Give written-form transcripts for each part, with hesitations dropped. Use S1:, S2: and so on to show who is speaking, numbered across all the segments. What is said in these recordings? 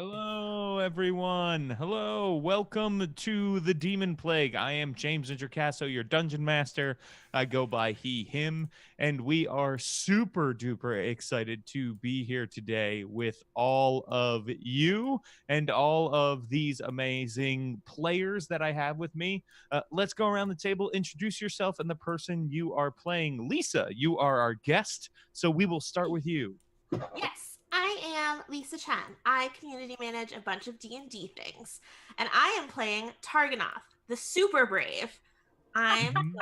S1: Hello, everyone. Hello. Welcome to the Demonplague. I am James Introcasso, your dungeon master. I go by he, him, and we are super duper excited to be here today with all of you and all of these amazing players that I have with me. Let's go around the table, introduce yourself and the person you are playing. Lisa, you are our guest, so we will start with you.
S2: Yes, I am Lisa Chen. I community manage a bunch of D&D things, and I am playing Targanoth, the super brave. I'm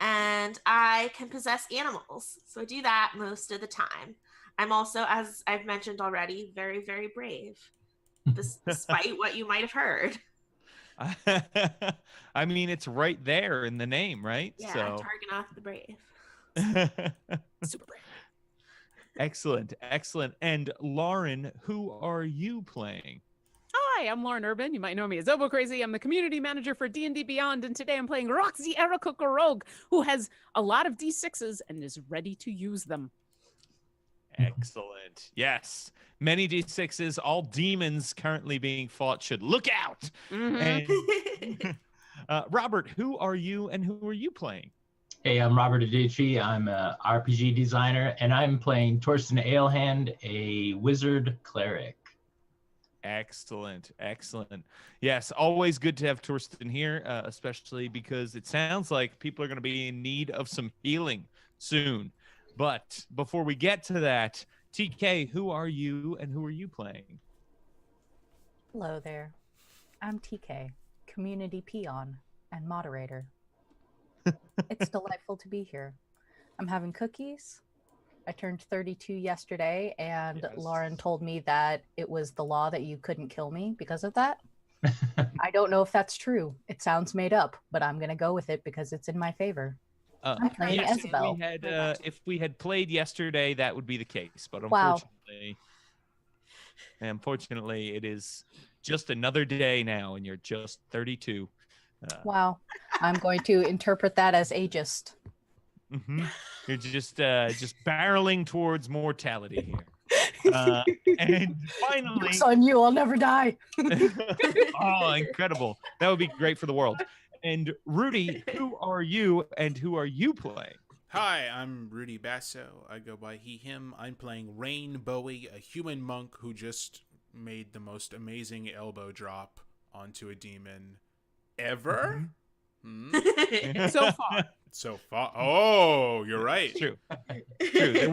S2: and I can possess animals, so I do that most of the time. I'm also, as I've mentioned already, very, very brave, despite what you might have heard.
S1: I mean, it's right there in the name, right?
S2: Yeah,
S1: So
S2: Targanoth the brave. Super brave.
S1: Excellent, excellent. And Lauren, who are you playing?
S3: Hi, I'm Lauren Urban. You might know me as Obo Crazy. I'm the community manager for D&D Beyond, and today I'm playing Roxy Ericooka Rogue, who has a lot of D6s and is ready to use them.
S1: Excellent. Yes. Many D6s, all demons currently being fought should look out.
S3: Mm-hmm.
S1: And Robert, who are you and who are you playing?
S4: Hey, I'm Robert Adichie. I'm a RPG designer, and I'm playing Torsten Alehand, a wizard cleric.
S1: Excellent, excellent. Yes, always good to have Torsten here, especially because it sounds like people are going to be in need of some healing soon. But before we get to that, TK, who are you and who are you playing?
S5: Hello there. I'm TK, community peon and moderator. It's delightful to be here. I'm having cookies. I turned 32 yesterday, and
S1: Yes.
S5: Lauren told me that it was the law that you couldn't kill me because of that. I don't know if that's true. It sounds made up, but I'm going to go with it because it's in my favor. I'm playing
S1: yes,
S5: Isabel.
S1: if we had played yesterday, that would be the case. But
S5: Wow.
S1: unfortunately, it is just another day now, and you're just 32.
S5: Wow. I'm going to interpret that as ageist.
S1: Mm-hmm. You're just barreling towards mortality here. And finally,
S5: Joke's on you. I'll never die.
S1: oh, incredible! That would be great for the world. And Rudy, who are you and who are you playing?
S6: Hi, I'm Rudy Basso. I go by he, him. I'm playing Rain Bowie, a human monk who just made the most amazing elbow drop onto a demon ever. So far. Oh, you're right.
S1: True. There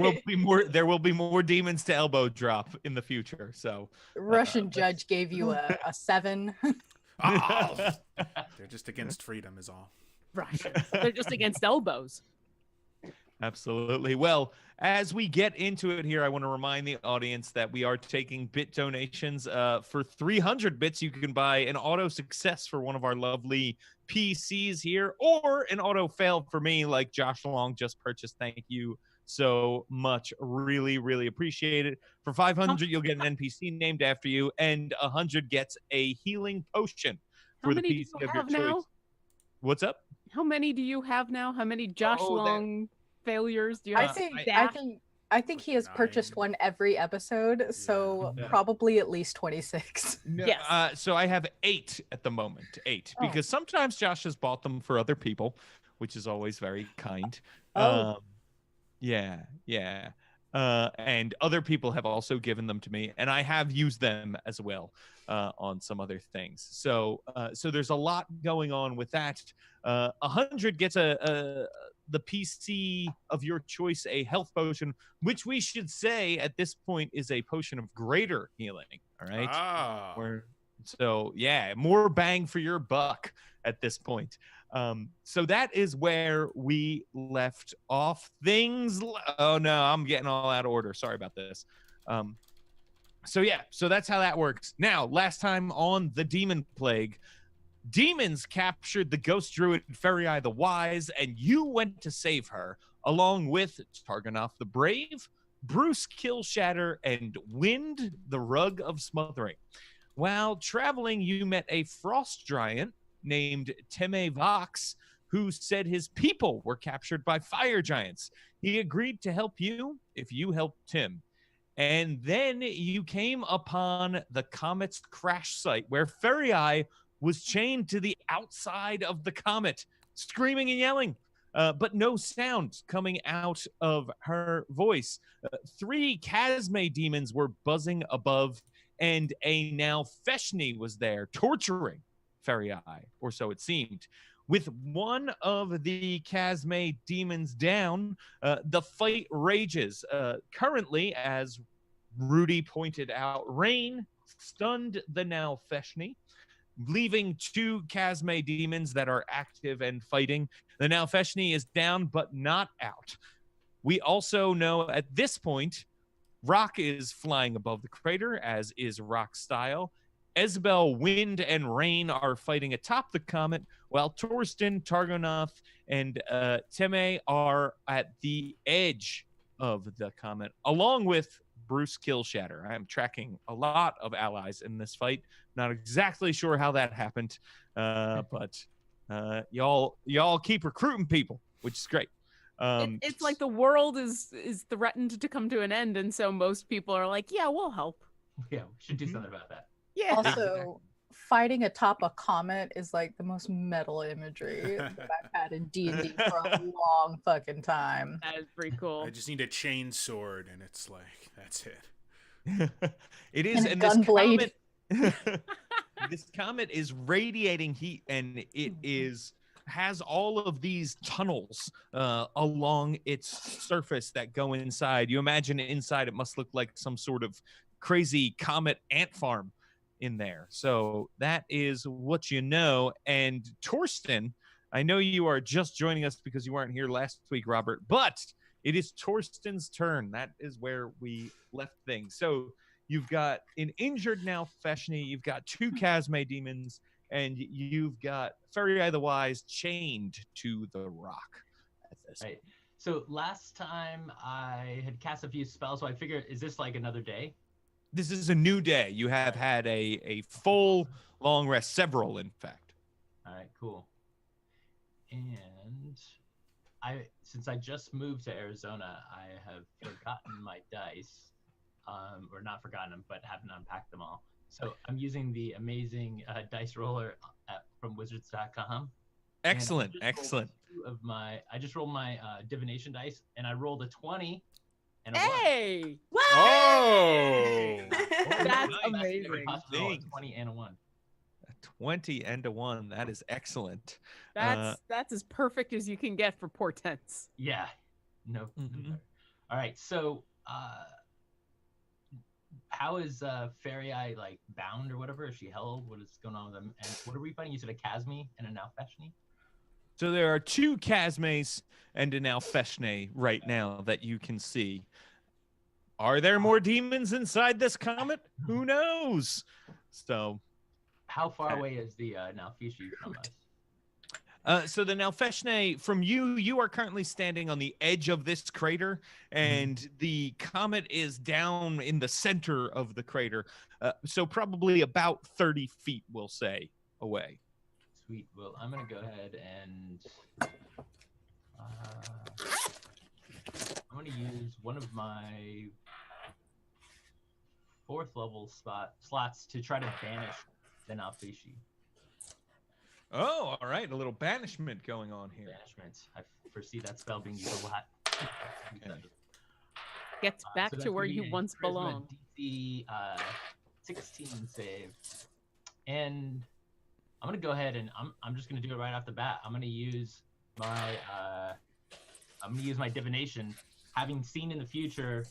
S1: will be more demons to elbow drop in the future. So
S5: Russian judge gave you a 7.
S6: Oh, they're just against freedom is all.
S3: Russian. They're just against elbows.
S1: Absolutely. Well, as we get into it here, I want to remind the audience that we are taking bit donations. For 300 bits, you can buy an auto success for one of our lovely PCs here, or an auto fail for me, like Josh Long just purchased. Thank you so much. Really, really appreciate it. For 500, you'll get an NPC named after you, and 100 gets a healing potion for the PC of your choice. What's up?
S3: How many do you have now? How many Josh Long failures do you have?
S5: I think he has purchased one every episode, so probably at least 26.
S1: No,
S3: yes.
S1: So I have 8 at the moment. 8, because sometimes Josh has bought them for other people, which is always very kind. Yeah. And other people have also given them to me, and I have used them as well on some other things. So there's a lot going on with that. 100 gets the PC of your choice a health potion, which we should say at this point is a potion of greater healing. All right. So yeah, more bang for your buck at this point. So that is where we left off things. Oh no, I'm getting all out of order. Sorry about this. So that's how that works. Now, last time on the Demonplague, demons captured the ghost druid Ferii the Wise, and you went to save her, along with Targanoth the Brave, Bruce Killshatter, and Wind the Rug of Smothering. While traveling, you met a frost giant named Teme Vox, who said his people were captured by fire giants. He agreed to help you if you helped him. And then you came upon the comet's crash site where Fairy Eye was chained to the outside of the comet, screaming and yelling, but no sound coming out of her voice. 3 Casme demons were buzzing above, and a now Feshni was there, torturing Fairy Eye, or so it seemed. With one of the Casme demons down, the fight rages. Currently, as Rudy pointed out, Rain stunned the now Feshni, leaving 2 Casme demons that are active and fighting. The now Feshni is down, but not out. We also know at this point, Rock is flying above the crater, as is Rock's style. Isabel, Wind, and Rain are fighting atop the comet, while Torsten, Targonath, and Teme are at the edge of the comet, along with Bruce Killshatter. I am tracking a lot of allies in this fight. Not exactly sure how that happened, but y'all keep recruiting people, which is great.
S3: It's like the world is threatened to come to an end, and so most people are like, "Yeah, we'll help."
S4: Yeah, we should do something about that.
S3: Yeah.
S5: Also, fighting atop a comet is like the most metal imagery that I've had in D&D for a long fucking time.
S3: That is pretty cool.
S6: I just need a chain sword, and it's like, that's it.
S1: It is,
S5: And
S1: and
S5: a
S1: this
S5: gun blade.
S1: comet, this comet is radiating heat, and it has all of these tunnels along its surface that go inside. You imagine inside it must look like some sort of crazy comet ant farm in there. So that is what you know. And Torsten, I know you are just joining us because you weren't here last week, Robert, but it is Torsten's turn. That is where we left things. So you've got an injured now Feshni, you've got 2 Casme demons, and you've got Fairy Eye the Wise chained to the rock.
S4: Right. So last time I had cast a few spells, so I figured, is this like another day?
S1: This is a new day. You have had a full long rest, several, in fact.
S4: All right, cool. And since I just moved to Arizona, I have forgotten my dice, or not forgotten them, but haven't unpacked them all. So I'm using the amazing dice roller from Wizards.com.
S1: Excellent,
S4: I just rolled my divination dice, and I rolled a 20 and a 1.
S3: Hey,
S2: What?
S6: Oh!
S3: that's
S1: Nice.
S3: amazing.
S4: Possible, a 20 and a 1.
S1: A 20 and a 1. That is excellent.
S3: That's as perfect as you can get for portents.
S4: Yeah. No.
S1: Mhm.
S4: All right. So, how is Fairy Eye like bound or whatever? Is she held? What is going on with them? And what are we fighting? You said a Casme and a now Feshni?
S1: So there are 2 Casmes and a now Feshne right now that you can see. Are there more demons inside this comet? Who knows? So
S4: How far away is the now Feshni from us?
S1: so the now Feshne, from you are currently standing on the edge of this crater, and the comet is down in the center of the crater. So probably about 30 feet, we'll say, away.
S4: Sweet. Well, I'm gonna go ahead and I'm gonna use one of my 4th level slots to try to banish the now Feshni.
S1: Oh, all right. A little banishment going on here.
S4: Banishment. I foresee that spell being used a lot.
S3: Gets back
S4: So
S3: to
S4: that's
S3: where
S4: gonna
S3: you
S4: be a
S3: once
S4: charisma
S3: belonged.
S4: DC 16 save, and I'm gonna go ahead and I'm just gonna do it right off the bat. I'm gonna use my divination. Having seen in the future,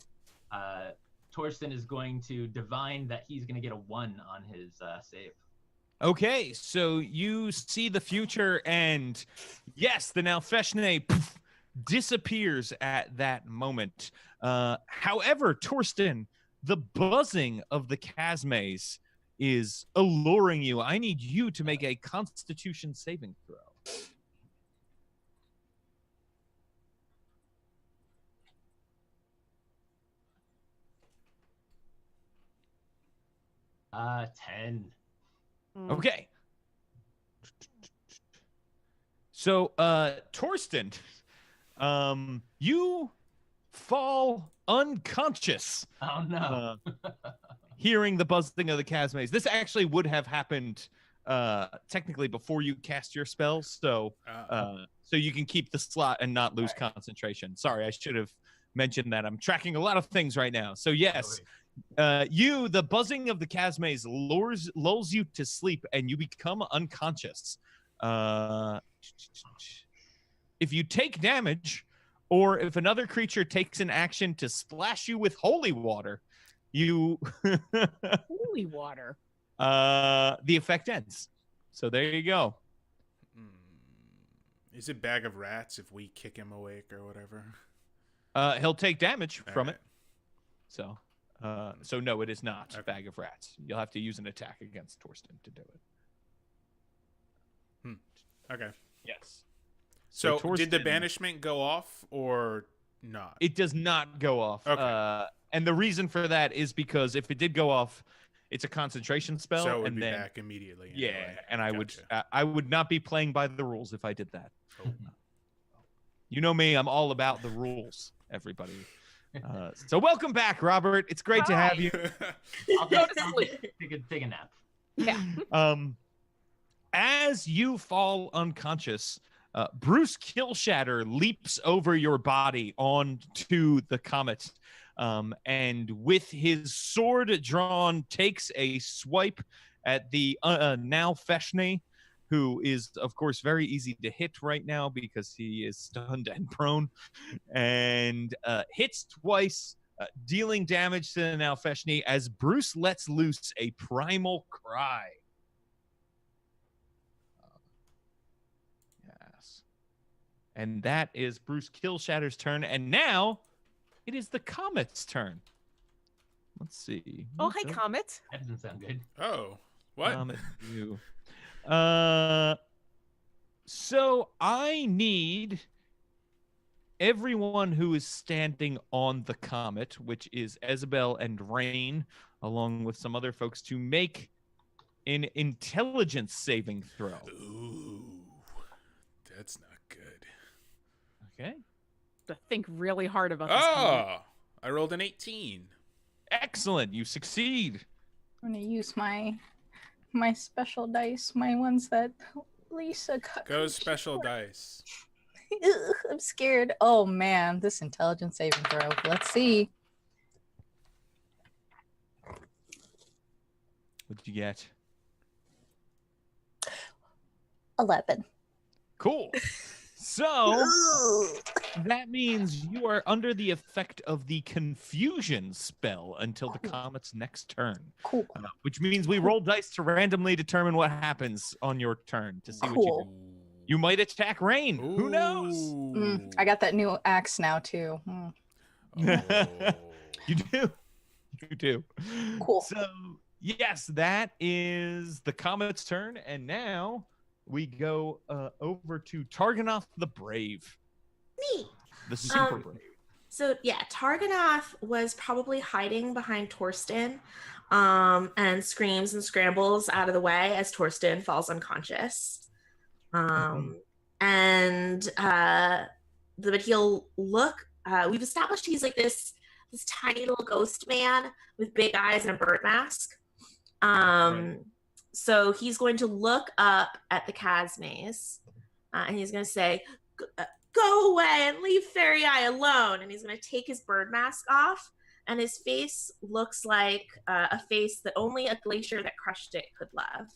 S4: Torsten is going to divine that he's gonna get a 1 on his save.
S1: Okay, so you see the future, and yes, the now Feshne disappears at that moment. However, Torsten, the buzzing of the Casmes is alluring you. I need you to make a Constitution saving throw.
S4: Uh, 10.
S1: Okay. So, Torsten, you fall unconscious.
S4: Oh no.
S1: Hearing the buzzing of the Chasmaze. This actually would have happened technically before you cast your spells, so you can keep the slot and not lose concentration. Sorry, I should have mentioned that. I'm tracking a lot of things right now. So yes, the buzzing of the Chasmaze lulls you to sleep, and you become unconscious. If you take damage, or if another creature takes an action to splash you with holy water, you
S3: Holy water.
S1: the effect ends. So there you go.
S6: Is it Bag of Rats if we kick him awake or whatever?
S1: He'll take damage from
S6: right.
S1: it. So no, it is not Bag of Rats. You'll have to use an attack against Torsten to do it.
S6: Okay.
S1: Yes.
S6: So
S1: Torsten,
S6: did the banishment go off or not?
S1: It does not go off.
S6: Okay.
S1: And the reason for that is because if it did go off, it's a concentration spell.
S6: So it would
S1: and
S6: be
S1: then,
S6: back immediately.
S1: Yeah,
S6: Anyway.
S1: and
S6: Gotcha.
S1: I would not be playing by the rules if I did that.
S6: Oh.
S1: You know me, I'm all about the rules, everybody. So welcome back, Robert. It's great to have you.
S4: I'll take a nap.
S3: Yeah.
S1: As you fall unconscious, Bruce Killshatter leaps over your body onto the comet, and with his sword drawn, takes a swipe at the now Feshne, who is, of course, very easy to hit right now because he is stunned and prone, and hits twice, dealing damage to the now Feshne as Bruce lets loose a primal cry. Yes. And that is Bruce Killshatter's turn, and now it is the Comet's turn. Let's see.
S3: Oh, hi, Comet.
S4: That doesn't sound good.
S6: Oh, what?
S1: Comet view. So I need everyone who is standing on the comet, which is Isabel and Rain, along with some other folks, to make an intelligence saving throw.
S6: Ooh, that's not good.
S1: Okay.
S3: To think really hard about this.
S6: Oh, I rolled an 18.
S1: Excellent. You succeed.
S5: I'm gonna use my special dice, my ones that Lisa got.
S6: Go special dice.
S5: Ugh, I'm scared. Oh man, this intelligence saving throw. Let's see.
S1: What did you get?
S5: 11.
S1: Cool. So that means you are under the effect of the confusion spell until the comet's next turn.
S5: Cool.
S1: Which means we roll dice to randomly determine what happens on your turn to see what you do. You might attack Rain. Who knows?
S5: I got that new axe now too.
S6: Oh.
S1: You do. You do.
S5: Cool.
S1: So, yes, that is the comet's turn. And now we go over to Targanoth the Brave.
S2: Me.
S1: The super brave.
S2: So yeah, Targanoth was probably hiding behind Torsten, and screams and scrambles out of the way as Torsten falls unconscious. But he'll look. We've established he's like this tiny little ghost man with big eyes and a bird mask.
S1: Right.
S2: So he's going to look up at the Chasmaze, and he's going to say, "Go away and leave Fairy Eye alone." And he's going to take his bird mask off, and his face looks like a face that only a glacier that crushed it could love.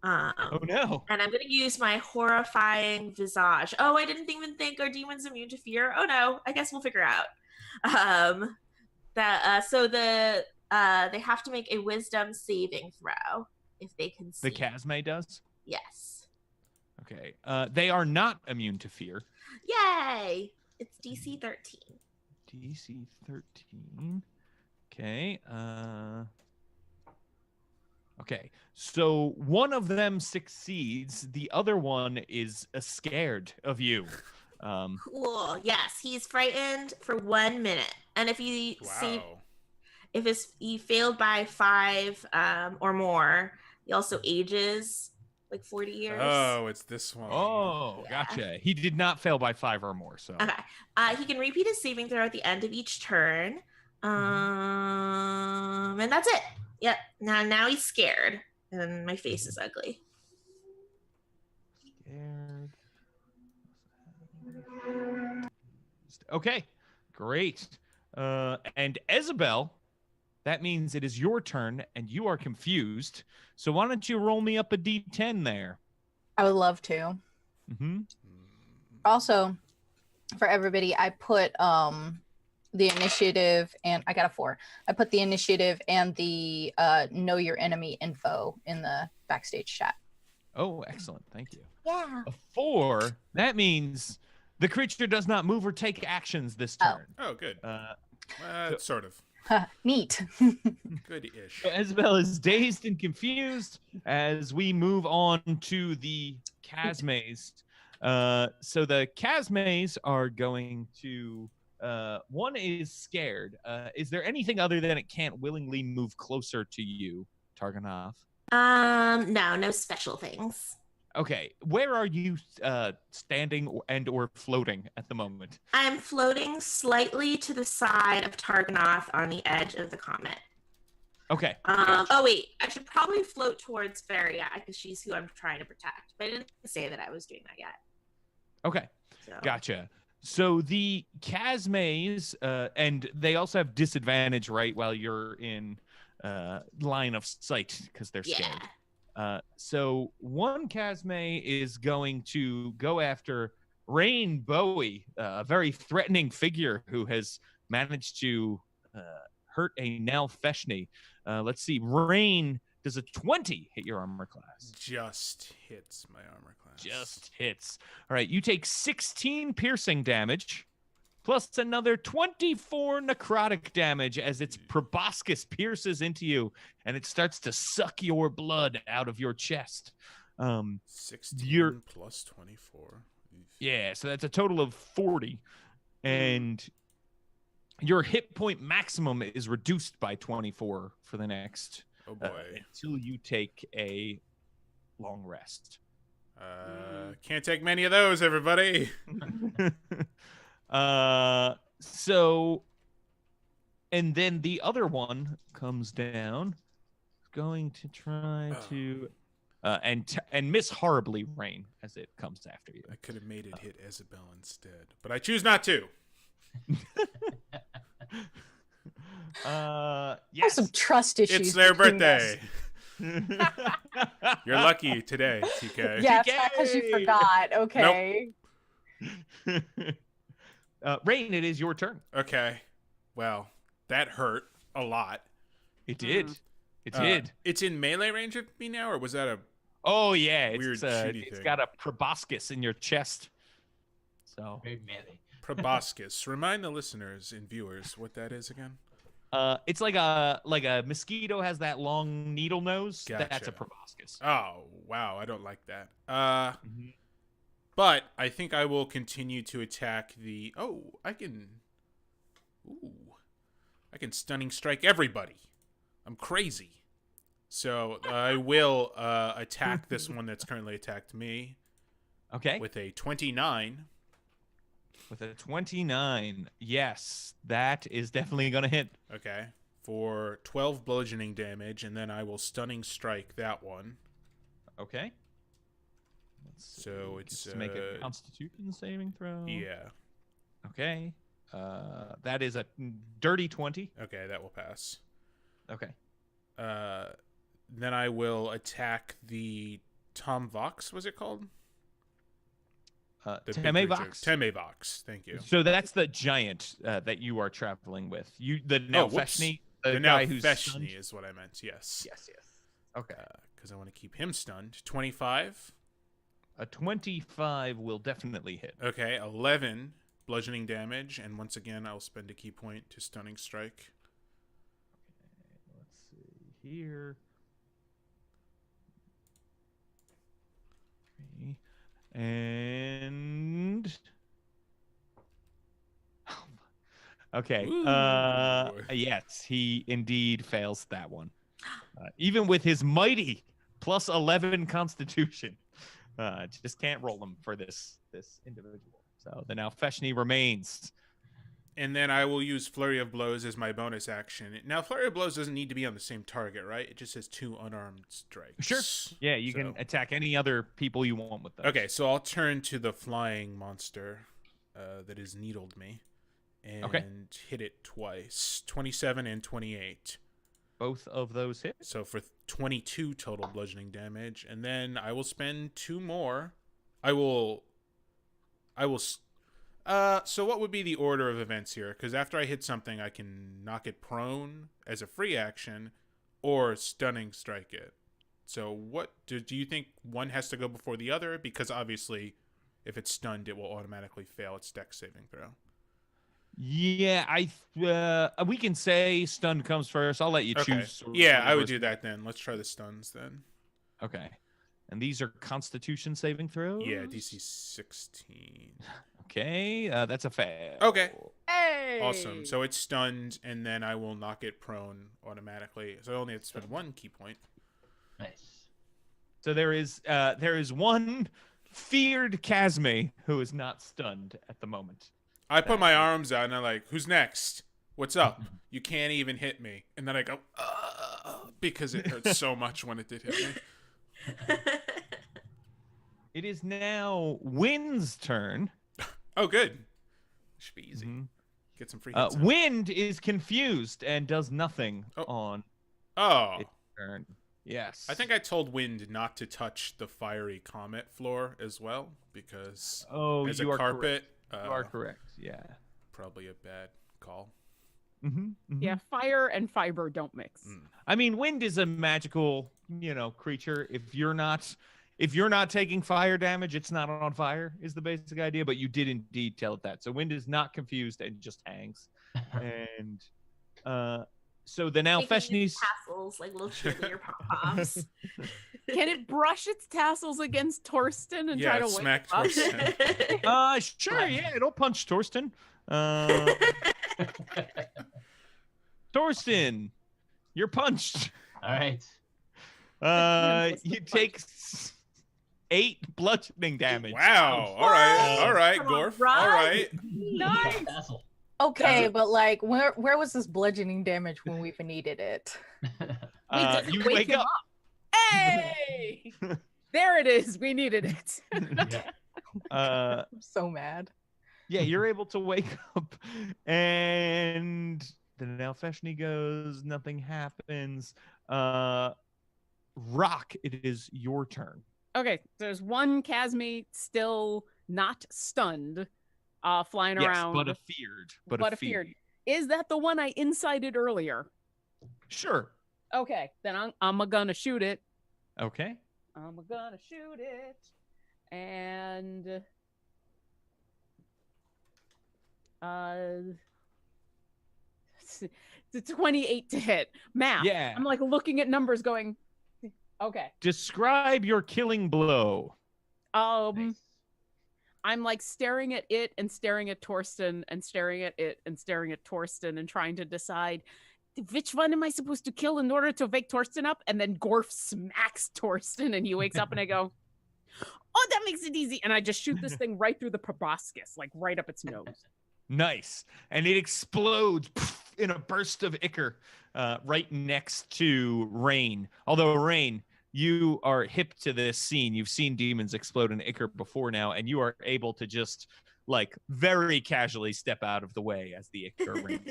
S1: Oh no.
S2: And I'm going to use my horrifying visage. Oh, I didn't even think, are demons immune to fear? Oh no, I guess we'll figure out. They have to make a wisdom saving throw if they can see.
S1: The Chasme does?
S2: Yes.
S1: Okay. They are not immune to fear.
S2: Yay! It's DC 13.
S1: DC 13. Okay. Okay. So one of them succeeds. The other one is scared of you.
S2: Cool. Yes, he's frightened for 1 minute, and if he he failed by 5 or more, he also ages like 40 years.
S6: Oh, it's this one.
S1: Oh,
S2: Yeah.
S1: gotcha. He did not fail by 5 or more, so.
S2: Okay. He can repeat his saving throw at the end of each turn. And that's it. Yep. Now he's scared. And my face is ugly.
S1: Scared. Okay, great. And Isabel, that means it is your turn, and you are confused. So why don't you roll me up a d10 there?
S5: I would love to.
S1: Mm-hmm.
S5: Also, for everybody, I put the initiative, and I got a 4. I put the initiative and the know your enemy info in the backstage chat.
S1: Oh, excellent. Thank you.
S2: Yeah.
S1: A 4, that means the creature does not move or take actions this
S5: Oh.
S1: turn.
S6: Oh, good.
S1: So-
S6: Sort of.
S5: Neat.
S6: Good-ish.
S1: So Isabel is dazed and confused as we move on to the Chasmes. So the Chasmes are going to... one is scared. Is there anything other than it can't willingly move closer to you, Targanoff?
S2: No special things.
S1: Okay, where are you standing or floating at the moment?
S2: I'm floating slightly to the side of Targanoth on the edge of the comet.
S1: Okay.
S2: Oh wait, I should probably float towards Feria because she's who I'm trying to protect. But I didn't say that I was doing that yet.
S1: Okay.
S2: So.
S1: Gotcha. So the Chasmes, and they also have disadvantage, right, while you're in line of sight because they're scared.
S2: Yeah.
S1: So one Chasme is going to go after Rain Bowie, a very threatening figure who has managed to hurt a Nell Feshni. Let's see. Rain, does a 20 hit your armor class?
S6: Just hits my armor class.
S1: Just hits. All right, you take 16 piercing damage, plus another 24 necrotic damage as its proboscis pierces into you, and it starts to suck your blood out of your chest.
S6: 16 plus 24.
S1: Yeah, so that's a total of 40. And your hit point maximum is reduced by 24 for the next...
S6: Oh boy.
S1: Until you take a long rest.
S6: Can't take many of those, everybody.
S1: So, and then the other one comes down, going to try to, and miss horribly, Rain, as it comes after you.
S6: I could have made it hit Isabel instead, but I choose not to.
S5: There's
S1: Yes.
S5: some trust issues.
S6: It's their
S5: between
S6: birthday.
S5: us.
S6: You're lucky today, TK.
S5: Yeah, it's not because you forgot. Okay.
S1: Rain, it is your turn.
S6: Okay. Well, that hurt a lot.
S1: It did. It did.
S6: It's in melee range of me now, or was that a...
S1: Oh yeah,
S6: Weird,
S1: it's
S6: shitty
S1: it's
S6: thing.
S1: got a proboscis in your chest. So
S4: Very melee.
S6: proboscis? Remind the listeners and viewers what that is again.
S1: it's like a mosquito has that long needle nose. That's
S6: Gotcha.
S1: a proboscis.
S6: Oh, wow. I don't like that.
S1: Mhm.
S6: But I think I will continue to attack the... Oh, I can stunning strike everybody. I'm crazy. So I will attack this one that's currently attacked me
S1: Okay.
S6: with a 29.
S1: With a 29, yes, that is definitely gonna hit.
S6: Okay. For 12 bludgeoning damage, and then I will stunning strike that one.
S1: Okay. Let's see.
S6: So it's
S1: Gets to make a Constitution saving throw.
S6: yeah.
S1: Okay. That is a dirty 20.
S6: Okay, that will pass.
S1: Okay.
S6: Then I will attack the Tom Vox, was it called? The big creature.
S1: Temevox.
S6: Temevox, thank you.
S1: So that's the giant that you are traveling with. The Nelfeshni, the
S6: The
S1: guy who's
S6: Nelfeshni
S1: stunned?
S6: is what I meant, yes.
S1: Yes. Okay.
S6: Because I want to keep him stunned. 25.
S1: A 25 will definitely hit.
S6: Okay, 11 bludgeoning damage, and once again, I'll spend a key point to stunning strike.
S1: Let's see here. Okay. And okay.
S6: Ooh.
S1: Yes, he indeed fails that one. Even with his mighty plus 11 Constitution. Just can't roll them for this individual. So the now Feshni remains.
S6: And then I will use Flurry of Blows as my bonus action. Now, Flurry of Blows doesn't need to be on the same target, right? It just says 2 unarmed strikes.
S1: Sure. Yeah, you can attack any other people you want with those.
S6: Okay, so I'll turn to the flying monster that has needled me and hit it twice. 27 and 28.
S1: Both of those hit.
S6: So for 22 total bludgeoning damage. And then I will spend 2 more. I will... So what would be the order of events here? Because after I hit something, I can knock it prone as a free action or stunning strike it. So what do you think one has to go before the other? Because obviously, if it's stunned, it will automatically fail its dex saving throw.
S1: Yeah, we can say stun comes first. I'll let you choose.
S6: Yeah, I would do that then. Let's try the stuns then.
S1: Okay. And these are Constitution saving throws?
S6: Yeah, DC 16.
S1: Okay, that's a fail.
S6: Okay.
S3: Hey!
S6: Awesome. So it's stunned, and then I will knock it prone automatically. So I only have to spend 1 key point.
S4: Nice.
S1: So there is one feared Casme who is not stunned at the moment.
S6: I put my arms out, and I'm like, who's next? What's up? You can't even hit me. And then I go, because it hurts so much when it did hit me.
S1: It is now Wind's turn.
S6: Oh, good. Should be easy.
S1: Mm-hmm.
S6: Get some free hits in.
S1: Wind is confused and does nothing on its turn. Yes.
S6: I think I told Wind not to touch the fiery comet floor as well, because as a carpet...
S1: You are correct, yeah.
S6: Probably a bad call.
S1: Mm-hmm, mm-hmm.
S3: Yeah, fire and fiber don't mix.
S1: I mean, wind is a magical, creature. If you're not taking fire damage, it's not on fire, is the basic idea, but you did indeed tell it that. So wind is not confused and just hangs. And so the now Feshni's
S2: tassels, like little cheerleader pom-poms.
S3: Can it brush its tassels against Torsten and try to
S6: smack
S3: wake him up?
S6: Torsten.
S1: Sure, yeah, it'll punch Torsten. Torsten, you're punched.
S4: All right.
S1: You take 8 bludgeoning damage.
S6: Wow.
S2: What?
S6: All right, Gorf.
S2: Right?
S6: All right.
S3: Nice.
S4: Tassel.
S5: Okay, but like, where was this bludgeoning damage when we needed it?
S1: You wake
S3: him
S1: up.
S3: Hey! There it is. We needed it.
S5: I'm so mad.
S1: Yeah, you're able to wake up, and then now Feshni goes. Nothing happens. Rock, it is your turn.
S3: Okay, there's one Casme still not stunned, flying around.
S1: But afeared. But
S3: afeared. Is that the one I incited earlier?
S1: Sure.
S3: Okay, then I'm gonna shoot it.
S1: Okay.
S3: I'm gonna shoot it, and it's 28 to hit. Math.
S1: Yeah.
S3: I'm like looking at numbers, going, okay.
S1: Describe your killing blow.
S4: Nice.
S3: I'm like staring at it and staring at Torsten and staring at it and staring at Torsten and trying to decide which one am I supposed to kill in order to wake Torsten up? And then Gorf smacks Torsten and he wakes up and I go, oh, that makes it easy. And I just shoot this thing right through the proboscis, like right up its nose.
S1: Nice. And it explodes in a burst of ichor right next to Rain. Although Rain, you are hip to this scene. You've seen demons explode in ichor before now, and you are able to just like very casually step out of the way as the ichor rains.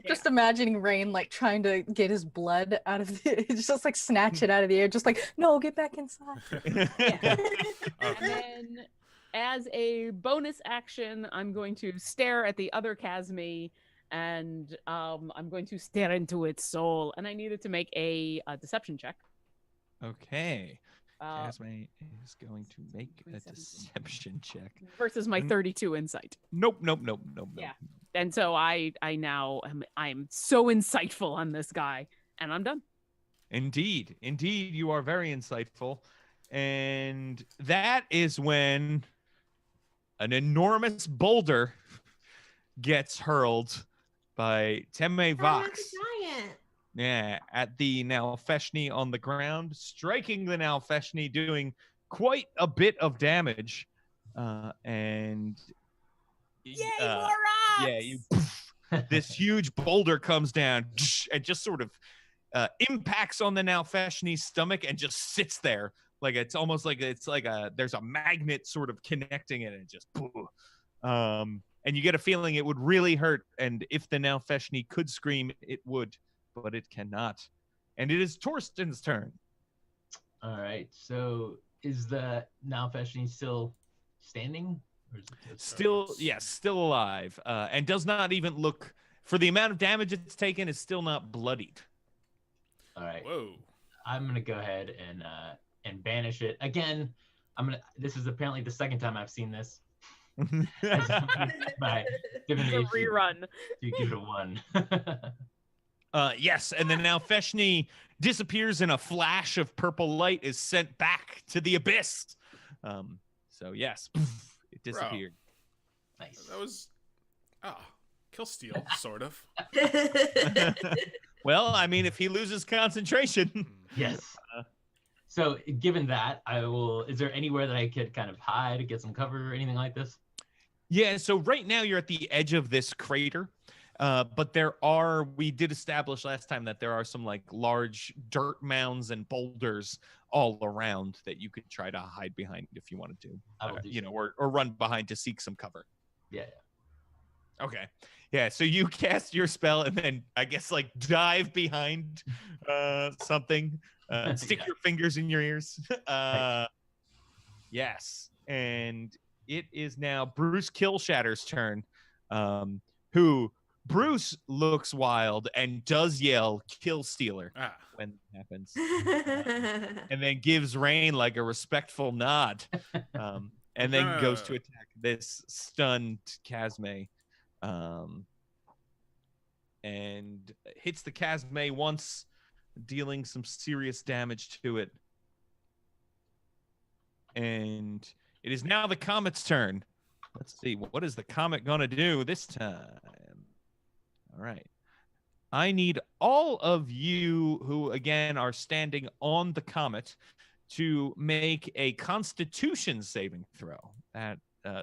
S5: Just imagining Rain like trying to get his blood out of the just like snatch it out of the air, just like, no, get back inside.
S3: And then as a bonus action, I'm going to stare at the other Casme and I'm going to stare into its soul. And I needed to make a deception check.
S1: Okay. Casme is going to make a deception check.
S3: Versus my 32 insight.
S1: Nope.
S3: Yeah. And so I'm so insightful on this guy. And I'm done.
S1: Indeed, you are very insightful. And that is when an enormous boulder gets hurled by Temme Vox.
S2: Giant.
S1: Yeah, at the Nalfeshni on the ground, striking the Nalfeshni, doing quite a bit of damage. And
S3: Yay,
S1: uh,
S3: more rocks!
S1: yeah, this huge boulder comes down and just sort of impacts on the Nalfeshni's stomach and just sits there. Like it's almost like there's a magnet sort of connecting it, and it just and you get a feeling it would really hurt. And if the Nalfeshni could scream, it would, but it cannot. And it is Torsten's turn.
S4: All right. So is the Nalfeshni still standing? Or is it just
S1: Still, yes, still alive, and does not even look, for the amount of damage it's taken, is still not bloodied.
S4: All right.
S6: Whoa.
S4: I'm gonna go ahead and banish it again. This is apparently the second time I've seen this. By giving
S3: It's
S4: the
S3: a
S4: issue
S3: rerun.
S4: to give it a 1.
S1: Yes, and then now Feshni disappears in a flash of purple light, is sent back to the abyss. So yes, it disappeared.
S4: Nice.
S6: That was kill steal, sort of.
S1: Well, I mean, if he loses concentration.
S4: Yes. So given that, I will. Is there anywhere that I could kind of hide, get some cover, or anything like this?
S1: Yeah, so right now you're at the edge of this crater. But we did establish last time that there are some like large dirt mounds and boulders all around that you could try to hide behind if you wanted to,
S4: I will do so.
S1: or run behind to seek some cover.
S4: Yeah.
S1: Okay. Yeah, so you cast your spell and then I guess like dive behind something, stick
S4: Yeah.
S1: your fingers in your ears. Yes. And it is now Bruce Killshatter's turn, who Bruce looks wild and does yell "Kill Stealer" when it happens, and then gives Rain like a respectful nod, and then goes to attack this stunned Casme, and hits the Casme once, dealing some serious damage to it. And it is now the Comet's turn. Let's see, what is the Comet gonna do this time? All right. I need all of you who, again, are standing on the Comet to make a Constitution saving throw.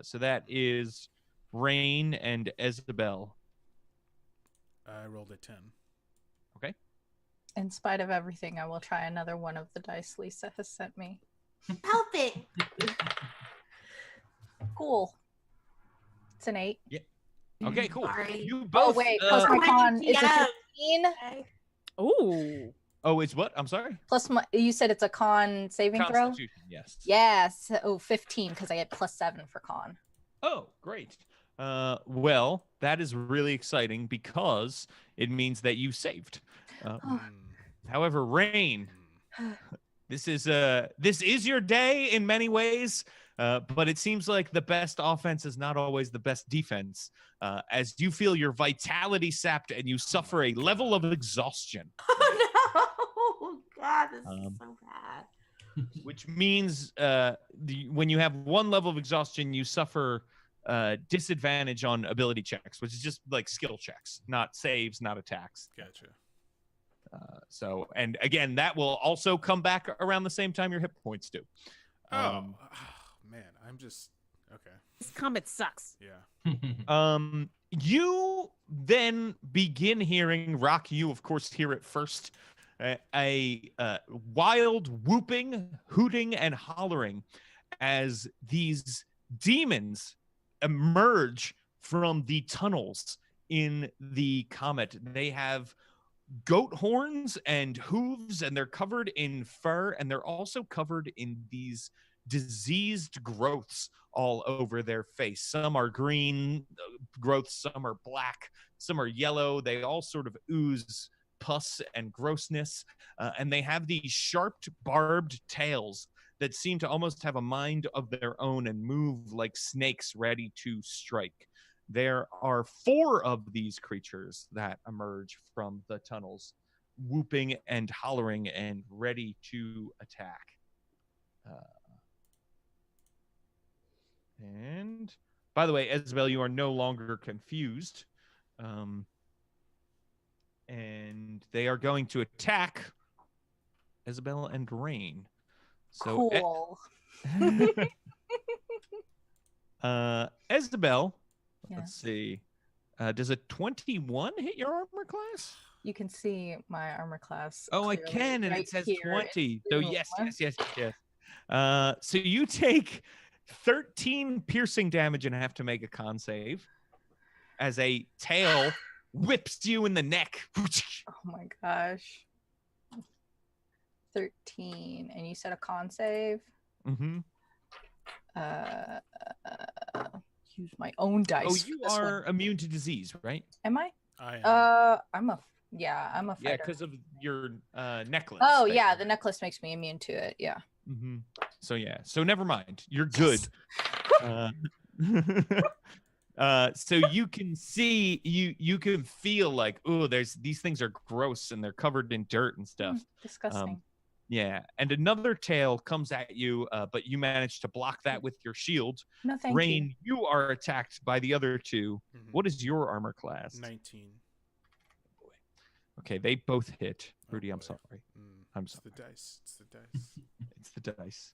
S1: So that is Rain and Isabel.
S6: I rolled a 10.
S1: Okay.
S5: In spite of everything, I will try another one of the dice Lisa has sent me.
S2: Help it.
S5: Cool. It's an 8.
S1: Yeah. Okay, cool.
S2: Sorry.
S1: You
S5: Oh,
S1: both.
S5: wait. Plus my con is a
S2: Yeah.
S5: 15.
S3: Ooh.
S1: Oh, it's what? I'm sorry.
S5: Plus you said it's a con saving throw?
S1: Constitution, yes.
S5: Yes. Oh, 15 because I get +7 for con.
S1: Oh, great. Well, that is really exciting because it means that you saved. However, Rain, this is your day in many ways, but it seems like the best offense is not always the best defense, as you feel your vitality sapped and you suffer a level of exhaustion.
S2: Oh no! God, this is so bad.
S1: Which means when you have one level of exhaustion, you suffer disadvantage on ability checks, which is just like skill checks, not saves, not attacks.
S6: Gotcha.
S1: So, and again, that will also come back around the same time your hit points do.
S6: Man, I'm just okay.
S3: This comet sucks.
S6: Yeah.
S1: You then begin hearing, Rock, you of course hear it first, a wild whooping, hooting, and hollering as these demons emerge from the tunnels in the comet. They have goat horns and hooves, and they're covered in fur, and they're also covered in these diseased growths all over their face. Some are green growths, some are black, some are yellow. They all sort of ooze pus and grossness, and they have these sharp, barbed tails that seem to almost have a mind of their own and move like snakes ready to strike. There are 4 of these creatures that emerge from the tunnels, whooping and hollering and ready to attack. And by the way, Isabel, you are no longer confused. and they are going to attack Isabel and Rain. So,
S5: Cool.
S1: Isabel,
S5: Yeah.
S1: let's see. Does a 21 hit your armor class?
S5: You can see my armor class.
S1: Oh, I
S5: clearly
S1: can, and
S5: right
S1: it says
S5: here.
S1: 20.
S5: It's
S1: So
S5: blue.
S1: yes. So you take 13 piercing damage and have to make a con save as a tail whips you in the neck.
S5: Oh my gosh. 13. And you said a con save?
S1: Mm-hmm.
S5: Use my own dice.
S1: Oh,
S5: for
S1: you
S5: this
S1: are
S5: one.
S1: immune to disease, right?
S5: Am I?
S6: I am.
S5: I'm a fighter.
S1: Yeah, because of your necklace.
S5: Oh
S1: that
S5: yeah,
S1: you-
S5: the necklace makes me immune to it. Yeah.
S1: Mm-hmm. So yeah. So never mind. You're good. So you can see, you can feel like, oh, these things are gross and they're covered in dirt and stuff.
S5: Disgusting.
S1: Yeah, and another tail comes at you, but you manage to block that with your shield.
S5: No, thank
S1: Rain, you are attacked by the other two.
S6: Mhm.
S1: What is your armor class?
S6: 19.
S1: Okay, they both hit.
S6: Oh,
S1: Rudy, I'm
S6: boy.
S1: sorry.
S6: Mm,
S1: I'm
S6: it's
S1: sorry.
S6: the dice. It's the dice.
S1: It's the dice.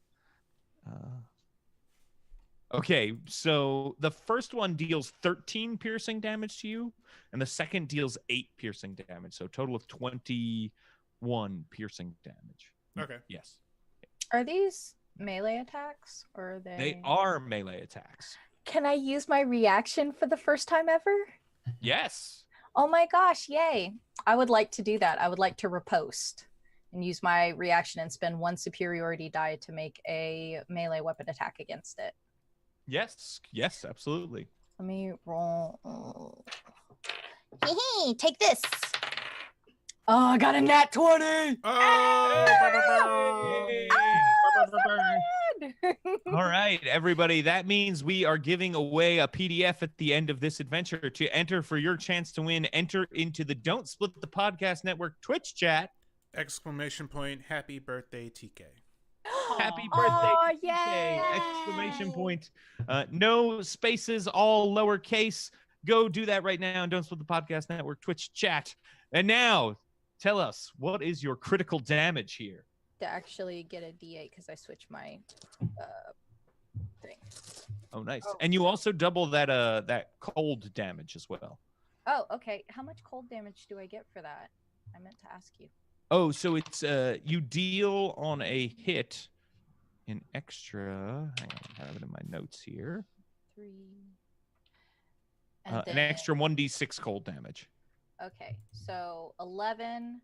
S1: Okay, so the first one deals 13 piercing damage to you, and the second deals 8 piercing damage. So a total of 21 piercing damage.
S6: Okay.
S1: Yes.
S5: Are these melee attacks or are they?
S1: They are melee attacks.
S5: Can I use my reaction for the first time ever?
S1: Yes.
S5: Oh my gosh, yay. I would like to do that. I would like to riposte and use my reaction and spend 1 superiority die to make a melee weapon attack against it.
S1: Yes, absolutely.
S5: Let me roll. Hey, take this. Oh, I got a nat 20.
S6: Oh!
S1: All right, everybody. That means we are giving away a PDF at the end of this adventure. To enter for your chance to win, enter into the Don't Split the Podcast Network Twitch chat.
S6: Exclamation point, happy birthday, TK.
S1: Happy birthday,
S5: Oh,
S1: TK!
S5: yay!
S1: Exclamation point. No spaces, all lowercase. Go do that right now and Don't Split the Podcast Network Twitch chat. And now, tell us, what is your critical damage here?
S5: To actually get a D8 because I switched my thing.
S1: Oh, nice.
S5: Oh.
S1: And you also double that cold damage as well.
S5: Oh, okay. How much cold damage do I get for that? I meant to ask you.
S1: Oh, so it's you deal on a hit an extra. Hang on, I have it in my notes here.
S5: 3.
S1: An extra 1d6 cold damage.
S5: Okay, so 11,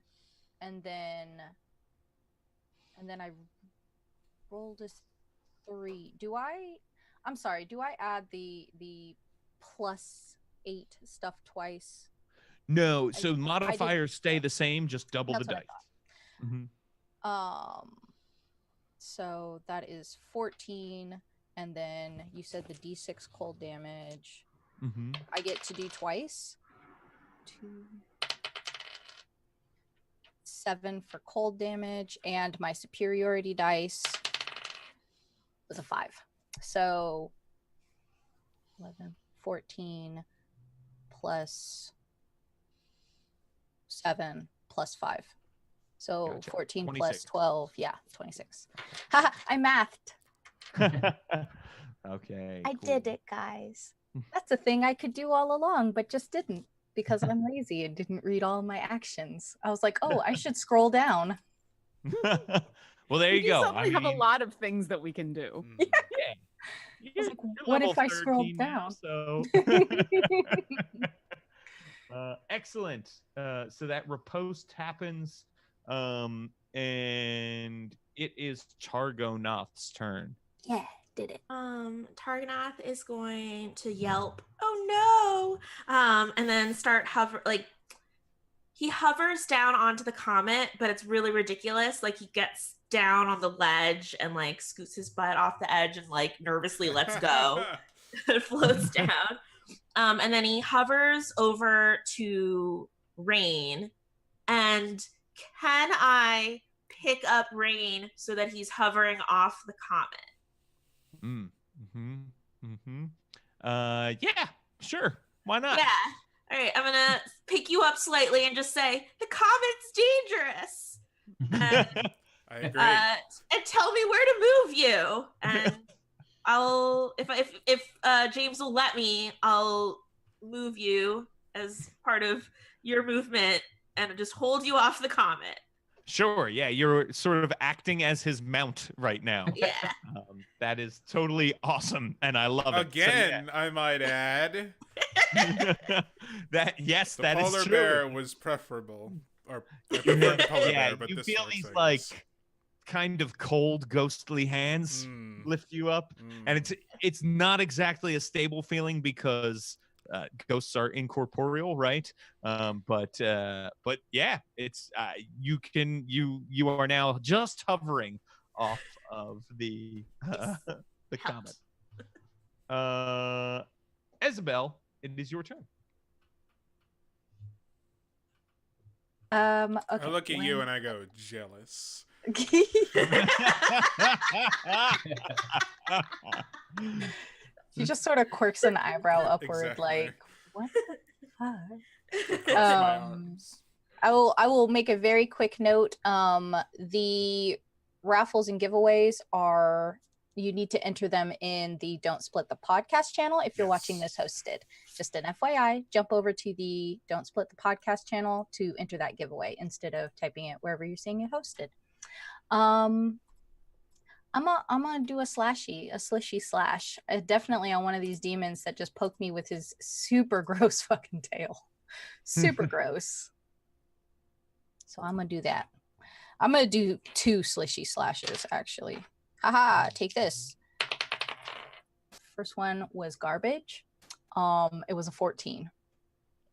S5: and then I rolled a 3. I'm sorry. Do I add the +8 stuff twice?
S1: No, so modifiers stay the same, just double
S5: That's
S1: the
S5: what I
S1: dice. Mm-hmm.
S5: So that is 14, and then you said the D6 cold damage.
S1: Mm-hmm.
S5: I get to do twice. 2, 7 for cold damage, and my superiority dice was a 5. So 11, 14 plus 7 plus 5. So
S1: Gotcha.
S5: 14
S1: 26.
S5: plus 12. Yeah, 26. Haha, I mathed.
S1: Okay.
S5: I
S1: cool.
S5: did it, guys. That's a thing I could do all along, but just didn't because I'm lazy and didn't read all my actions. I was like, oh, I should scroll down.
S1: Well, there
S3: We
S1: you
S3: do
S1: go.
S3: suddenly have a lot of things that we can do.
S6: Mm.
S1: Yeah.
S5: I was like,
S1: You're
S5: what
S1: level
S5: if I scrolled
S1: 13 now,
S5: down?
S1: so excellent. So that riposte happens, and it is Chargonoth's turn.
S5: Yeah, did it.
S2: Targanath is going to yelp, "Oh no!" And then start he hovers down onto the comet, but it's really ridiculous. Like he gets down on the ledge and like scoots his butt off the edge and like nervously lets go. It floats down. And then he hovers over to Rain. And can I pick up Rain so that he's hovering off the comet?
S1: Yeah, sure. Why not?
S2: Yeah. right, I'm gonna pick you up slightly and just say the comet's dangerous.
S6: I agree.
S2: And tell me where to move you. And if James will let me, I'll move you as part of your movement and just hold you off the comet.
S1: Sure. Yeah, you're sort of acting as his mount right now.
S2: Yeah.
S1: That is totally awesome, and I love it.
S6: Again, I might add.
S1: That yes,
S6: The
S1: that is
S6: polar
S1: true.
S6: bear was preferable. Or I prefer the polar bear, but
S1: you
S6: this
S1: feel
S6: works,
S1: these
S6: I
S1: like
S6: guess.
S1: kind of cold, ghostly hands lift you up, and it's not exactly a stable feeling because ghosts are incorporeal, right? But yeah, it's you are now just hovering off of the comet. Isabel, it is your turn.
S5: Okay,
S6: I look at you and I go, jealous.
S5: She just sort of quirks an eyebrow upward,
S6: Exactly.
S5: like, what the fuck?
S6: Cross my arms.
S5: I will make a very quick note. The raffles and giveaways are, you need to enter them in the Don't Split the Podcast channel if you're watching this hosted. Just an FYI, jump over to the Don't Split the Podcast channel to enter that giveaway instead of typing it wherever you're seeing it hosted. I'm gonna do a slishy slash. Definitely on one of these demons that just poked me with his super gross fucking tail. Super gross. So I'm gonna do that. I'm gonna do 2 slishy slashes actually. Haha, take this. First one was garbage. It was a 14.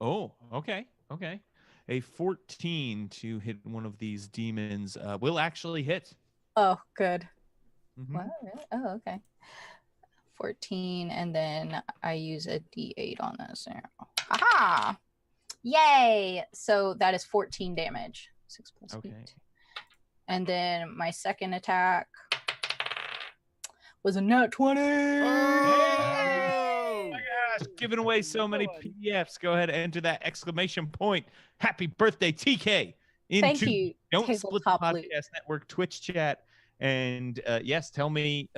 S1: Oh, okay. A 14 to hit one of these demons will actually hit.
S5: Oh, good.
S1: Mhm.
S5: What? Really? Oh, okay. 14, and then I use a D8 on this. Aha! Yay! So that is 14 damage. 6 plus 8. And then my second attack was a nat 20.
S6: Oh!
S1: My gosh, giving away so many PDFs. Go ahead and enter that exclamation point. Happy birthday, TK.
S5: Thank you.
S1: Don't Split the
S5: Tabletop
S1: Podcast
S5: Loot.
S1: Network Twitch chat. And yes, tell me,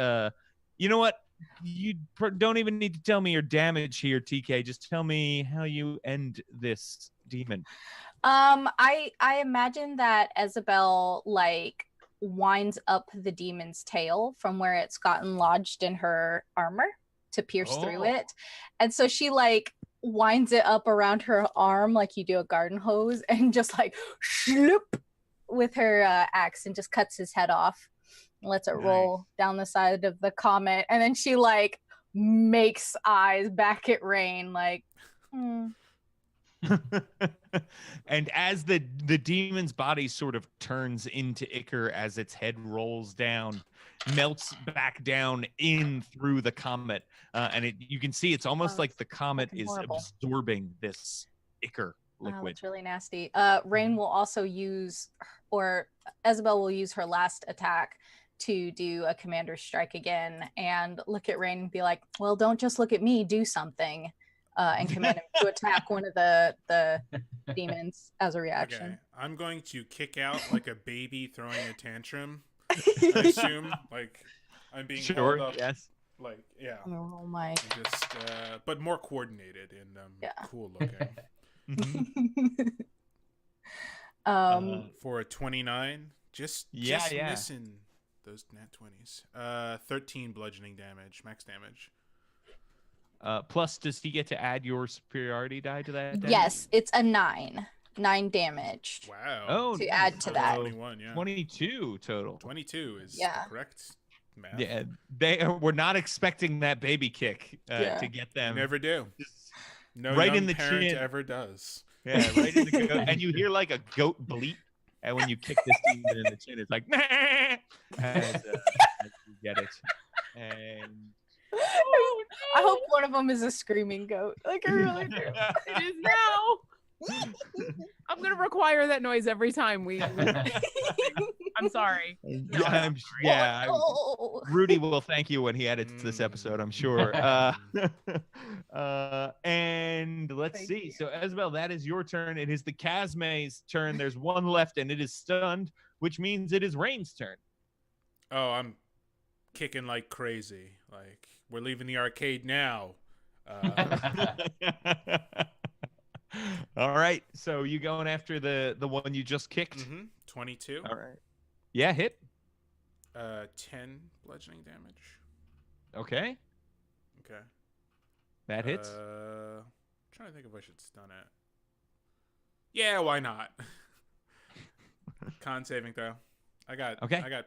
S1: you know what? You don't even need to tell me your damage here, TK. Just tell me how you end this demon.
S5: I imagine that Isabel like winds up the demon's tail from where it's gotten lodged in her armor to pierce through it. And so she like winds it up around her arm like you do a garden hose and just like shloop with her axe and just cuts his head off and lets it roll down the side of the comet. And then she like makes eyes back at Rain like,
S1: And as the demon's body sort of turns into ichor as its head rolls down, melts back down in through the comet, and you can see it's almost like the comet is absorbing this ichor liquid.
S5: Wow, that's really nasty. Rain will also use, or Isabel will use her last attack to do a commander strike again and look at Rain and be like, well, don't just look at me, do something. And command him to attack one of the demons as a reaction.
S6: Okay. I'm going to kick out like a baby throwing a tantrum. I assume like I'm being held up.
S1: Yes.
S6: Like
S5: Oh my.
S6: Just but more coordinated and cool looking. For a 29, just missing those nat 20s. 13 bludgeoning damage, max damage.
S1: Plus, does he get to add your superiority die to that?
S5: Yes, it's a 9 damage.
S6: Wow.
S1: Oh,
S5: to add to that.
S6: 21,
S1: 22 total.
S6: 22 is correct math.
S1: Yeah, they were not expecting that baby kick to get them.
S6: You never do. No
S1: right
S6: young
S1: in the
S6: parent
S1: chin.
S6: ever does.
S1: Yeah, right in the goat. And you hear like a goat bleat, and when you kick this demon in the chin, it's like as you get it. And
S5: I hope one of them is a screaming goat. Like I really do.
S3: It is now. I'm gonna require that noise every time we. I'm sorry.
S1: Rudy will thank you when he edits this episode, I'm sure. And let's
S5: Thank
S1: see.
S5: you.
S1: So, Isabel, that is your turn. It is the Casme's turn. There's one left, and it is stunned, which means it is Rain's turn.
S6: Oh, I'm kicking like crazy. Like, we're leaving the arcade now.
S1: All right. So you going after the one you just kicked?
S6: 22.
S1: All right. Yeah, hit.
S6: 10 bludgeoning damage.
S1: Okay.
S6: Okay.
S1: That hits.
S6: Trying to think if I should stun it. Yeah, why not? Con saving throw. I got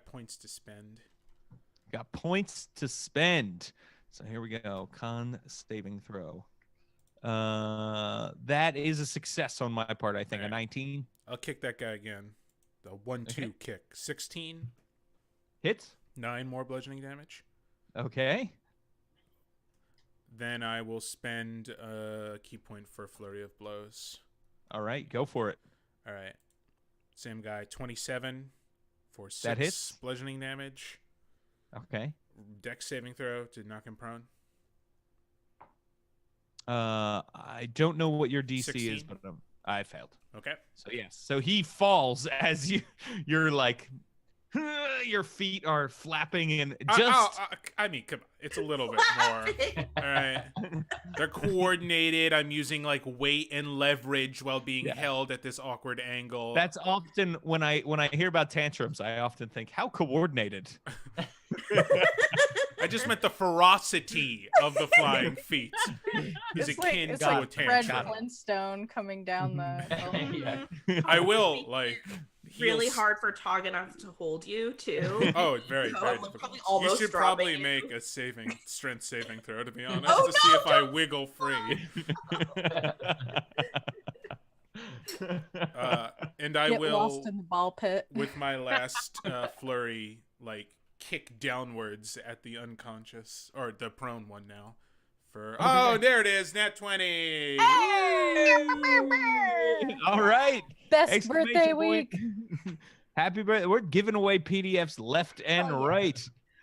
S6: points to spend.
S1: Got points to spend. So here we go. Con saving throw. That is a success on my part, I think.
S6: All right.
S1: A 19.
S6: I'll kick that guy again. The 1-2 kick. 16.
S1: Hits.
S6: 9 more bludgeoning damage.
S1: Okay.
S6: Then I will spend a key point for Flurry of Blows.
S1: All right, go for it.
S6: All right. Same guy. 27 for 6
S1: That hits.
S6: bludgeoning damage.
S1: Okay.
S6: Dex saving throw to knock him prone.
S1: I don't know what your DC
S6: 16?
S1: is, but I failed.
S6: Okay.
S1: So yes. So he falls as you're like your feet are flapping and just
S6: I mean, come on. It's a little bit more. All right. They're coordinated. I'm using like weight and leverage while being held at this awkward angle.
S1: That's often when I hear about tantrums, I often think, how coordinated.
S6: I just meant the ferocity of the flying feet. Is akin
S5: it's
S6: to a
S5: like Fred
S6: tantrum.
S5: Flintstone coming down the.
S6: I will like
S2: really hard for Togganoff to hold you too.
S6: Oh, very,
S2: So
S6: very
S2: I'm
S6: difficult.
S2: probably
S6: You
S2: almost
S6: should probably
S2: dropping
S6: make a strength saving throw, to be honest,
S2: Oh,
S6: to see
S2: no,
S6: if I wiggle free. And I
S5: Get
S6: will,
S5: lost in the ball pit.
S6: with my last flurry, like kick downwards at the unconscious or the prone one now. Oh, there it is, nat 20.
S1: All right.
S5: Best
S1: Exclamation
S5: birthday
S1: point.
S5: week.
S1: Happy birthday. We're giving away PDFs left and right.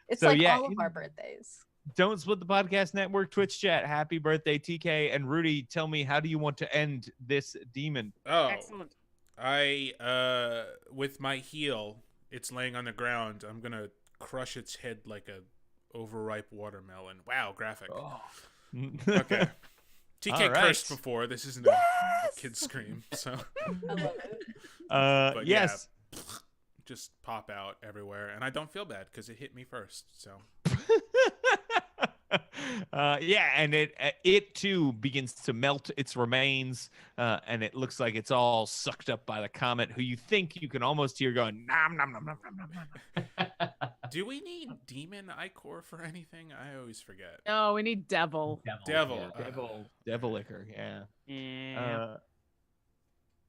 S5: It's
S1: So,
S5: like
S1: yeah,
S5: all of our birthdays.
S1: Don't Split the Podcast Network Twitch chat. Happy birthday, TK. And Rudy, tell me, how do you want to end this demon?
S6: Oh,
S3: Excellent.
S6: I with my heel, it's laying on the ground. I'm gonna crush its head like a overripe watermelon. Wow, graphic.
S1: Oh.
S6: Okay. TK
S1: All right.
S6: cursed before. This isn't a kid's scream, so.
S5: I love it.
S6: But
S1: yes.
S6: yeah, just pop out everywhere, and I don't feel bad because it hit me first. So.
S1: Yeah, and it too begins to melt its remains, and it looks like it's all sucked up by the comet, who you think you can almost hear going nom nom nom nom nom nom nom.
S6: Do we need demon ichor for anything? I always forget.
S3: No, we need devil.
S6: Devil.
S1: Devil liquor, yeah.
S3: Yeah.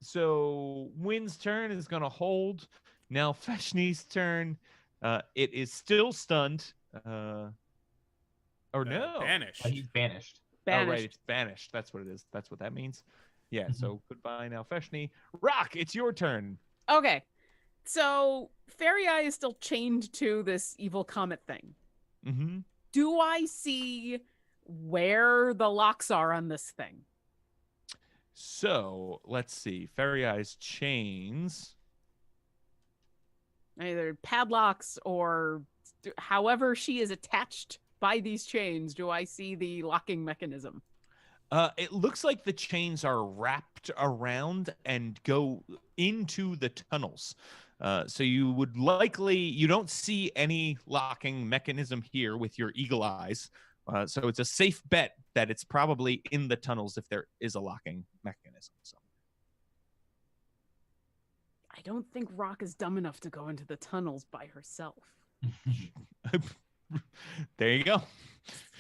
S1: So Wynn's turn is going to hold. Now Feshni's turn. It is still stunned. Or no.
S6: Banished.
S4: But he's banished.
S3: Banished.
S1: Oh, right. It's banished. That's what it is. That's what that means. Yeah. So goodbye now, Feshni. Rock, it's your turn.
S3: Okay. So Fairy Eye is still chained to this evil comet thing.
S1: Mm-hmm.
S3: Do I see where the locks are on this thing?
S1: So let's see. Fairy Eye's chains.
S3: Either padlocks or however she is attached by these chains. Do I see the locking mechanism?
S1: It looks like the chains are wrapped around and go into the tunnels. So you don't see any locking mechanism here with your eagle eyes. So it's a safe bet that it's probably in the tunnels if there is a locking mechanism. So.
S3: I don't think Rock is dumb enough to go into the tunnels by herself.
S1: There you go.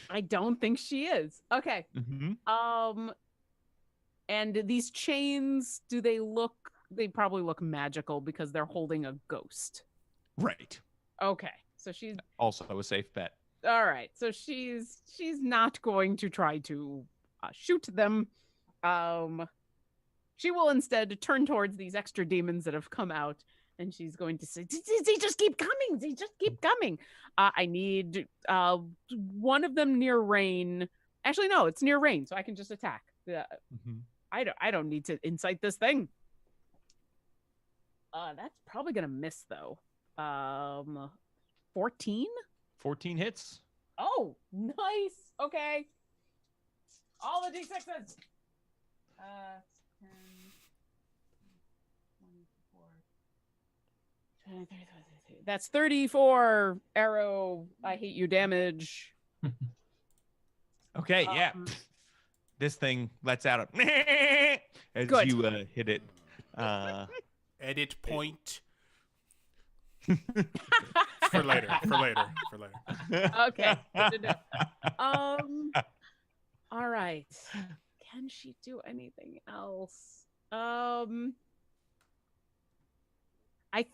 S3: I don't think she is. Okay.
S1: Mm-hmm.
S3: And these chains, they probably look magical because they're holding a ghost.
S1: Right.
S3: Okay. So she's
S1: Also a safe bet.
S3: all right. So she's not going to try to shoot them. She will instead turn towards these extra demons that have come out, and she's going to say, they just keep coming. They just keep coming. I need one of them near Rain. Actually, no, it's near Rain, so I can just attack. I don't need to incite this thing. That's probably going to miss, though. 14?
S1: 14 hits.
S3: Oh, nice. Okay. All the D6s. 10, 24. That's 34 arrow. I hate you damage.
S1: Okay, yeah. This thing lets out a as
S3: Good.
S1: you hit it.
S6: Edit point. for later.
S3: Okay. Good to know. All right. Can she do anything else? I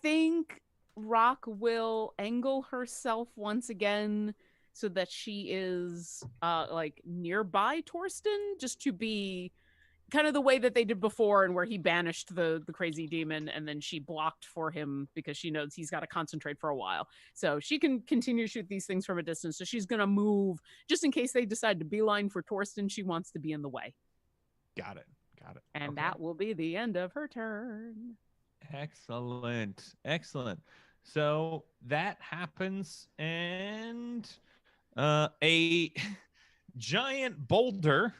S3: think Rock will angle herself once again so that she is like nearby Torsten, just to be kind of the way that they did before, and where he banished the crazy demon and then she blocked for him because she knows he's got to concentrate for a while. So she can continue to shoot these things from a distance. So she's going to move just in case they decide to beeline for Torsten. She wants to be in the way.
S1: Got it.
S3: And that will be the end of her turn.
S1: Excellent. So that happens, and a giant boulder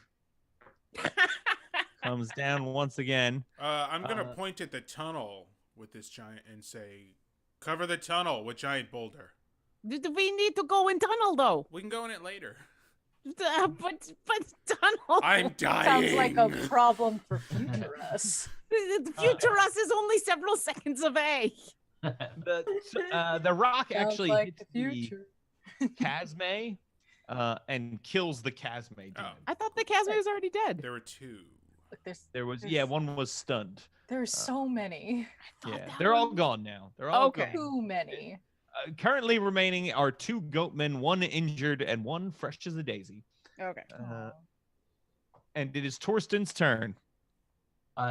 S1: comes down once again.
S6: I'm going to point at the tunnel with this giant and say, cover the tunnel with giant boulder.
S3: We need to go in tunnel, though.
S6: We can go in it later.
S3: But tunnel.
S6: I'm dying.
S5: Sounds like a problem for future us.
S3: Future us is only several seconds away.
S1: The rock
S5: Sounds
S1: actually
S5: like
S1: hits
S5: the future.
S1: Casme and kills the Casme demon.
S3: I thought the Casme was already dead.
S6: There were two.
S5: Look,
S1: There was one was stunned.
S5: There's so many.
S1: Yeah, they're all gone now. They're all
S3: Okay.
S1: gone.
S5: Too many.
S1: Currently remaining are 2 goatmen, 1 injured, and 1 fresh as a daisy.
S3: Okay.
S1: And it is Torsten's turn.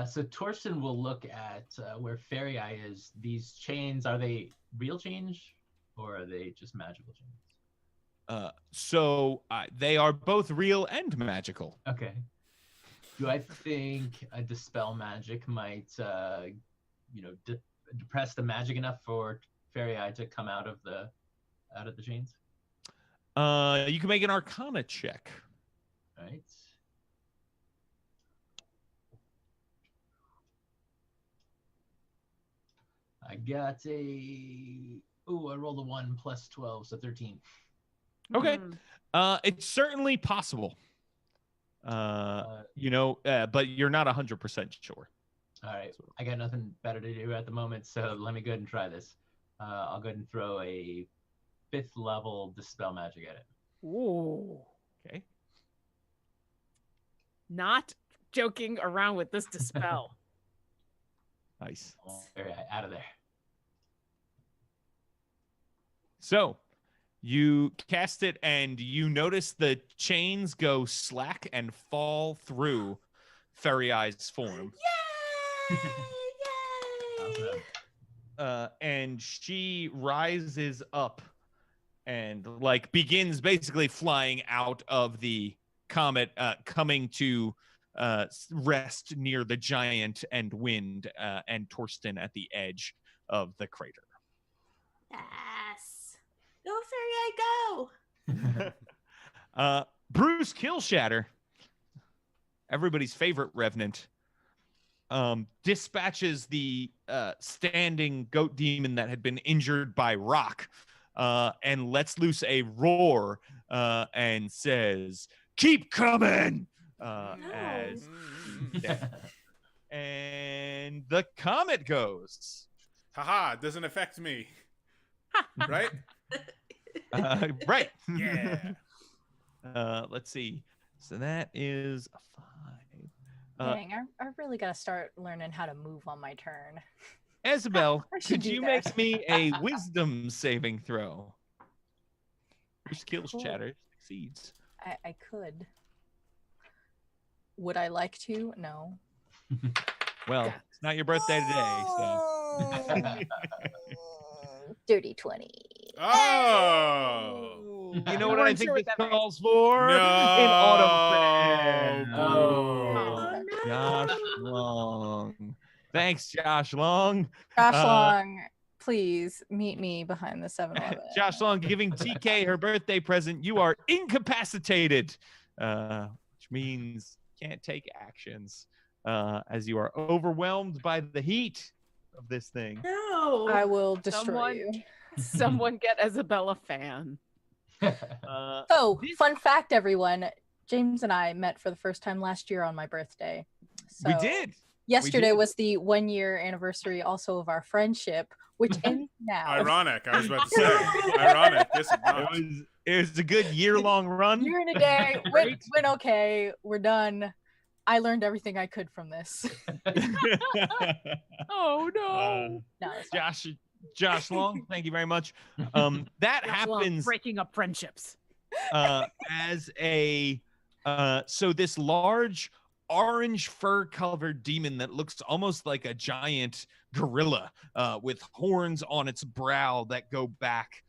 S4: So Torsten will look at where Fairy Eye is. These chains, are they real chains or are they just magical chains?
S1: So they are both real and magical.
S4: Okay. Do I think a Dispel Magic might, depress the magic enough for Fairy Eye to come out of the chains?
S1: You can make an Arcana check.
S4: Right. I got I rolled a 1 plus 12, so 13.
S1: Okay. It's certainly possible. But you're not 100% sure.
S4: All right. I got nothing better to do at the moment, so let me go ahead and try this. I'll go ahead and throw a 5th level Dispel Magic at it.
S3: Ooh.
S1: Okay.
S3: Not joking around with this Dispel.
S1: Nice.
S4: Fairy Eye, out of there.
S1: So you cast it and you notice the chains go slack and fall through Fairy Eye's form.
S2: Yay!
S4: Awesome.
S1: And she rises up and begins basically flying out of the comet, coming to rest near the giant and wind and Torsten at the edge of the crater.
S2: Yes. Go, Fairy Eye, go.
S1: Bruce Killshatter, everybody's favorite revenant, dispatches the standing goat demon that had been injured by rock and lets loose a roar and says, "Keep coming!" As and the comet goes.
S6: Haha, it doesn't affect me. Right?
S1: Right.
S6: Yeah.
S1: Let's see. So that is a 5.
S5: Dang, I really gotta start learning how to move on my turn.
S1: Isabel,
S5: I should
S1: could
S5: do
S1: you
S5: that.
S1: make me a wisdom saving throw? Bruce Killshatter succeeds.
S5: I could. Would I like to? No.
S1: Well, it's not your birthday today, so.
S5: Dirty 20.
S6: Oh.
S1: You know
S3: We
S1: what I
S3: weren't
S1: think
S3: sure
S1: this
S3: what that
S1: calls for?
S6: No.
S1: An auto friend.
S4: Oh.
S1: Josh Long. Thanks, Josh Long.
S5: Josh Long, please meet me behind the 7-Eleven.
S1: Josh Long giving TK her birthday present. You are incapacitated, which means can't take actions as you are overwhelmed by the heat of this thing.
S2: No.
S5: I will destroy
S3: Someone-
S5: you.
S3: Someone get Isabella a fan.
S5: So, fun fact, everyone. James and I met for the first time last year on my birthday. So
S1: We did.
S5: Yesterday
S1: did.
S5: was the 1-year anniversary also of our friendship, which ends now.
S6: Ironic. I was about to say. Ironic. Yes, it not.
S1: It was a good year-long run.
S5: Year and a day. Went okay. We're done. I learned everything I could from this.
S3: Oh no.
S5: No, it's fine.
S1: Josh Long, thank you very much. That
S3: Josh Long
S1: happens
S3: breaking up friendships.
S1: as a so this large orange fur covered demon that looks almost like a giant gorilla with horns on its brow that go back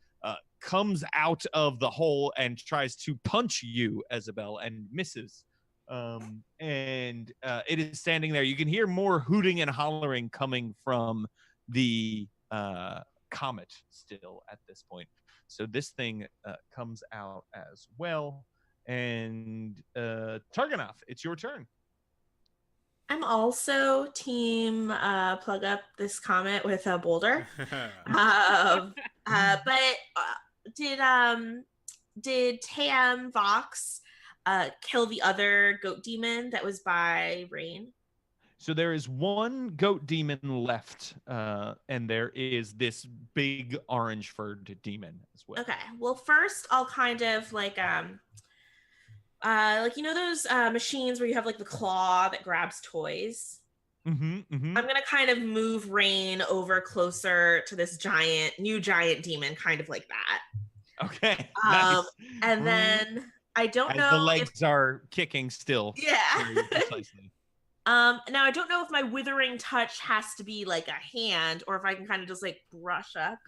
S1: comes out of the hole and tries to punch you, Isabel, and misses. And it is standing there. You can hear more hooting and hollering coming from the comet still at this point. So this thing comes out as well. And Targanoff, it's your turn.
S2: I'm also team plug up this comet with a boulder. But did Tam Vox kill the other goat demon that was by Rain?
S1: So there is one goat demon left, and there is this big orange furred demon as well.
S2: Okay. Well, first I'll kind of like those machines where you have like the claw that grabs toys. I'm gonna kind of move Rain over closer to this new giant demon, kind of like that.
S1: Okay. Nice.
S2: And then I don't know
S1: the legs are kicking still.
S2: Yeah.
S1: Very precisely.
S2: Now I don't know if my withering touch has to be like a hand or if I can kind of just like brush up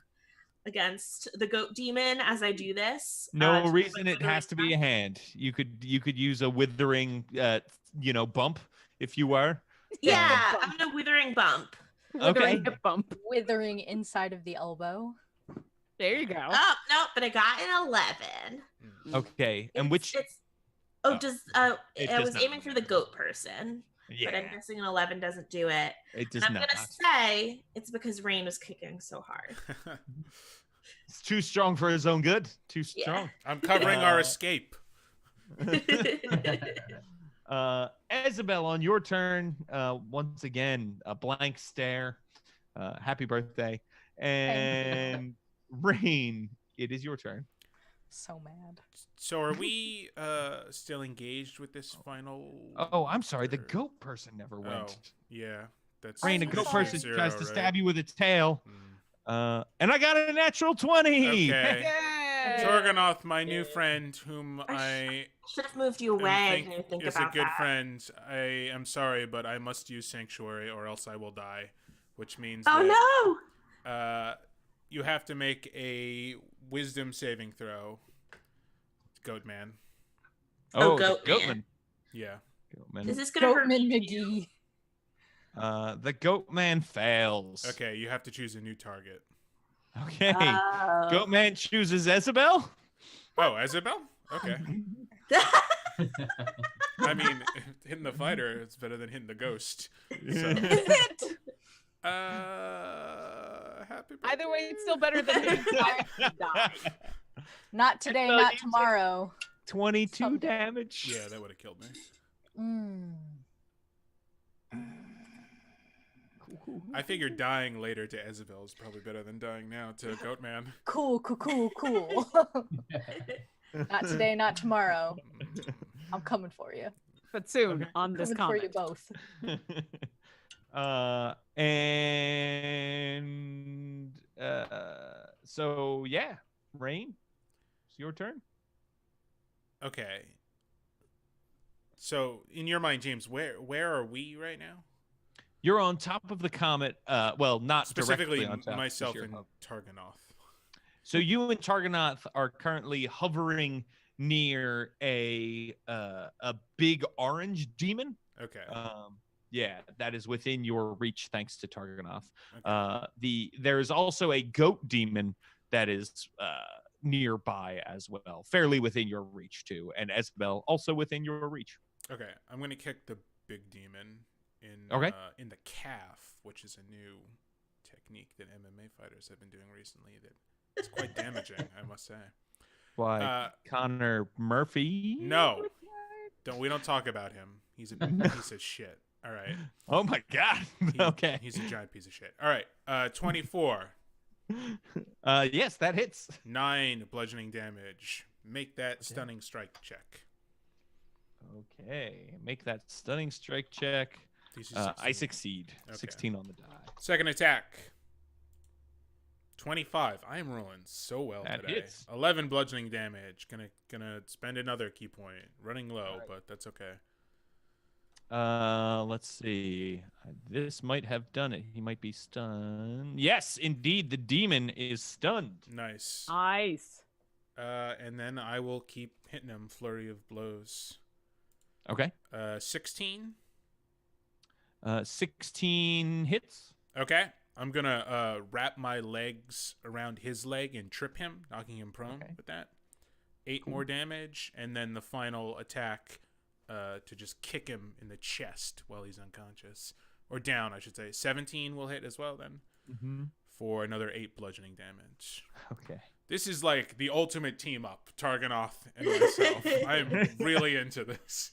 S2: against the goat demon as I do this.
S1: No reason it has to be a hand. You could use a withering bump if you were.
S2: Yeah, I'm gonna withering bump.
S1: Okay.
S3: Bump.
S5: Withering inside of the elbow.
S3: There you go.
S2: Oh no, but I got an 11.
S1: Okay. And which
S2: it was aiming for the goat person.
S1: yeah.
S2: But I'm guessing an 11 doesn't do it.
S1: It does
S2: I'm
S1: not.
S2: gonna say it's because Rain was kicking so hard.
S1: It's too strong for his own good. Too strong.
S6: I'm covering our escape.
S1: Isabel, on your turn, once again, a blank stare. Happy birthday. And Rain, it is your turn.
S5: So mad.
S6: So are we still engaged with this final?
S1: Oh, I'm sorry. The goat person never went.
S6: Oh, yeah. That's
S1: Rain, a
S5: I'm
S1: goat
S5: sorry.
S1: person
S6: zero,
S1: tries to
S6: right?
S1: stab you with its tail. And I got a natural 20.
S6: Okay.
S3: Yay!
S6: Torganoth, my new friend, whom I
S2: should have moved you away. I didn't think
S6: is
S2: about
S6: a good
S2: that.
S6: friend. I am sorry, but I must use Sanctuary or else I will die, which means
S2: Oh
S6: that,
S2: no!
S6: you have to make a Wisdom saving throw. Goatman.
S2: Oh,
S1: the
S2: Goatman.
S1: Goatman.
S6: Yeah.
S1: Goatman.
S2: Is this gonna hurt
S5: Goatman
S2: me?
S5: McGee.
S1: The Goatman fails.
S6: Okay, you have to choose a new target.
S1: Okay.
S2: Oh.
S1: Goatman chooses Isabel.
S6: Oh, Isabel? Okay. I mean, hitting the fighter is better than hitting the ghost. So.
S2: Is it?
S6: Happy birthday.
S3: Either way, it's still better than me. Die.
S5: Not today,
S1: thought
S5: not
S1: you said-
S5: tomorrow.
S1: 22
S5: Someday.
S1: damage.
S6: Yeah, that would have killed me. I figured dying later to Isabel is probably better than dying now to Goatman.
S5: Cool. Not today, not tomorrow. I'm coming for you.
S3: But soon on this
S5: Coming for you
S3: comment.
S5: both.
S1: So yeah, Rain, it's your turn.
S6: Okay. So, in your mind, James, where are we right now?
S1: You're on top of the comet. Well, not
S6: Specifically,
S1: directly on top.
S6: myself
S1: you're
S6: and
S1: above.
S6: Targanoth.
S1: So you and Targanoth are currently hovering near a big orange demon.
S6: Okay.
S1: Yeah, that is within your reach thanks to Targanoth.
S6: Okay.
S1: There is also a goat demon that is nearby as well, fairly within your reach too, and Esbel also within your reach.
S6: Okay, I'm gonna kick the big demon in the calf, which is a new technique that MMA fighters have been doing recently. That it's quite damaging, I must say.
S1: Why, Connor Murphy?
S6: No, we don't talk about him. He's a piece of shit. All right.
S1: Oh my god. Okay.
S6: He's a giant piece of shit. All right. 24.
S1: Yes, that hits.
S6: 9 bludgeoning damage. Make that stunning strike check.
S1: Okay, make that stunning strike check. I succeed. Okay. 16 on the die.
S6: Second attack. 25. I am rolling so well
S1: that
S6: today.
S1: Hits.
S6: 11 bludgeoning damage. Gonna spend another key point. Running low, but that's okay.
S1: Let's see. This might have done it. He might be stunned. Yes, indeed, the demon is stunned.
S6: Nice.
S3: Nice.
S6: And then I will keep hitting him. Flurry of blows.
S1: Okay.
S6: 16.
S1: 16 hits.
S6: Okay. I'm gonna wrap my legs around his leg and trip him, knocking him prone with that. 8 more damage, and then the final attack to just kick him in the chest while he's unconscious. Or down, I should say. 17 will hit as well then. For another 8 bludgeoning damage.
S1: Okay.
S6: This is like the ultimate team up, Targanoth and myself. I'm really into this.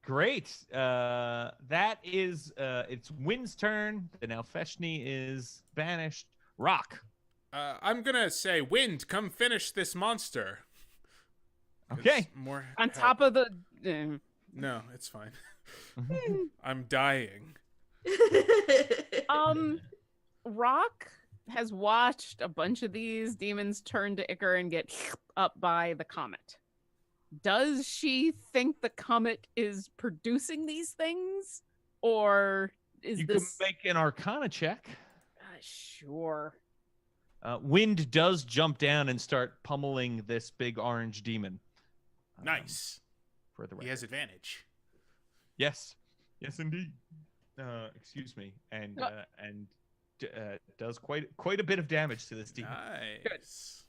S1: Great. That is it's Wind's turn. The Nalfeshni is banished. Rock.
S6: I'm gonna say, Wind, come finish this monster.
S1: Okay.
S6: More
S3: on top of the.
S6: No, it's fine. I'm dying.
S3: Rock has watched a bunch of these demons turn to ichor and get up by the comet. Does she think the comet is producing these things, or is
S1: you
S3: this?
S1: You can make an Arcana check.
S3: Sure.
S1: Wind does jump down and start pummeling this big orange demon.
S6: Nice.
S1: For the record.
S6: He has advantage.
S1: Yes. Yes, indeed. Excuse me. And does quite a bit of damage to this demon.
S6: Nice.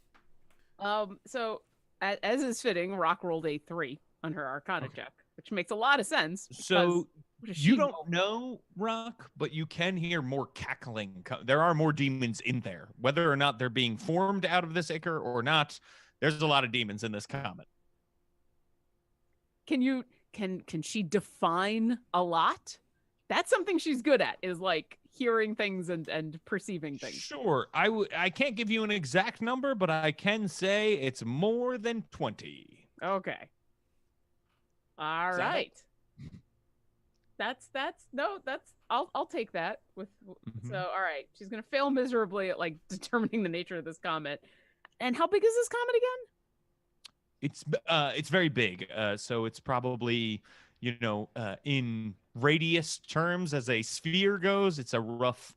S3: Good. So as is fitting, Rock rolled a 3 on her Arcana check, which makes a lot of sense.
S1: So you don't know, Rock, but you can hear more cackling. There are more demons in there. Whether or not they're being formed out of this ichor or not, there's a lot of demons in this comet.
S3: Can she define a lot? That's something she's good at, is like hearing things and perceiving things.
S1: Sure. I can't give you an exact number, but I can say it's more than 20.
S3: Okay. All right. That's I'll take that with So all right, she's gonna fail miserably at like determining the nature of this comet. And how big is this comet again?
S1: It's very big. So it's probably, in radius terms, as a sphere goes, it's a rough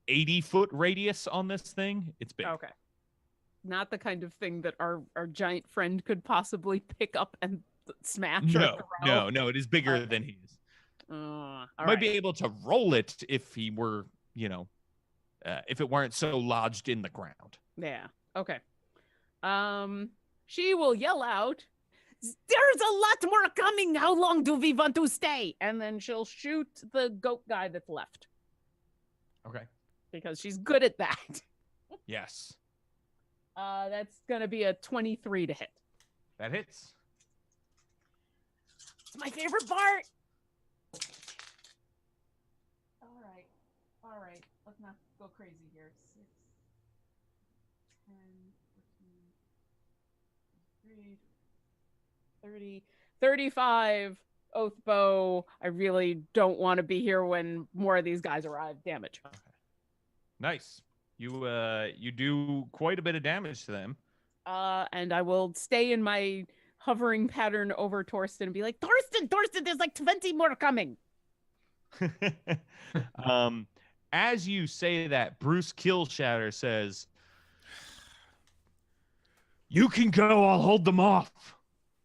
S1: 80-foot radius on this thing. It's big.
S3: Okay. Not the kind of thing that our giant friend could possibly pick up and smash.
S1: No, it is bigger than he is. Might be able to roll it if he were, if it weren't so lodged in the ground.
S3: Yeah. Okay. She will yell out, "There's a lot more coming. How long do we want to stay?" And then she'll shoot the goat guy that's left.
S1: Okay.
S3: Because she's good at that.
S1: Yes.
S3: That's gonna be a 23 to hit.
S1: That hits.
S3: It's my favorite part. All right. Let's not go crazy here. 6, 10, 14, 30, 35. Oath bow. I really don't want to be here when more of these guys arrive. Damage.
S1: Okay. Nice. You do quite a bit of damage to them.
S3: And I will stay in my hovering pattern over Torsten and be like, Torsten, there's like 20 more coming.
S1: As you say that, Bruce Killshatter says, "You can go. I'll hold them off."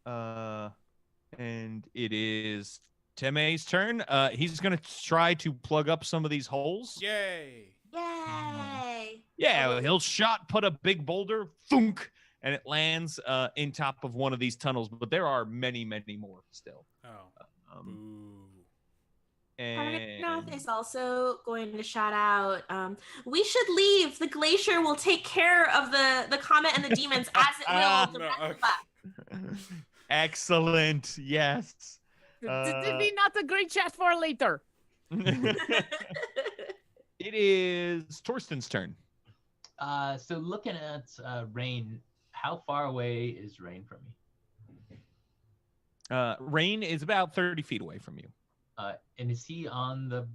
S1: And it is Teme's turn. He's gonna try to plug up some of these holes.
S6: Yay!
S2: Yay!
S1: Yeah, he'll put a big boulder, thunk, and it lands in top of one of these tunnels. But there are many, many more still.
S6: Oh. Boo.
S2: Paragnath
S1: And
S2: is also going to shout out, we should leave. The glacier will take care of the comet and the demons as it will the
S6: No,
S2: rest of us.
S1: excellent. Yes.
S3: Did we not agree chat for later?
S1: It is Torsten's turn.
S4: So looking at Rain, how far away is Rain from me?
S1: Rain is about 30 feet away from you.
S4: And is he on the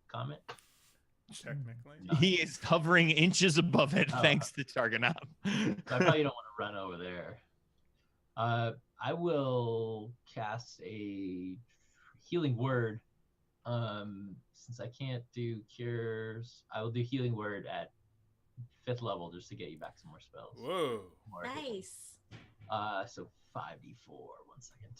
S4: comet?
S6: Technically.
S1: He is hovering inches above it,
S4: Oh.
S1: thanks to Targanov.
S4: So I probably don't want to run over there. I will cast a healing word. Since I can't do cures, I will do healing word at 5th level just to get you back some more spells.
S6: Whoa.
S4: More hit points.
S2: Nice.
S4: So 5d4. 1 second.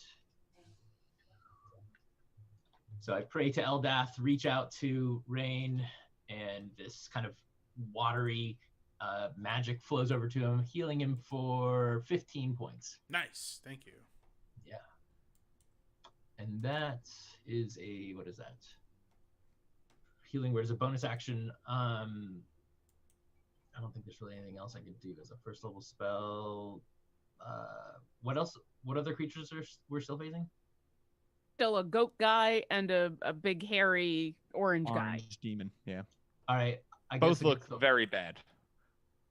S4: So I pray to Eldath, reach out to Rain, and this kind of watery magic flows over to him, healing him for 15 points.
S6: Nice. Thank you.
S4: Yeah. And that is a, what is that? Healing word is a bonus action. I don't think there's really anything else I could do as a 1st level spell. What else? What other creatures we're still facing?
S3: Still a goat guy and a big hairy orange guy.
S1: Orange demon, yeah.
S4: All right. I
S1: Both
S4: guess
S1: look very bad.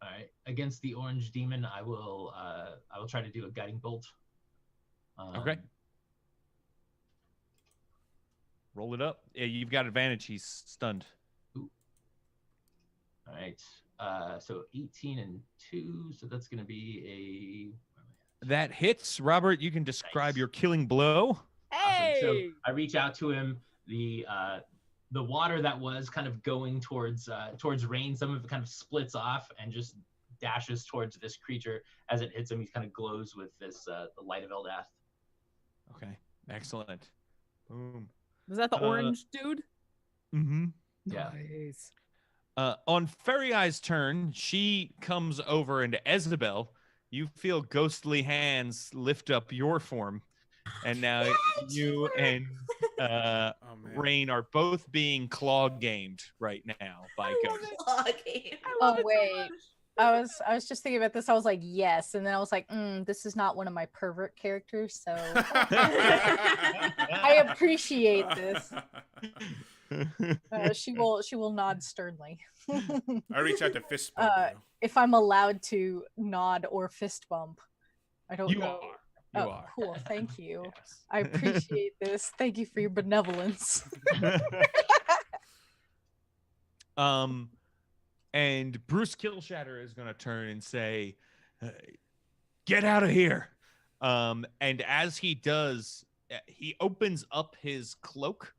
S4: All right. Against the orange demon, I will try to do a guiding bolt.
S1: Okay. Roll it up. Yeah, you've got advantage. He's stunned.
S4: Ooh. All right. So 18 and 2. So that's going to be
S1: That hits. Robert, you can describe
S4: Nice.
S1: your killing blow.
S3: Hey!
S4: So I reach out to him. The water that was kind of going towards Rain, some of it kind of splits off and just dashes towards this creature. As it hits him, he kind of glows with this the light of Eldath.
S1: Okay. Excellent. Boom.
S3: Was that the orange dude?
S1: Mm-hmm.
S4: Yeah.
S3: Nice.
S1: On Fairy Eye's turn, she comes over, and Isabel, you feel ghostly hands lift up your form. And now you and Rain are both being claw gamed right now by ghosts.
S2: Okay.
S5: Oh wait, I was just thinking about this. I was like, yes, and then I was like, this is not one of my pervert characters, so I appreciate this. She will nod sternly.
S6: I reach out to fist bump you.
S5: If I'm allowed to nod or fist bump, I don't
S1: You
S5: know.
S1: are. You
S5: Oh,
S1: are.
S5: cool. Thank you.
S1: Yes.
S5: I appreciate this. Thank you for your benevolence.
S1: And Bruce Killshatter is going to turn and say, "Get out of here!" And as he does, he opens up his cloak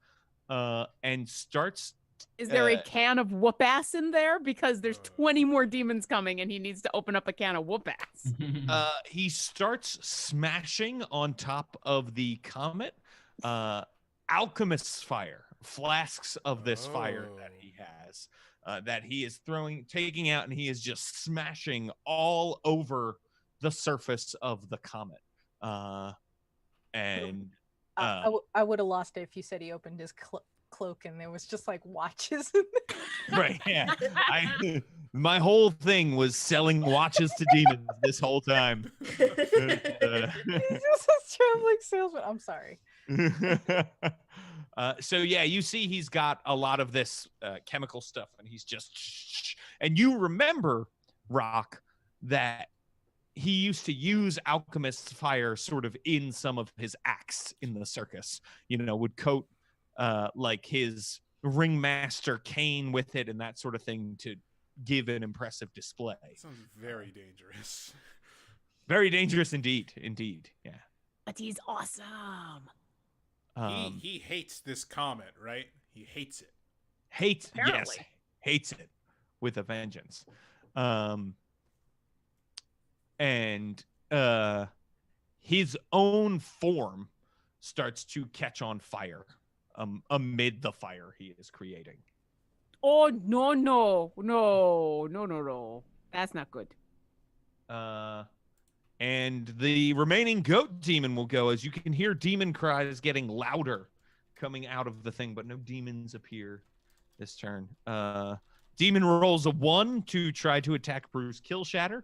S1: and starts.
S3: Is there a can of whoop ass in there? Because there's 20 more demons coming and he needs to open up a can of whoop ass.
S1: He starts smashing on top of the comet. Alchemist's fire, flasks of this fire that he has, that he is taking out, and he is just smashing all over the surface of the comet. I
S5: would have lost it if you said he opened his cloak and there was just like watches in there.
S1: Right, yeah. My whole thing was selling watches to demons this whole time.
S5: He's just a traveling salesman. I'm sorry.
S1: So yeah, you see he's got a lot of this chemical stuff, and he's just, and you remember, Rock, that he used to use alchemist's fire sort of in some of his acts in the circus, would coat like his ringmaster cane with it and that sort of thing to give an impressive display.
S6: Sounds very dangerous.
S1: Very dangerous indeed. Indeed. Yeah.
S3: But he's awesome.
S6: He hates this comet, right? He hates it.
S1: Hates, yes,
S3: Apparently.
S1: hates it with a vengeance. And his own form starts to catch on fire amid the fire he is creating.
S3: Oh, no. That's not good.
S1: And the remaining goat demon will go as you can hear demon cries getting louder coming out of the thing, but no demons appear this turn. Demon rolls a 1 to try to attack Bruce Kill Shatter,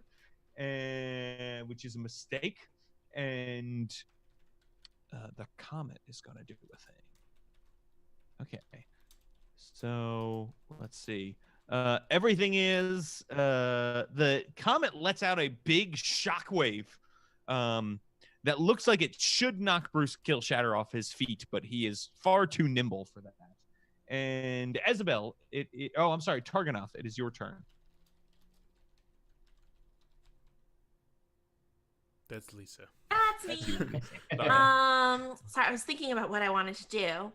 S1: which is a mistake. And the comet is going to do a thing. Okay. So let's see. Everything is the comet lets out a big shockwave that looks like it should knock Bruce Kill Shatter off his feet, but he is far too nimble for that. And Isabel, Targanoth, it is your turn.
S6: That's Lisa.
S2: That's me.
S1: Sorry.
S2: Sorry, I was thinking about what I wanted to do.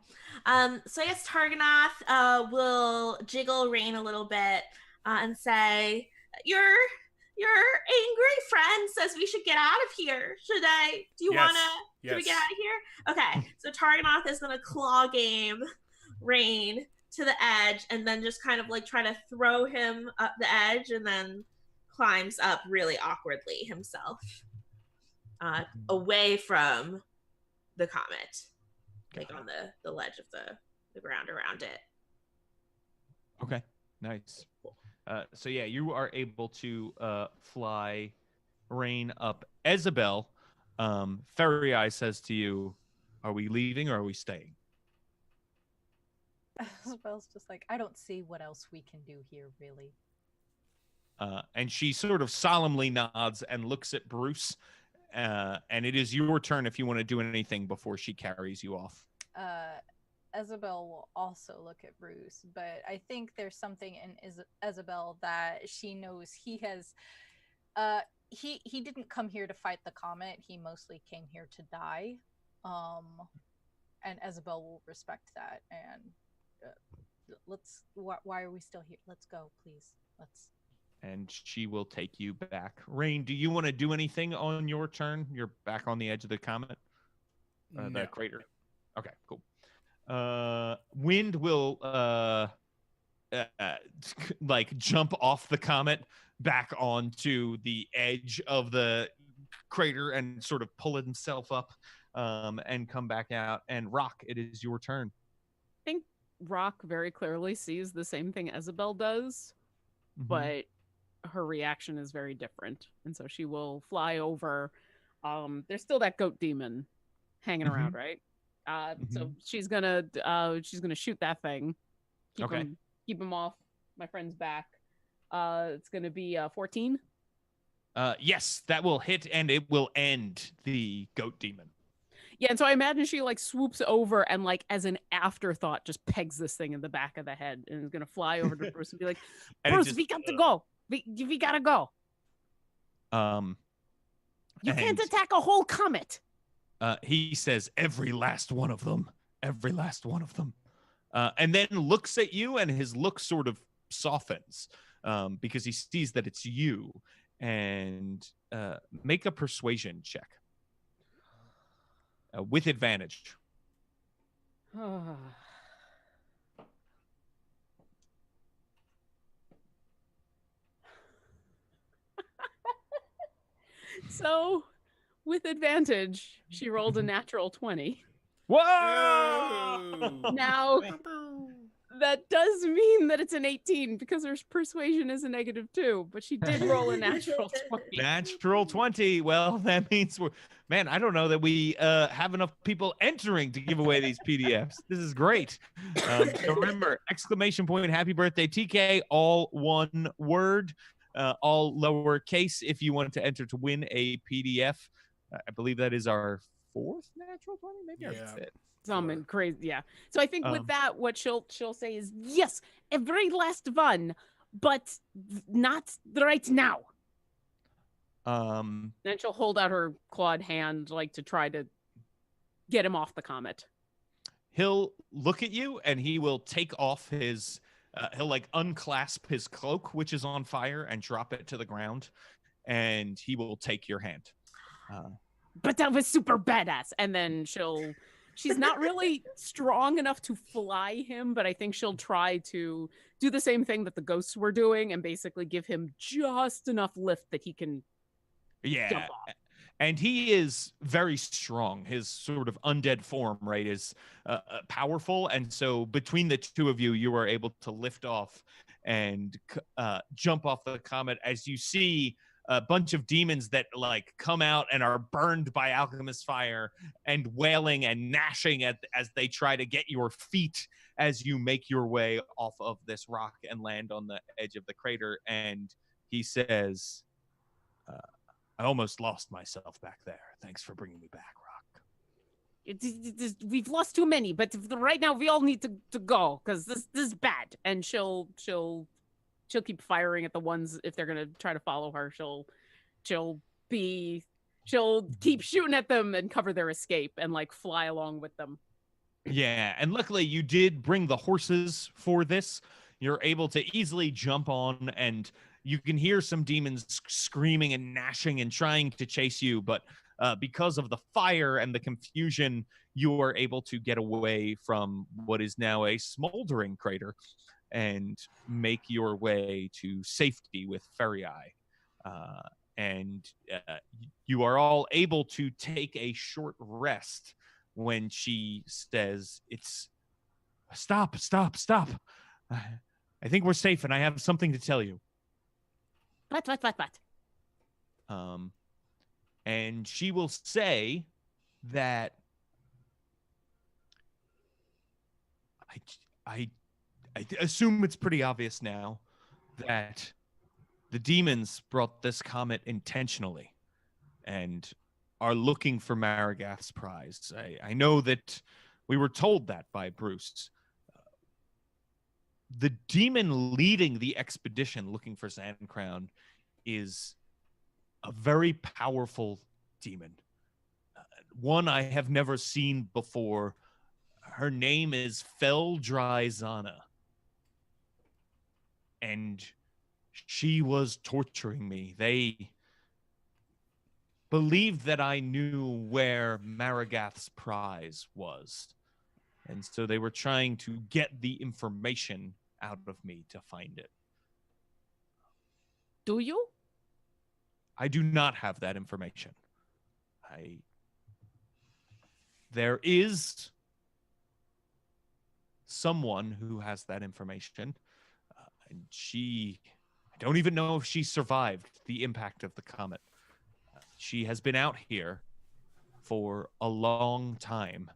S2: So I guess Targanoth will jiggle Rain a little bit and say, "Your angry friend says we should get out of here. Should I? Do you wanna? Should we get out of here?" Okay. So Targanoth is gonna claw game Rain to the edge and then just kind of like try to throw him up the edge and then climbs up really awkwardly himself. Away from the comet, like on the ledge of the ground around it.
S1: Okay, nice. So yeah, you are able to fly Rain up. Isabel, Fairy Eye says to you, "Are we leaving or are we staying?"
S5: Isabel's just like, I don't see what else we can do here, really.
S1: And she sort of solemnly nods and looks at Bruce. And it is your turn if you want to do anything before she carries you off.
S5: Isabel will also look at Bruce, but I think there's something in Isabel that she knows he has. He didn't come here to fight the comet. He mostly came here to die. And Isabel will respect that. And let's. Why are we still here? Let's go, please. Let's.
S1: And she will take you back. Rain, do you want to do anything on your turn? You're back on the edge of the comet? The crater? Okay, cool. Wind will like jump off the comet back onto the edge of the crater and sort of pull himself up and come back out. And Rock, it is your turn.
S3: I think Rock very clearly sees the same thing Isabel does, but her reaction is very different, and so she will fly over. There's still that goat demon hanging around, right? So she's gonna shoot that thing. Keep him off my friend's back. It's gonna be 14.
S1: Yes, that will hit, and it will end the goat demon.
S3: Yeah, and so I imagine she like swoops over and like as an afterthought just pegs this thing in the back of the head and is gonna fly over to Bruce and be like, "Bruce, we got to go. We gotta go. You can't attack a whole comet."
S1: He says, every last one of them. Every last one of them. And then looks at you, and his look sort of softens because he sees that it's you. And make a persuasion check. With advantage.
S3: So, with advantage, she rolled a natural 20.
S1: Whoa!
S3: Now, that does mean that it's an 18 because her persuasion is a -2, but she did roll a natural 20.
S1: Natural 20. Well, that means man, I don't know that we have enough people entering to give away these PDFs. This is great. So remember, exclamation point, happy birthday, TK, all one word. All lowercase if you want to enter to win a PDF. I believe that is our 4th natural 20, maybe our 5th.
S3: Something crazy, yeah. So I think with that, what she'll say is, yes, every last one, but not right now. Then she'll hold out her clawed hand, like to try to get him off the comet.
S1: He'll look at you and he will take off his he'll like unclasp his cloak, which is on fire, and drop it to the ground, and he will take your hand.
S3: But that was super badass. And then she's not really strong enough to fly him, but I think she'll try to do the same thing that the ghosts were doing and basically give him just enough lift that he can jump off.
S1: And he is very strong. His sort of undead form, right, is powerful. And so between the two of you, you are able to lift off and jump off the comet as you see a bunch of demons that like come out and are burned by alchemist fire and wailing and gnashing as they try to get your feet as you make your way off of this rock and land on the edge of the crater. And he says, I almost lost myself back there. Thanks for bringing me back, Rock.
S3: We've lost too many, but right now we all need to go because this is bad. And she'll keep firing at the ones if they're gonna try to follow her. She'll keep shooting at them and cover their escape and like fly along with them.
S1: Yeah, and luckily you did bring the horses for this. You're able to easily jump on, and you can hear some demons screaming and gnashing and trying to chase you, but because of the fire and the confusion, you are able to get away from what is now a smoldering crater and make your way to safety with Fairy Eye. And you are all able to take a short rest when she says, stop. I think we're safe, and I have something to tell you.
S3: What?
S1: And she will say that I assume it's pretty obvious now that the demons brought this comet intentionally and are looking for Maragath's prize. I know that we were told that by Bruce. The demon leading the expedition looking for Sand Crown is a very powerful demon. One I have never seen before. Her name is Feldryzana. And she was torturing me. They believed that I knew where Maragath's prize was. And so they were trying to get the information out of me to find it.
S3: Do you?
S1: I do not have that information. There is someone who has that information, and I don't even know if she survived the impact of the comet. She has been out here for a long time.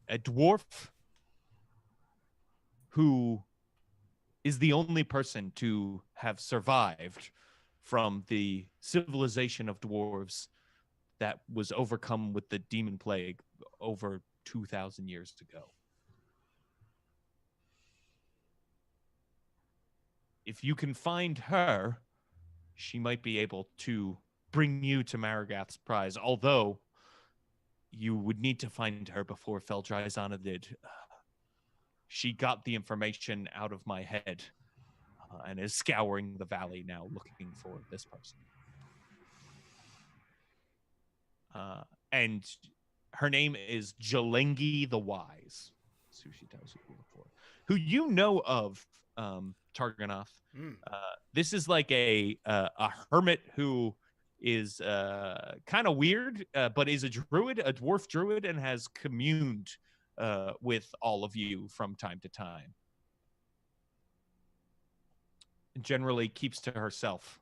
S1: A dwarf who is the only person to have survived from the civilization of dwarves that was overcome with the Demonplague over 2,000 years ago. If you can find her, she might be able to bring you to Maragath's prize, although you would need to find her before Feldryzana did. She got the information out of my head and is scouring the valley now looking for this person. And her name is Jalengi the Wise. That's who she tells you to look for. Who you know of, Targanoth. This is like a hermit who is kind of weird, but is a druid, a dwarf druid, and has communed with all of you from time to time. Generally keeps to herself.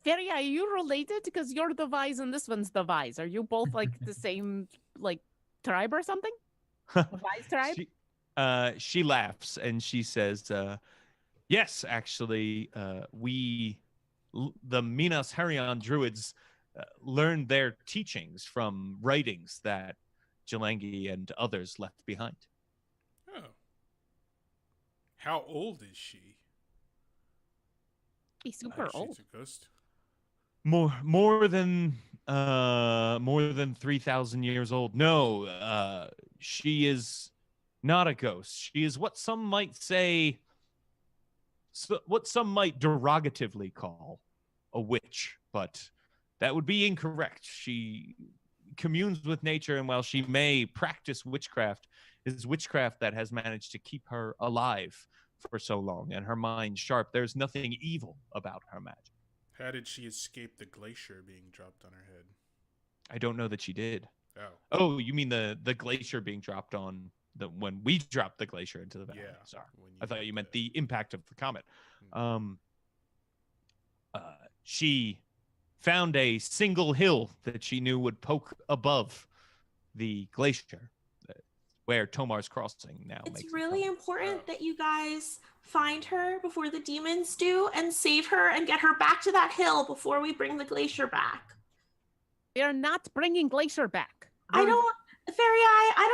S3: Fairy, are you related? Because you're the Vise and this one's the Vise. Are you both like the same like tribe or something? Vise tribe?
S1: She laughs and she says, yes, actually, the Minas Herion druids learned their teachings from writings that Jalangi and others left behind.
S6: Oh. How old is she?
S3: Be super old.
S6: She's a ghost.
S1: More than 3,000 years old. No, she is not a ghost. She is what some might say, what some might derogatively call a witch, but that would be incorrect. She communes with nature, and while she may practice witchcraft, it is witchcraft that has managed to keep her alive for so long and her mind sharp. There's nothing evil about her magic.
S6: How did she escape the glacier being dropped on her head?
S1: I don't know that she did.
S6: Oh.
S1: Oh, you mean the glacier being dropped on when we dropped the glacier into the valley?
S6: Yeah.
S1: Sorry, I thought you meant the impact of the comet. She found a single hill that she knew would poke above the glacier, where Tomar's Crossing now makes.
S2: It's really important that you guys find her before the demons do and save her and get her back to that hill before we bring the glacier back.
S3: We are not bringing Glacier back.
S2: I don't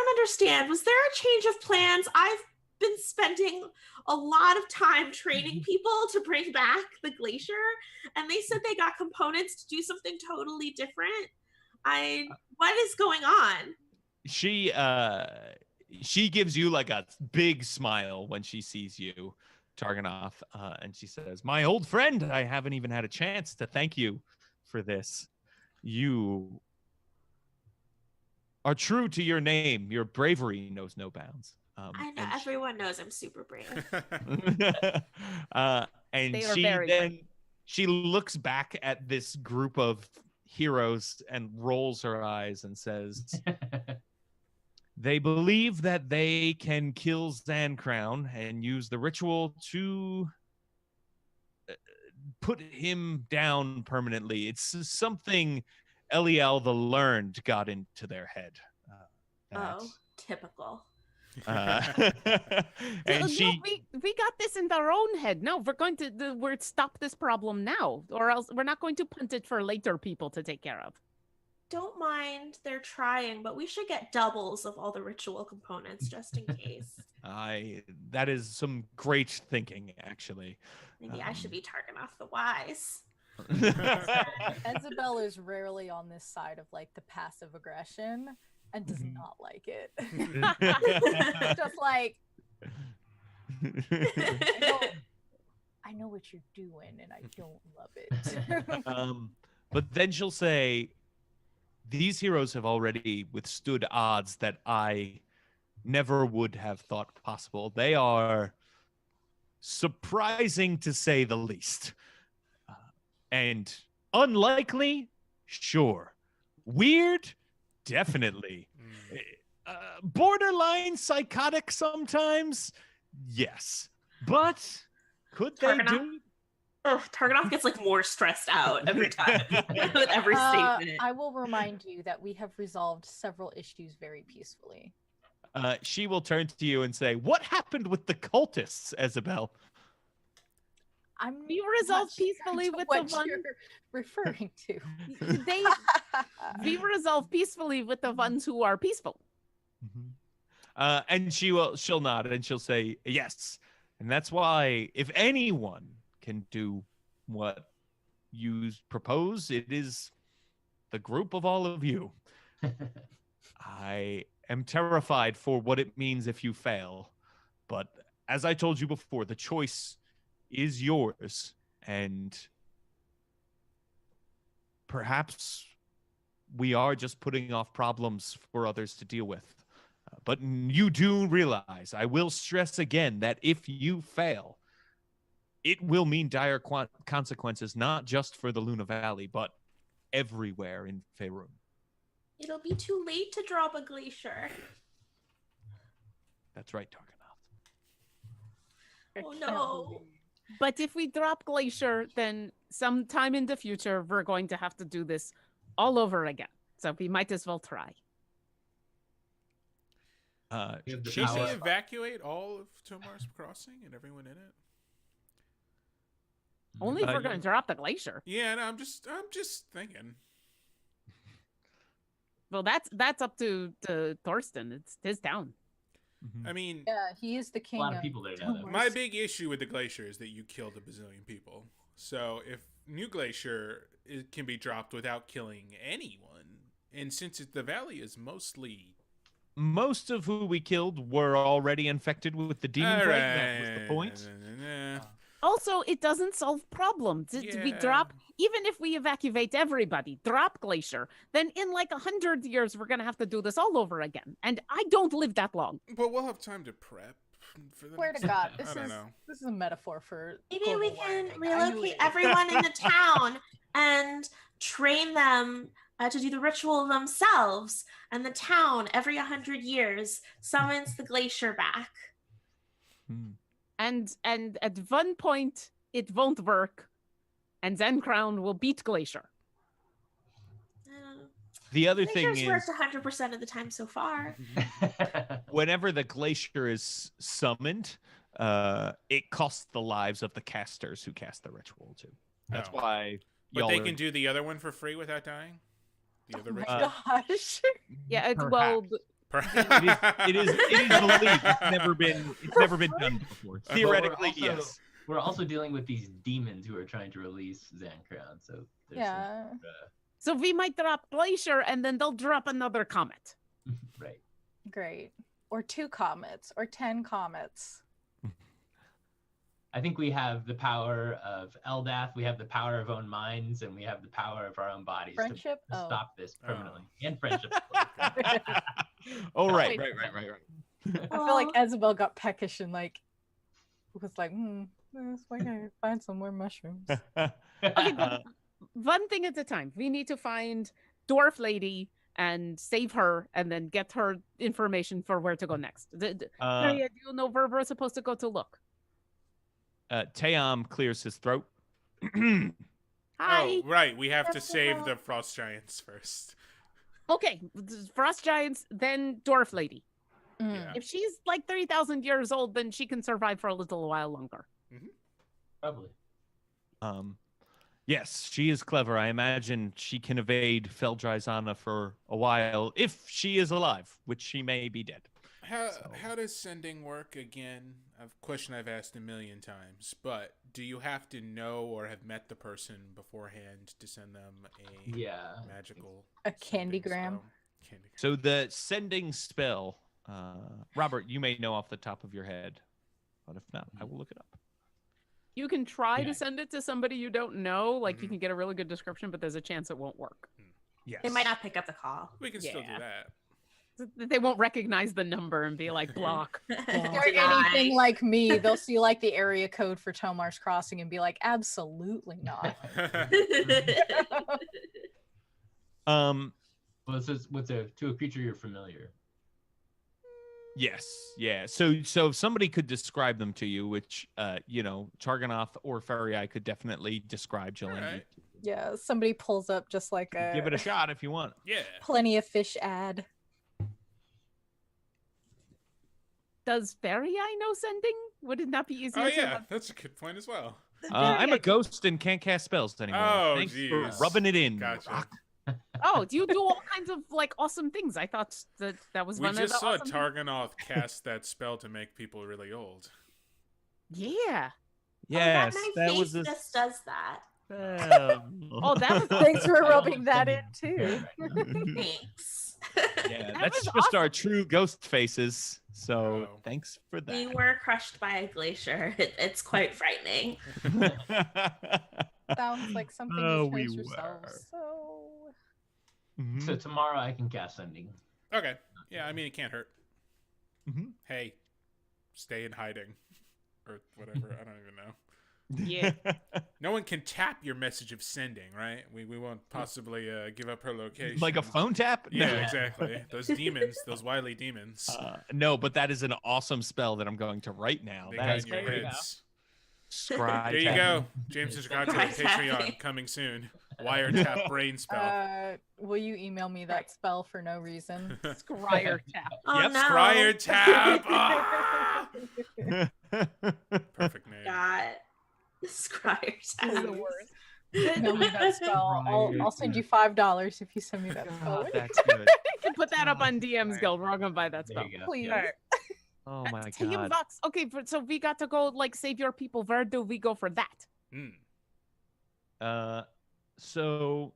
S2: understand. Was there a change of plans? I've been spending a lot of time training people to bring back the glacier, and they said they got components to do something totally different. What is going on?
S1: She gives you like a big smile when she sees you, Targanoth, and she says, "My old friend, I haven't even had a chance to thank you for this. You are true to your name. Your bravery knows no bounds."
S2: I know everyone knows I'm super brave.
S1: And
S3: They are
S1: she
S3: very
S1: then she looks back at this group of heroes and rolls her eyes and says, "They believe that they can kill Zancrown and use the ritual to put him down permanently. It's something Eliel the Learned got into their head."
S2: Typical.
S1: And
S3: we got this in our own head. No, we're going to stop this problem now, or else we're not going to punt it for later people to take care of.
S2: Don't mind they're trying, but we should get doubles of all the ritual components just in case.
S1: That is some great thinking, actually.
S2: Maybe I should be Targanoth the Wise.
S5: Isabel is rarely on this side of like the passive aggression and does not like it. Just like I know what you're doing and I don't love it.
S1: But then she'll say, "These heroes have already withstood odds that I never would have thought possible. They are surprising, to say the least. And unlikely, sure. Weird, definitely. Borderline psychotic sometimes, yes. But could they do it?"
S2: Targanoth gets like more stressed out every time with every statement.
S5: I will remind you that we have resolved several issues very peacefully.
S1: She will turn to you and say, "What happened with the cultists, Isabel?"
S3: We resolved peacefully with the one
S5: you're referring to.
S3: We resolved peacefully with the ones who are peaceful.
S1: And she'll nod and she'll say, "Yes." And that's why, if anyone can do what you propose, it is the group of all of you. I am terrified for what it means if you fail. But as I told you before, the choice is yours. And perhaps we are just putting off problems for others to deal with. But you do realize, I will stress again, that if you fail, it will mean dire consequences, not just for the Luna Valley, but everywhere in Faerun.
S2: It'll be too late to drop a glacier.
S1: That's right, Targanoth.
S2: Oh no.
S3: But if we drop Glacier, then sometime in the future, we're going to have to do this all over again. So we might as well try.
S6: Should we evacuate all of Tomar's Crossing and everyone in it?
S3: Only if we're going to drop the glacier.
S6: Yeah, no, I'm just thinking.
S3: Well, that's up to Thorsten. It's his town.
S6: I mean,
S5: yeah, he is the king.
S4: A lot of people there know that.
S6: My big issue with the glacier is that you killed a bazillion people. So if New Glacier can be dropped without killing anyone, and since the valley is mostly...
S1: Most of who we killed were already infected with the demon plague. That was the point.
S3: Also, it doesn't solve problems. We drop, even if we evacuate everybody, drop Glacier, then in like 100 years, we're going to have to do this all over again. And I don't live that long.
S6: But we'll have time to prep. For the
S5: Swear
S6: next
S5: to God,
S6: time.
S5: this is a metaphor for.
S2: Maybe we
S5: global
S2: can
S5: warming. I knew
S2: relocate
S5: it.
S2: everyone in the town and train them to do the ritual themselves. And the town, every 100 years, summons the glacier back.
S3: And at one point, it won't work. And then Crown will beat Glacier.
S1: The other thing
S2: Glacier's
S1: is,
S2: worked 100% of the time so far.
S1: whenever the glacier is summoned, it costs the lives of the casters who cast the ritual too. That's why.
S6: But they can do the other one for free without dying. The other ritual.
S5: Gosh.
S3: Yeah,
S1: It is believed. It's never been done before. Theoretically, yes.
S4: We're also dealing with these demons who are trying to release Zancrown, so there's some,
S3: So we might drop Glacier, and then they'll drop another comet.
S4: right.
S5: Great. Or 2 comets, or 10 comets.
S4: I think we have the power of Eldath, we have the power of own minds, and we have the power of our own bodies
S5: Friendship?
S4: to stop this permanently. And friendship.
S1: Oh, right.
S5: I feel like Isabel got peckish and like was like, why can't I find some more mushrooms?
S3: Okay, but one thing at a time. We need to find Dwarf Lady and save her, and then get her information for where to go next. Maria, do you know where we're supposed to go to look?
S1: Team clears his throat.
S3: Hi.
S6: Oh, right. We have to save the frost giants first.
S3: Okay, Frost Giants, then Dwarf Lady.
S6: Yeah.
S3: If she's like 3,000 years old, then she can survive for a little while longer.
S4: Probably.
S1: Yes, she is clever. I imagine she can evade Feldreisana for a while if she is alive, which she may be dead.
S6: How does sending work again? A question I've asked a million times, but do you have to know or have met the person beforehand to send them a magical
S5: a candygram?
S1: So the sending spell, Robert, you may know off the top of your head, but if not, I will look it up.
S3: You can try to send it to somebody you don't know. Like, you can get a really good description, but there's a chance it won't work.
S1: Yes.
S2: They might not pick up the call.
S6: We can still do that.
S3: They won't recognize the number and be like, block.
S5: If they're anything like me, they'll see like the area code for Tomar's Crossing and be like, absolutely not.
S4: Well, it says to a creature you're familiar.
S1: Yes, yeah. So if somebody could describe them to you, which Targanoth or Ferrii could definitely describe Jillian.
S6: Right.
S5: Yeah, somebody pulls up just like a
S1: Give it a shot if you want.
S6: Yeah.
S5: Plenty of Fish ad.
S3: Does Ferrii know sending? Would it not be easier?
S6: Oh yeah, that's a good point as well.
S1: I'm a ghost and can't cast spells anymore.
S6: Oh,
S1: Thanks
S6: geez.
S1: for rubbing it in.
S6: Gotcha.
S1: Rock.
S3: Oh, do you do all kinds of like awesome things? I thought that was
S6: We
S3: one of the
S6: just saw
S3: awesome things.
S6: Targanoth cast that spell to make people really old.
S3: Yeah.
S1: Yes,
S2: that
S1: was a...
S2: just does that.
S3: Oh, that was
S5: Thanks for rubbing that in too.
S2: Thanks.
S1: Yeah,
S3: That
S1: that's
S3: was
S1: just our true ghost faces. So
S6: Oh.
S1: thanks for
S2: We
S1: that.
S2: were crushed by a glacier. It's quite frightening.
S5: Sounds like something
S1: Oh,
S5: you chose
S1: we
S5: yourself.
S1: were.
S5: So
S1: Mhm.
S4: So tomorrow I can cast sending.
S6: Okay. Yeah, I mean it can't hurt.
S1: Mhm.
S6: Hey, stay in hiding, or whatever. I don't even know.
S3: Yeah.
S6: No one can tap your message of sending, right? We won't possibly give up her location.
S1: Like a phone tap?
S6: Yeah,
S1: No.
S6: exactly. Those demons, those wily demons.
S1: No, but that is an awesome spell that I'm going to right now.
S6: They
S1: That
S6: got
S1: is
S6: in your
S1: great.
S6: heads.
S1: Scry
S6: There you
S1: tap.
S6: go. James subscribe to the
S2: Scry
S6: Patreon
S2: tapping.
S6: coming soon. Wiretap brain spell.
S5: will you email me that spell for no reason?
S3: Scryer tap.
S2: Oh
S1: Yep,
S2: no.
S6: Scryer tap. Ah! Perfect name.
S2: God. Scryer
S5: This is
S2: tap.
S5: the worst. Email me that spell. I'll send you $5 if you send me that spell.
S1: God, that's good.
S3: You can put that up on DM's Guild. We're all gonna buy that
S4: There
S3: spell.
S4: you go.
S5: Please.
S4: Yeah.
S1: Oh my
S3: Team
S1: god.
S3: Vox. Okay, so we got to go like save your people. Where do we go for that?
S1: So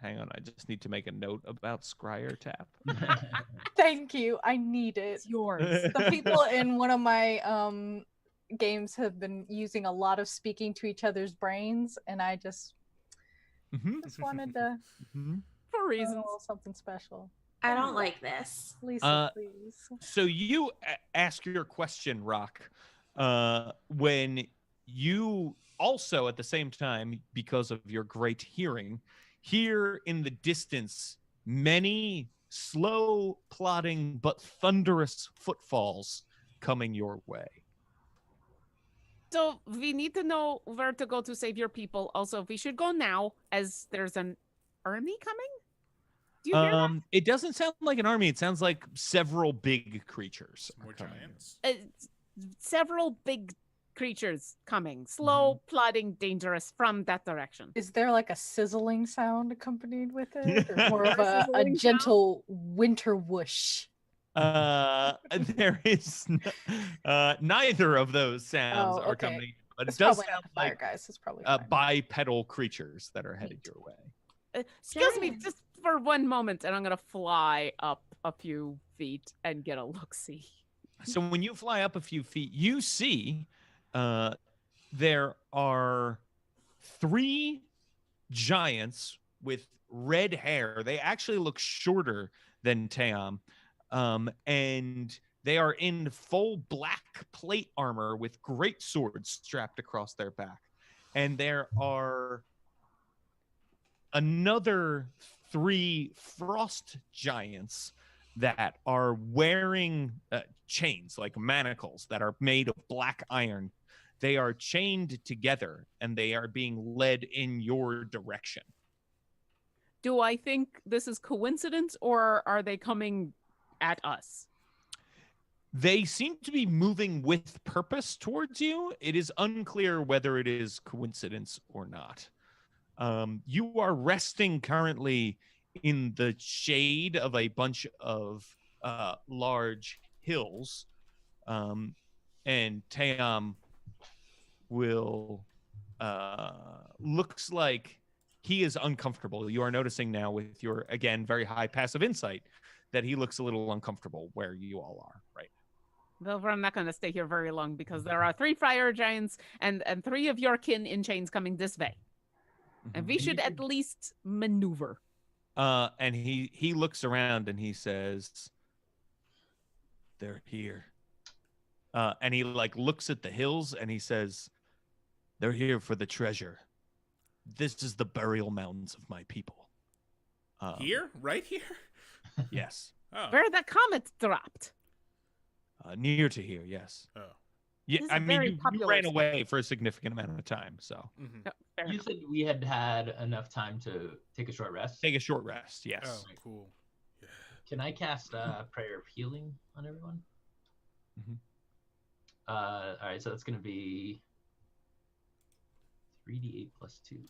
S1: hang on, I just need to make a note about Scryer Tap.
S5: Thank you. I need it.
S3: It's yours.
S5: The people in one of my games have been using a lot of speaking to each other's brains, and I just wanted to
S3: For
S5: do a
S3: reasons.
S5: little something special.
S2: I don't like this.
S5: Lisa, please.
S1: So you ask your question, Rock, when you also at the same time, because of your great hearing, hear in the distance many slow plodding but thunderous footfalls coming your way.
S3: So we need to know where to go to save your people. Also, we should go now, as there's an army coming. Do you hear that?
S1: It doesn't sound like an army. It sounds like several big creatures.
S6: More
S1: are coming.
S6: giants.
S3: Several big creatures coming, slow, plodding, dangerous from that direction.
S5: Is there like a sizzling sound accompanied with it, or more of
S3: A
S5: a
S3: sizzling
S5: gentle winter whoosh?
S1: There is neither of those sounds
S5: Oh,
S1: are
S5: okay.
S1: coming, but
S5: It's
S1: it does
S5: probably
S1: sound
S5: not fire,
S1: like
S5: guys. It's probably fine.
S1: bipedal creatures that are headed your way.
S3: Excuse me,
S2: Giants.
S3: just for one moment, and I'm gonna fly up a few feet and get a look-see.
S1: So when you fly up a few feet, you see there are 3 giants with red hair. They actually look shorter than Team, and they are in full black plate armor with great swords strapped across their back. And there are another 3 frost giants that are wearing chains, like manacles that are made of black iron. They are chained together and they are being led in your direction.
S3: Do I think this is coincidence, or are they coming at us?
S1: They seem to be moving with purpose towards you. It is unclear whether it is coincidence or not. You are resting currently in the shade of a bunch of large hills, and Team will looks like he is uncomfortable. You are noticing now with your, again, very high passive insight that he looks a little uncomfortable where you all are right
S3: Well, I'm not going to stay here very long because there are 3 fire giants and 3 of your kin in chains coming this way.
S1: now.
S3: And we should at least maneuver.
S1: And he looks around and he says, "They're here." And he like looks at the hills and he says, "They're here for the treasure. This is the burial mounds of my people."
S6: Here? Right here?
S1: Yes.
S6: Oh.
S3: Where the comet dropped.
S1: Near to here, yes.
S6: Oh.
S1: Yeah,
S3: This is
S1: I
S3: a
S1: mean,
S3: very
S1: you
S3: popular
S1: ran
S3: spot.
S1: away for a significant amount of time, so
S6: Mhm.
S3: Oh, fair
S4: You
S3: enough.
S4: said we had enough time to take a short rest.
S1: take a short rest. Yes.
S6: Oh, cool. Yeah.
S4: Can I cast Prayer of Healing on everyone?
S1: Mhm.
S4: All right, so that's going to be 3d8 plus 2.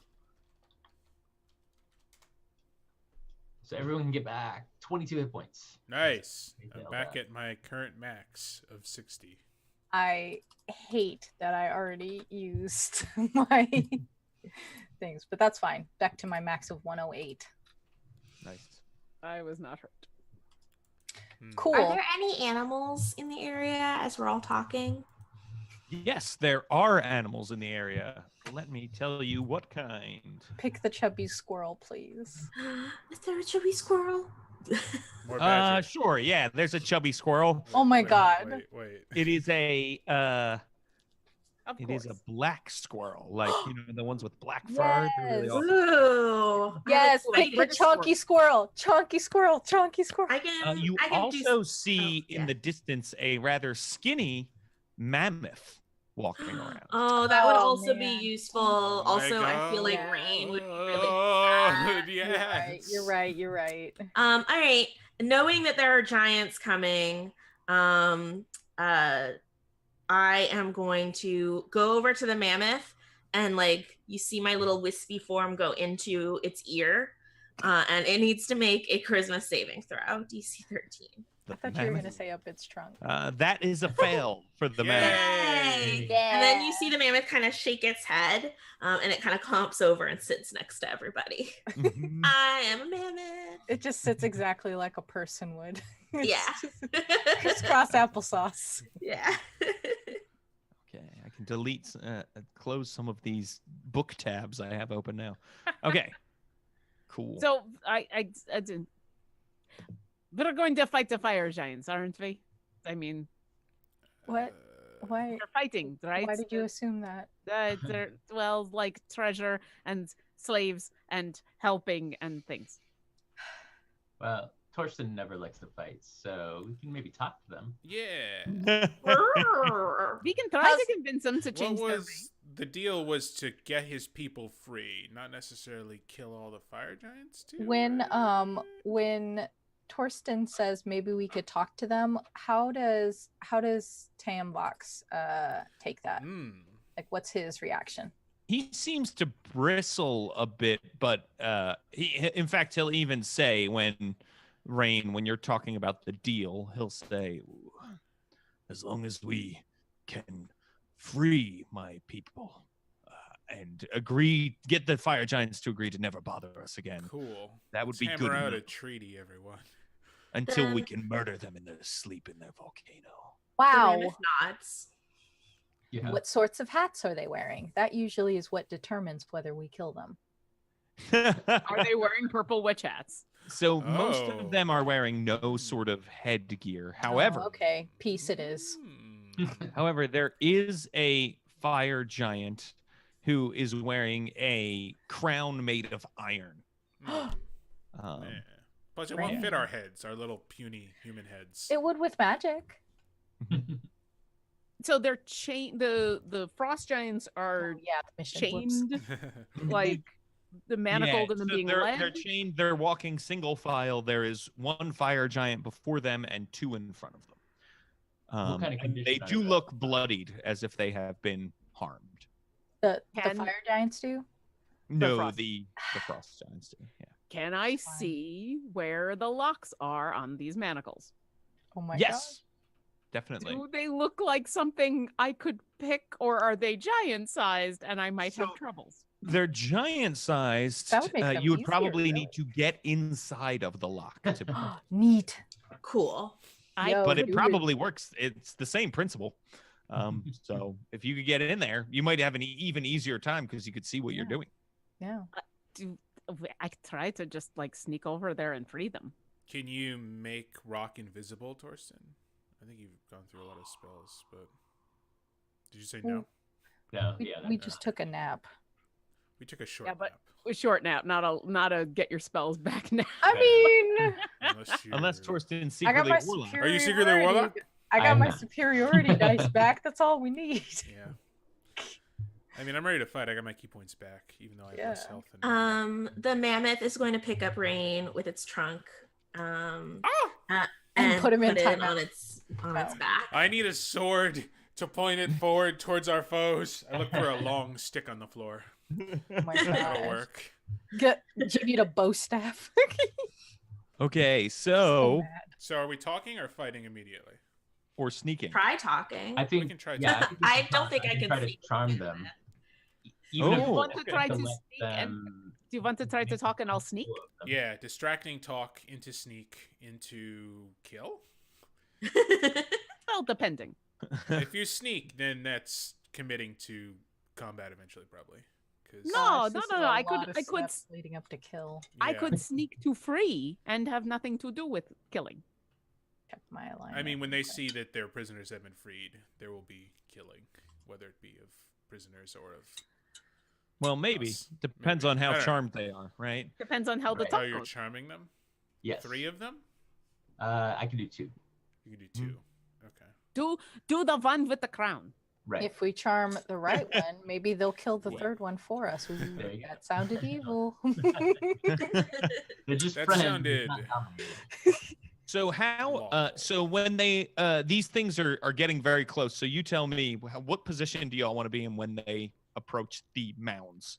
S4: So everyone can get back 22 hit points.
S6: Nice.
S4: Nailed
S6: I'm back
S4: that.
S6: at my current max of 60.
S5: I hate that I already used my things, but that's fine. Back to my max of 108.
S1: Nice.
S3: I was not hurt.
S5: Cool.
S2: Are there any animals in the area as we're all talking?
S1: Yes, there are animals in the area. Let me tell you what kind.
S5: Pick the chubby squirrel, please.
S2: Is there a chubby squirrel?
S6: More badger.
S1: Sure. Yeah, there's a chubby squirrel.
S5: Oh my
S6: Wait,
S5: god.
S6: Wait.
S1: It is a
S3: Of
S1: it
S3: course.
S1: is a black squirrel, like the ones with black fur. They're really
S5: Yes.
S1: awesome.
S2: Ooh.
S5: Yes,
S2: I
S5: pick
S2: like
S5: the chonky squirrel. Chonky squirrel. Chonky squirrel.
S2: I can.
S1: You
S2: I can
S1: also
S2: do.
S1: see
S2: yeah.
S1: in the distance a rather skinny mammoth walking around.
S2: Oh, that would
S5: Oh,
S2: also
S5: man.
S2: be useful.
S6: Oh my
S2: Also, I feel like
S6: God.
S2: rain would be really.
S6: Oh,
S2: bad.
S5: You're right. You're right.
S2: All right. Knowing that there are giants coming, I am going to go over to the mammoth and like you see my little wispy form go into its ear, and it needs to make a charisma saving throw, DC 13.
S5: I thought you were going to say up its trunk.
S1: That is a fail for the mammoth.
S2: Yay! And then you see the mammoth kind of shake its head, and it kind of clumps over and sits next to everybody.
S1: Mhm.
S2: I am a mammoth.
S5: It just sits exactly like a person would.
S2: Yeah.
S5: Crisscross applesauce.
S2: Yeah.
S1: Okay, I can delete, close some of these book tabs I have open now. Okay, cool.
S3: So we're going to fight the fire giants, aren't we? I mean,
S5: What? Why?
S3: they're fighting, right?
S5: Why did you assume that?
S3: They're well, like treasure and slaves and helping and things.
S4: Well, Torsten never likes to fight, so we can maybe talk to them.
S6: Yeah.
S3: We can try
S2: How's-
S3: to convince them to change their
S6: was the deal was to get his people free, not necessarily kill all the fire giants too.
S5: When
S6: right?
S5: when Torsten says maybe we could talk to them, how does Tambox take that? Like, what's his reaction?
S1: He seems to bristle a bit, but in fact, he'll even say when you're talking about the deal, he'll say, as long as we can free my people and get the fire giants to agree to never bother us again.
S6: Cool.
S1: That would
S6: Let's
S1: be
S6: hammer
S1: good
S6: out
S1: enough.
S6: a treaty, everyone.
S1: Until we can murder them in their sleep in their volcano.
S2: The
S5: Wow.
S2: mammoth nods.
S4: Yeah.
S5: What sorts of hats are they wearing? That usually is what determines whether we kill them.
S3: Are they wearing purple witch hats?
S1: So most
S6: Oh.
S1: of them are wearing no sort of headgear. However,
S5: Oh, okay, peace it is.
S1: however, there is a fire giant who is wearing a crown made of iron.
S6: Hmm.
S1: Um,
S6: Yeah. But it won't
S5: Right.
S6: fit our heads, our little puny human heads.
S5: It would with magic.
S3: So they're the frost giants are
S5: Yeah, the mission. Whoops.
S3: chained, like the manacled and then
S1: so
S3: being
S1: they're
S3: led.
S1: chained. They're walking single file. There is one fire giant before them and two in front of them.
S4: What kind of
S1: And they
S4: condition are
S1: do
S4: they?
S1: look bloodied, as if they have been harmed.
S5: The
S3: Can-
S5: fire giants do?
S1: No,
S3: frost.
S1: the frost giants do. Yeah.
S3: Can I
S5: Fine.
S3: see where the locks are on these manacles?
S5: Oh my
S1: Yes, definitely.
S3: Do they look like something I could pick, or are they giant sized and I might have
S1: So-
S3: troubles?
S1: They're giant sized.
S5: That would make them
S1: You would
S5: easier,
S1: probably
S5: really.
S1: need to get inside of the lock, to
S5: God. Neat.
S2: Cool.
S5: Yo,
S1: but it
S5: dude.
S1: probably works. It's the same principle. So if you could get in there, you might have an even easier time because you could see what you're
S5: Yeah.
S1: doing.
S5: Yeah.
S3: I try to just like sneak over there and free them.
S6: Can you make rock invisible, Torsten? I think you've gone through a lot of spells, but did you say no?
S4: No,
S5: We,
S4: yeah.
S5: we just took a nap.
S6: We took a short
S3: Yeah, but-
S6: nap.
S3: A short nap, not a get your spells back now.
S5: I mean,
S6: You're-
S1: Unless Torsten
S5: I got
S1: secretly
S5: my
S1: warlock.
S6: Are you secretly warlock?
S5: I got
S4: I'm
S5: my
S4: not.
S5: superiority dice back. That's all we need.
S6: Yeah. I mean, I'm ready to fight. I got my key points back, even though I have less
S5: Yeah.
S6: health.
S2: The mammoth is going to pick up Rain with its trunk.
S5: And
S2: And
S5: put him in
S2: it
S5: timeout.
S2: on its
S5: Oh.
S2: back.
S6: I need a sword to point it forward towards our foes. I look for a long stick on the floor.
S5: Oh my
S6: That'll
S5: gosh.
S6: work.
S5: Do you need a bow staff?
S1: Okay,
S5: So
S1: so
S5: mad.
S6: So, are we talking or fighting immediately?
S1: or sneaking.
S2: Try talking.
S4: I think.
S6: We can try
S4: Yeah,
S6: to-
S4: think we
S2: I
S4: should
S2: don't
S4: talk.
S2: think I can
S4: try to
S2: see.
S4: charm them.
S1: Oh.
S3: Do you
S1: if
S3: want to
S1: okay.
S3: try
S4: To
S3: to
S4: let
S3: sneak and
S4: them
S3: do you want to try to
S4: make
S3: talk and I'll sneak?
S4: two of them.
S6: Yeah, distracting talk into sneak into kill.
S3: Well, depending.
S6: If you sneak, then that's committing to combat eventually, probably. 'Cause-
S3: No,
S5: Gosh,
S3: no,
S5: this
S3: no,
S5: is
S3: no,
S5: a
S3: I could-
S5: lot of
S3: I could
S5: steps leading up to kill.
S3: I
S6: Yeah.
S3: could sneak to free and have nothing to do with killing.
S5: Kept my alignment.
S6: I mean, when they
S5: Okay.
S6: see that their prisoners have been freed, there will be killing, whether it be of prisoners or of.
S1: Well, maybe.
S6: Us.
S1: Depends
S6: Maybe.
S1: on
S6: I
S1: how
S6: don't know.
S1: charmed they are, right?
S3: Depends on how the
S4: Right.
S3: talk
S6: Oh, you're
S3: goes.
S6: charming them?
S4: Yes.
S6: 3 of them?
S4: I can do 2.
S6: You can do 2. Okay.
S3: Do the one with the crown.
S4: Right.
S5: If we charm the right one, maybe they'll kill the
S4: Yeah.
S5: third one for us. Ooh,
S4: There you go.
S5: that sounded evil.
S4: They're just
S6: That
S4: friends.
S6: sounded-
S4: not dominated.
S1: So how?
S6: Lol.
S1: So when they these things are getting very close. So you tell me, what position do y'all want to be in when they approach the mounds?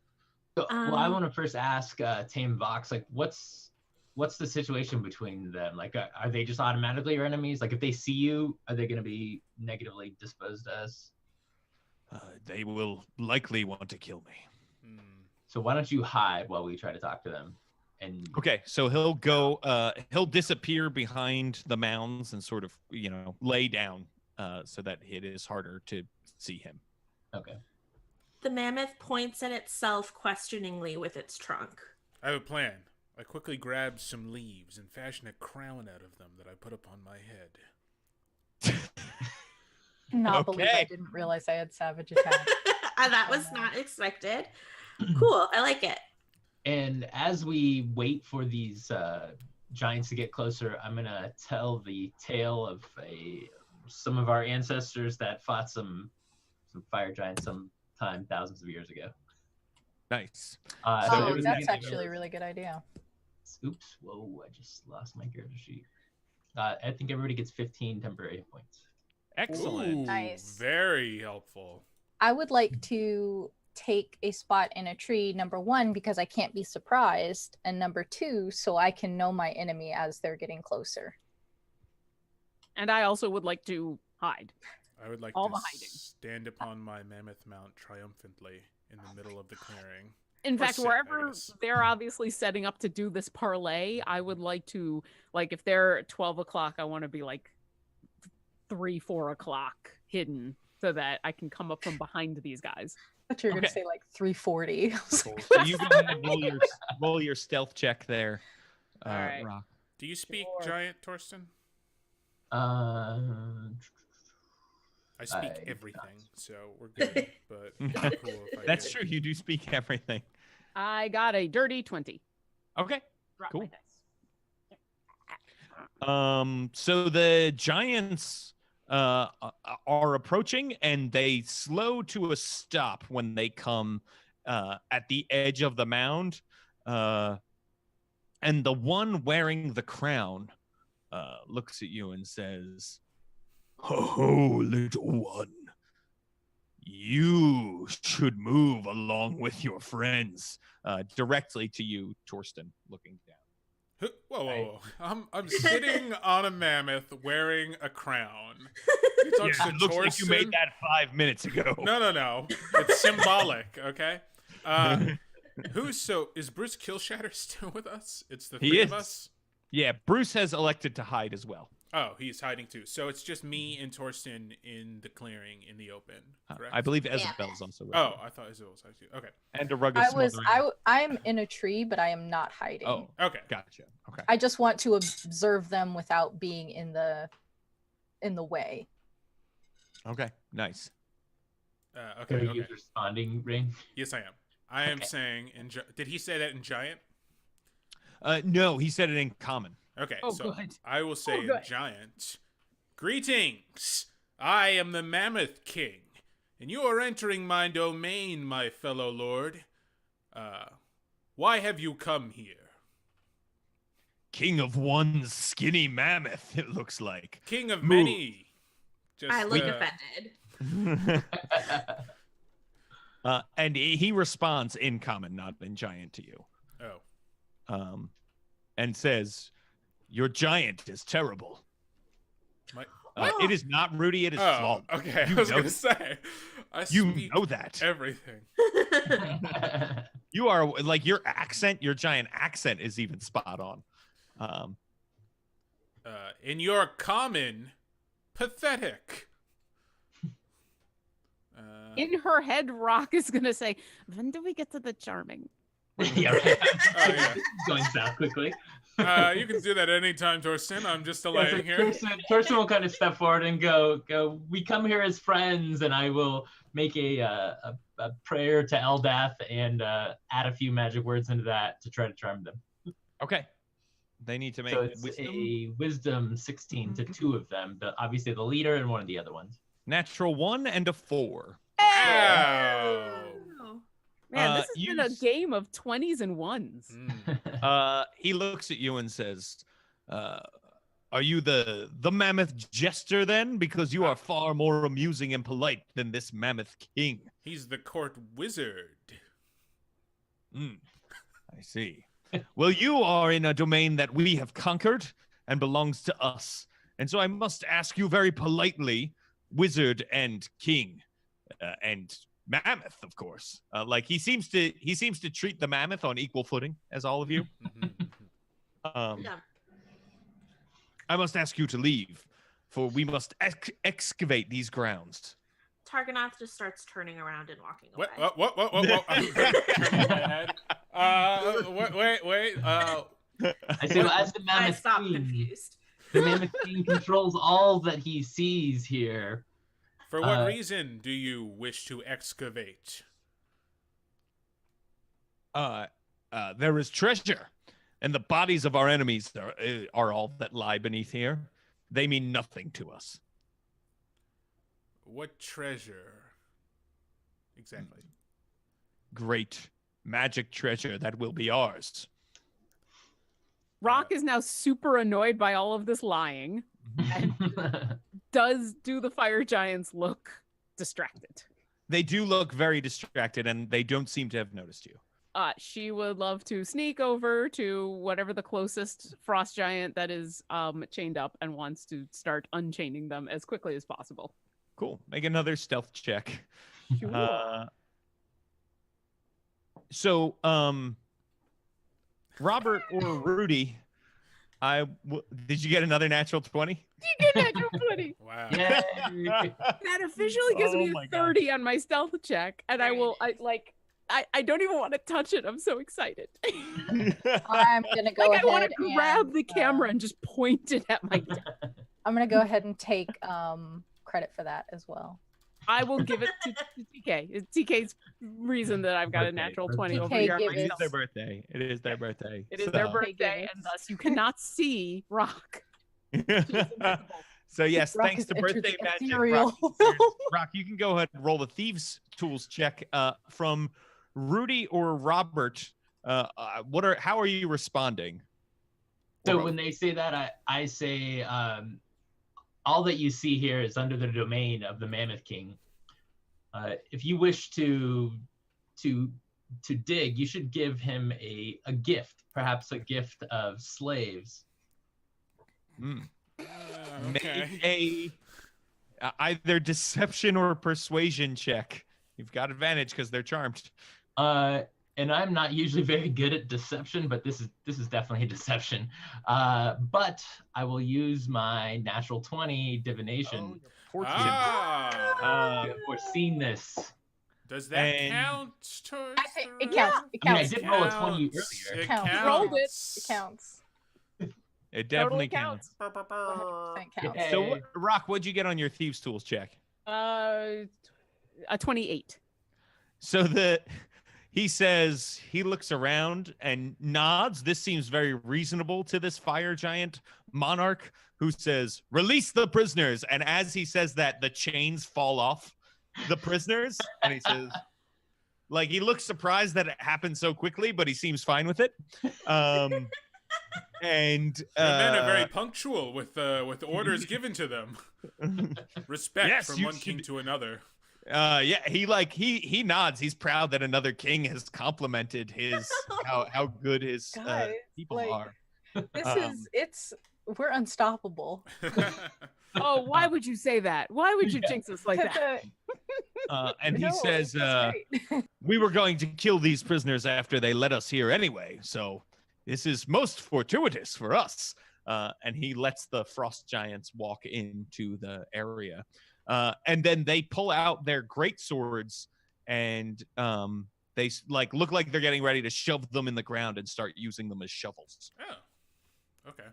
S4: So, well, I
S2: Um,
S4: want to first ask Tame Vox, like, what's what's the situation between them? Like, are they just automatically your enemies? Like, if they see you, are they going to be negatively disposed as?
S1: They will likely want to kill me.
S4: So why don't you hide while we try to talk to them? And
S1: Okay, so he'll go. He'll disappear behind the mounds and sort of, lay down, so that it is harder to see him.
S4: Okay.
S2: The mammoth points at itself questioningly with its trunk.
S6: I have a plan. I quickly grab some leaves and fashion a crown out of them that I put upon my head.
S5: Not believe I
S1: Okay.
S5: didn't realize I had savage attack.
S2: That was not expected. Cool. I like it.
S4: And as we wait for these giants to get closer, I'm gonna tell the tale of some of our ancestors that fought some fire giants sometime thousands of years ago.
S1: Nice.
S5: Oh,
S4: So
S5: that's actually a really good idea.
S4: Oops! Whoa! I just lost my character sheet. I think everybody gets 15 temporary hit points.
S1: Excellent.
S6: Ooh,
S5: Nice.
S6: Very helpful.
S5: I would like to take a spot in a tree, number one, because I can't be surprised, and number two, so I can know my enemy as they're getting closer.
S3: And I also would like to hide.
S6: I would like
S3: All
S6: to
S3: the hiding.
S6: stand upon my mammoth mount triumphantly in the middle of the clearing.
S3: In
S6: Or
S3: fact,
S6: sit, I
S3: wherever
S6: guess.
S3: they're obviously setting up to do this parlay, I would like to, like, if they're at 12 o'clock, I want to be like 3, 4 o'clock hidden so that I can come up from behind these guys.
S5: But you're
S1: Okay.
S5: gonna say like 340.
S1: Cool. So you go ahead and roll your stealth check there,
S3: All right.
S1: Rock.
S6: Do you speak
S3: Sure.
S6: giant, Torsten? I speak
S4: I-
S6: everything, so we're good. But it'd be cool if I
S1: That's
S6: did.
S1: true. You do speak everything.
S3: I got a dirty 20.
S1: Okay.
S3: Drop
S1: Cool.
S3: my dice.
S1: So the giants are approaching, and they slow to a stop when they come at the edge of the mound. And the one wearing the crown looks at you and says, "Ho, little one. You should move along with your friends." Directly to you, Torsten, looking down.
S6: Whoa. I'm sitting on a mammoth wearing a crown. You talk to
S1: It looks like you made
S6: Torsten?
S1: that 5 minutes ago.
S6: No. It's symbolic, okay? Is Bruce Killshatter still with us? It's the
S1: He
S6: three
S1: is.
S6: of us?
S1: Yeah, Bruce has elected to hide as well.
S6: Oh, he's hiding too. So it's just me and Torsten in the clearing in the open, correct?
S1: I believe Isabel's also with
S6: Oh,
S1: you.
S6: I thought Isabel was hiding too. Okay.
S1: And a rugged smothering.
S5: I'm in a tree, but I am not hiding.
S1: Oh,
S6: Okay.
S1: gotcha. Okay.
S5: I just want to observe them without being in the way.
S1: Okay, nice.
S4: Can
S6: Okay.
S4: we use responding ring?
S6: Yes, I am. I am
S4: Okay.
S6: saying did he say that in giant?
S1: No, he said it in common.
S6: Okay,
S3: Oh,
S6: so
S3: good.
S6: I will say
S3: Oh,
S6: in
S3: good.
S6: giant, "Greetings! I am the Mammoth King, and you are entering my domain, my fellow lord. Why have you come here?
S1: King of one skinny mammoth, it looks like.
S6: King of
S1: Move.
S6: many." Just,
S2: I look offended.
S1: And he responds in common, not in giant to you.
S6: Oh,
S1: And says, "Your giant is terrible."
S6: my,
S1: It is not Rudy, it is
S6: oh,
S1: flawed.
S6: okay.
S1: You
S6: I was
S1: know
S6: gonna
S1: that.
S6: say, I
S1: You
S6: speak
S1: know that.
S6: everything.
S1: You are, like, your accent, your giant accent is even spot on.
S6: In your common, pathetic.
S3: In her head, Rock is going to say, when do we get to the charming?
S4: Yeah, right.
S6: Oh, yeah.
S4: Going south quickly.
S6: You can do that anytime, Torsten. I'm just delaying here.
S4: Torsten will kind of step forward and go. We come here as friends, and I will make a prayer to Eldath and add a few magic words into that to try to charm them.
S1: Okay. They need to make
S4: So it's
S1: wisdom.
S4: a wisdom 16 to two of them. Obviously the leader and one of the other ones.
S1: Natural 1 and a 4.
S6: Ow.
S3: Man, this has been a
S1: use-
S3: game of 20s and 1s.
S6: Mm.
S1: He looks at you and says, "Are you the mammoth jester then? Because you are far more amusing and polite than this mammoth king."
S6: He's the court wizard.
S1: I see. Well, you are in a domain that we have conquered and belongs to us. And so I must ask you very politely, wizard and king, and mammoth, of course. Like he seems to treat the mammoth on equal footing as all of you.
S2: Yeah.
S1: I must ask you to leave, for we must excavate these grounds.
S2: Targanath just starts turning around and walking away.
S6: What? I'm turning my head. Wait.
S4: I say, well, as the
S2: I
S4: Mammoth
S2: stop
S4: King,
S2: confused.
S4: the Mammoth King controls all that he sees here.
S6: For what reason do you wish to excavate?
S1: There is treasure, and the bodies of our enemies are all that lie beneath here. They mean nothing to us.
S6: What treasure? Exactly.
S1: Great magic treasure that will be ours.
S3: Rock is now super annoyed by all of this lying. And do the fire giants look distracted?
S1: They do look very distracted, and they don't seem to have noticed you.
S3: She would love to sneak over to whatever the closest frost giant that is chained up and wants to start unchaining them as quickly as possible.
S1: Cool. Make another stealth check.
S3: Sure.
S1: So, Robert or Rudy, did you get another natural 20?
S3: You get natural 20.
S6: Wow.
S4: Yay.
S3: That officially gives me a 30 on my stealth check, and I don't even want to touch it. I'm so excited.
S5: I'm gonna go ahead.
S3: I want to grab the camera and just point it at my.
S5: I'm gonna go ahead and take credit for that as well.
S3: I will give it to TK. It's TK's reason that I've got a natural 20 over here.
S1: It is their birthday. It is their birthday.
S3: It is their birthday, and thus you cannot see Rock.
S1: So yes,
S5: Rock
S1: thanks
S5: is
S1: to birthday magic, Rock, you can go ahead and roll the thieves' tools check from Rudy or Robert. How are you responding?
S4: So when they say that, I say, all that you see here is under the domain of the Mammoth King. If you wish to dig, you should give him a gift, perhaps a gift of slaves.
S6: Okay.
S1: Make either deception or persuasion check. You've got advantage because they're charmed.
S4: And I'm not usually very good at deception, but this is definitely a deception. But I will use my natural 20 divination to have foreseen this.
S6: Does that count towards
S5: It counts. It
S4: I mean, I
S5: counts.
S4: did roll a 20 earlier.
S6: It
S5: Counts.
S6: counts.
S3: Rolled it.
S5: It counts.
S1: It definitely
S3: Totally
S1: counts.
S5: 100% counts.
S4: Yeah.
S1: So, Rock, what'd you get on your thieves' tools check?
S3: A 28.
S1: So he says he looks around and nods. This seems very reasonable to this fire giant monarch who says, "Release the prisoners." And as he says that, the chains fall off the prisoners. And he says, like, he looks surprised that it happened so quickly, but he seems fine with it. And
S6: Your men are very punctual with orders given to them. Respect
S1: Yes,
S6: from
S1: you
S6: one king
S1: should-
S6: to another.
S1: yeah, he nods. He's proud that another king has complimented his how good his
S5: Guys,
S1: people
S5: like-
S1: are.
S5: We're unstoppable.
S3: Oh, why would you say that? Why would you jinx us like that?
S1: And he
S5: No,
S1: says,
S5: that's great.
S1: "We were going to kill these prisoners after they let us here anyway, so this is most fortuitous for us." And he lets the frost giants walk into the area. And then they pull out their great swords, and they look like they're getting ready to shove them in the ground and start using them as shovels.
S6: Oh, okay.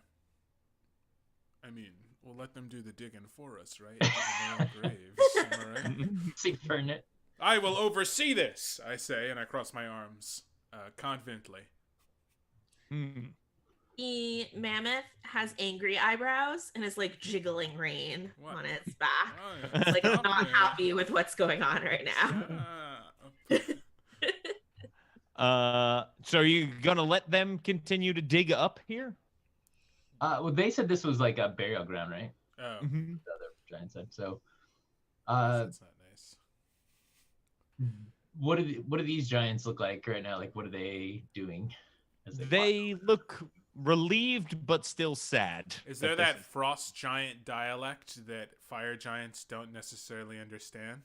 S6: I mean, we'll let them do the digging for us, right? Digging their own graves, am I right?
S4: See, burn it.
S6: I will oversee this, I say, and I cross my arms confidently.
S2: The mammoth has angry eyebrows and is like jiggling rain
S6: What?
S2: on its back.
S6: Oh,
S2: It's like it's not
S6: okay.
S2: happy with what's going on right now.
S1: So are you gonna let them continue to dig up here?
S4: Well, they said this was like a burial ground, right?
S6: Oh,
S4: The other giant said. So,
S6: that's not nice.
S4: what do these giants look like right now? Like, what are they doing? as they
S1: They look relieved but still sad.
S6: Is there
S1: this
S6: that frost giant dialect that fire giants don't necessarily understand?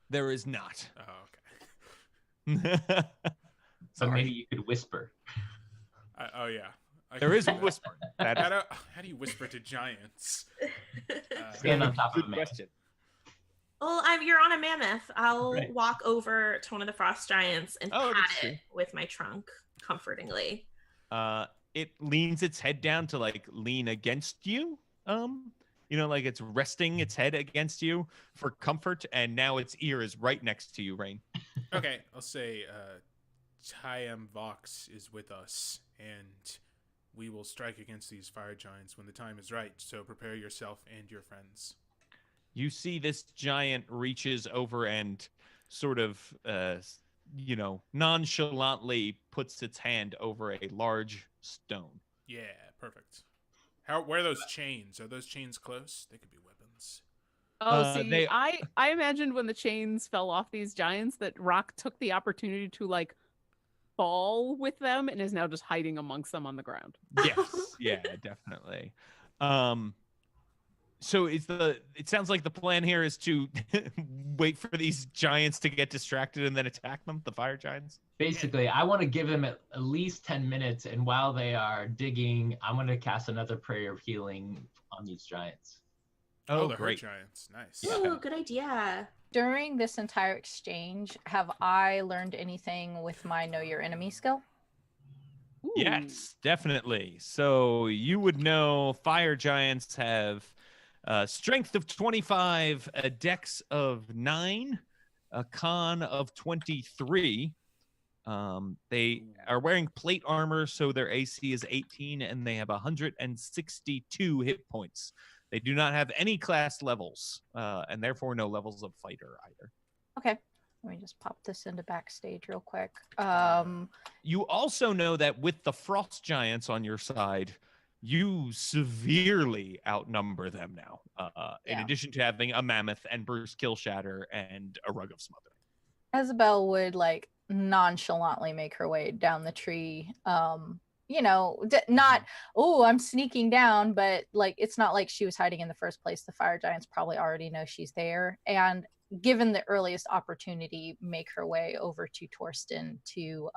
S1: There is not.
S6: Oh, okay.
S4: But
S1: Sorry.
S4: maybe you could whisper.
S6: Oh yeah. I
S1: There
S6: can
S1: is
S6: do
S1: a
S6: that.
S1: whisper. That is
S6: How do you whisper to giants?
S4: Stand on top of
S1: good
S4: a man.
S1: question.
S2: Well, you're on a mammoth. I'll
S4: Right.
S2: walk over to one of the frost giants and
S1: Oh,
S2: pat
S1: that's
S2: it
S1: true.
S2: with my trunk comfortingly.
S1: It leans its head down to like lean against you. Like it's resting its head against you for comfort, and now its ear is right next to you, Rain.
S6: Okay, I'll say Tyam Vox is with us, and we will strike against these fire giants when the time is right. So prepare yourself and your friends.
S1: You see this giant reaches over and sort of, nonchalantly puts its hand over a large stone.
S6: Yeah, perfect. Where are those chains? Are those chains close? They could be weapons.
S3: Oh, see,
S1: they-
S3: I imagined when the chains fell off these giants that Rock took the opportunity to like fall with them and is now just hiding amongst them on the ground.
S1: Yes, yeah, definitely. So it sounds like the plan here is to wait for these giants to get distracted and then attack them, the fire giants.
S4: Basically, I want to give them at least 10 minutes, and while they are digging, I'm going to cast another prayer of healing on these giants.
S6: Oh, the hurt
S1: great.
S6: giants. Nice.
S2: Ooh, good idea.
S5: During this entire exchange, have I learned anything with my Know Your Enemy skill?
S3: Ooh.
S1: Yes, definitely. So you would know fire giants have strength of 25, a dex of 9, a con of 23. They are wearing plate armor, so their AC is 18, and they have 162 hit points. They do not have any class levels, and therefore no levels of fighter either.
S5: Okay. Let me just pop this into backstage real quick.
S1: You also know that with the frost giants on your side, you severely outnumber them now. In
S5: Yeah.
S1: addition to having a mammoth and Bruce Killshatter and a rug of smothering.
S5: Isabel would like nonchalantly make her way down the tree. Not, oh, I'm sneaking down, but like it's not like she was hiding in the first place. The fire giants probably already know she's there, and given the earliest opportunity, make her way over to Torsten to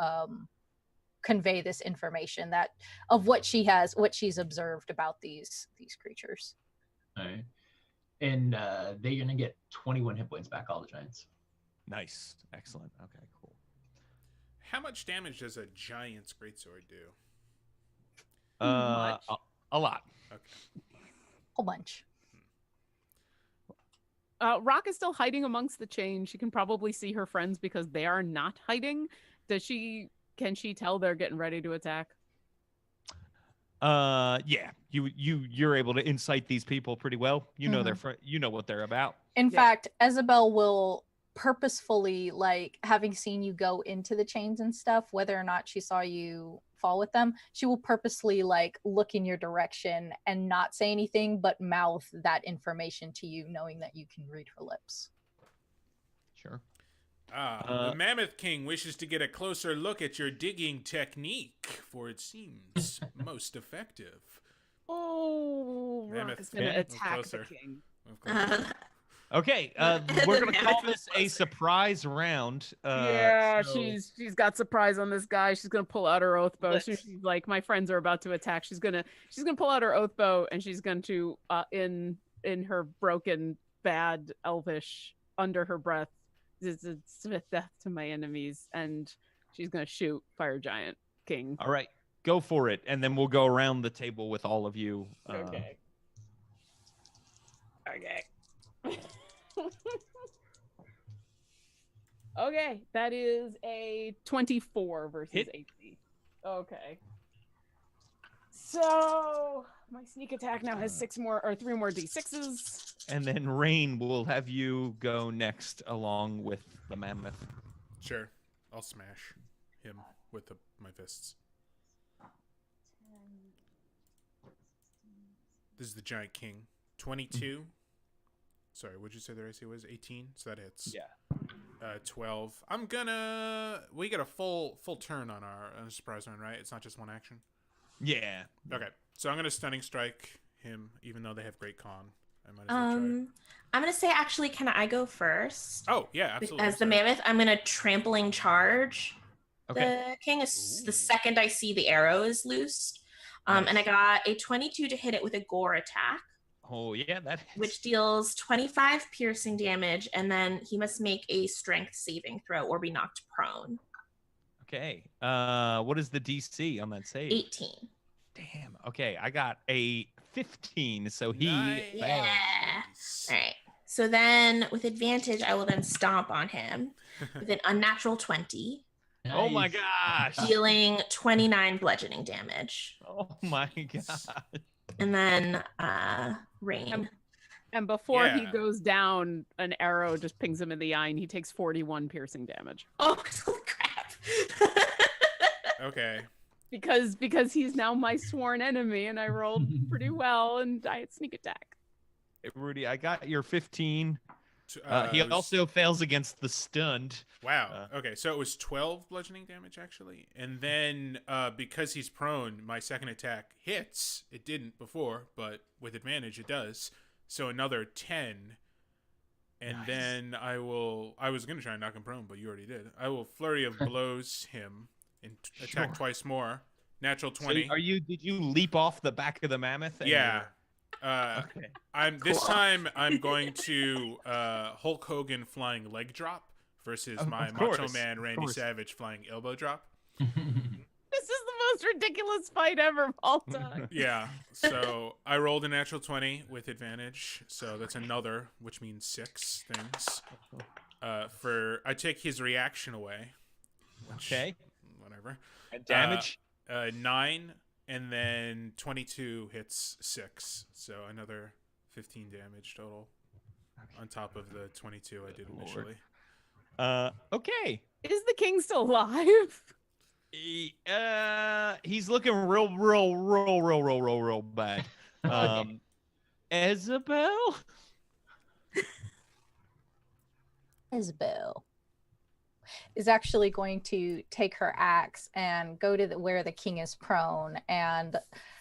S5: convey this information that of what she's observed about these creatures.
S4: All right. And they're going to get 21 hit points back, all the giants.
S1: Nice. Excellent. Okay, cool.
S6: How much damage does a giant's greatsword do?
S1: A lot.
S6: Okay.
S5: Whole bunch.
S3: Rock is still hiding amongst the chains. She can probably see her friends because they are not hiding. Can she tell they're getting ready to attack?
S1: Yeah. You're able to insight these people pretty well. You know you know what they're about.
S5: In
S3: Yeah.
S5: fact, Isabel will purposefully, like, having seen you go into the chains and stuff, whether or not she saw you fall with them, she will purposely like look in your direction and not say anything but mouth that information to you, knowing that you can read her lips.
S1: Sure.
S6: The Mammoth King wishes to get a closer look at your digging technique, for it seems most effective.
S3: Oh, Rock
S6: Mammoth
S3: is going to
S6: King,
S3: attack the
S6: closer.
S3: king.
S6: Of course.
S1: Okay, we're gonna call this a surprise round.
S3: Yeah,
S1: so-
S3: she's got surprise on this guy. She's gonna pull out her oath bow. So she's like, my friends are about to attack. She's gonna pull out her oath bow and she's going to in her broken bad elvish under her breath, smith death to my enemies, and she's gonna shoot Fire Giant King.
S1: All right, go for it, and then we'll go around the table with all of you.
S3: Okay. Okay, that is a 24 versus
S1: Hit.
S3: 18. Okay. So my sneak attack now has 3 more d6s.
S1: And then Rain will have you go next along with the mammoth.
S6: Sure. I'll smash him with my fists. This is the Giant King. 22. Sorry, what'd you say their AC was? 18? So that hits.
S1: Yeah.
S6: 12. We get a full turn on our surprise round, right? It's not just one action.
S1: Yeah.
S6: Okay, so I'm gonna stunning strike him, even though they have great con. I might as well try.
S2: I'm gonna say actually, can I go first?
S6: Oh yeah, absolutely.
S2: As the mammoth, I'm gonna trampling charge the king. The
S6: Ooh.
S2: second I see the arrow is loosed, and I got a 22 to hit it with a gore attack.
S1: Oh yeah, that hits.
S2: Which deals 25 piercing damage, and then he must make a strength saving throw or be knocked prone.
S1: Okay. What is the DC on that save?
S2: 18.
S1: Damn. Okay, I got a 15, so he
S6: Nice.
S2: Yeah. All right. So then, with advantage, I will then stomp on him with an unnatural 20.
S4: Nice.
S1: Oh my gosh.
S2: Dealing 29 bludgeoning damage.
S1: Oh my gosh.
S2: And then rain.
S3: And before he
S6: Yeah.
S3: goes down, an arrow just pings him in the eye, and he takes 41 piercing damage.
S2: Oh, holy crap.
S6: Okay.
S3: Because he's now my sworn enemy, and I rolled pretty well, and I had sneak attack.
S1: Hey, Rudy, I got your 15. He
S6: it was-
S1: also fails against the stunned.
S6: Wow. Okay, so it was 12 bludgeoning damage actually, and then because he's prone, my second attack hits. It didn't before, but with advantage it does. So another 10, and
S1: Nice.
S6: then I was gonna try and knock him prone, but you already did. I will flurry of blows him and attack
S1: Sure.
S6: twice more. Natural
S1: So
S6: 20.
S1: did you leap off the back of the mammoth? and
S6: Yeah.
S1: Okay.
S6: This time I'm going to Hulk Hogan flying leg drop versus
S1: Of
S6: my
S1: course,
S6: Macho Man
S1: of
S6: Randy
S1: course.
S6: Savage flying elbow drop.
S3: This is the most ridiculous fight ever of all time.
S6: Yeah, so I rolled a natural 20 with advantage, so that's another, which means 6 things. I take his reaction away. Which,
S1: Okay.
S6: Whatever.
S1: And damage?
S6: 9, and then 22 hits 6, so another 15 damage total on top of the 22 I did
S1: Lord.
S6: initially.
S1: Okay.
S3: Is the king still alive?
S1: He's looking real bad. Isabel?
S5: Isabel is actually going to take her axe and go to where the king is prone, and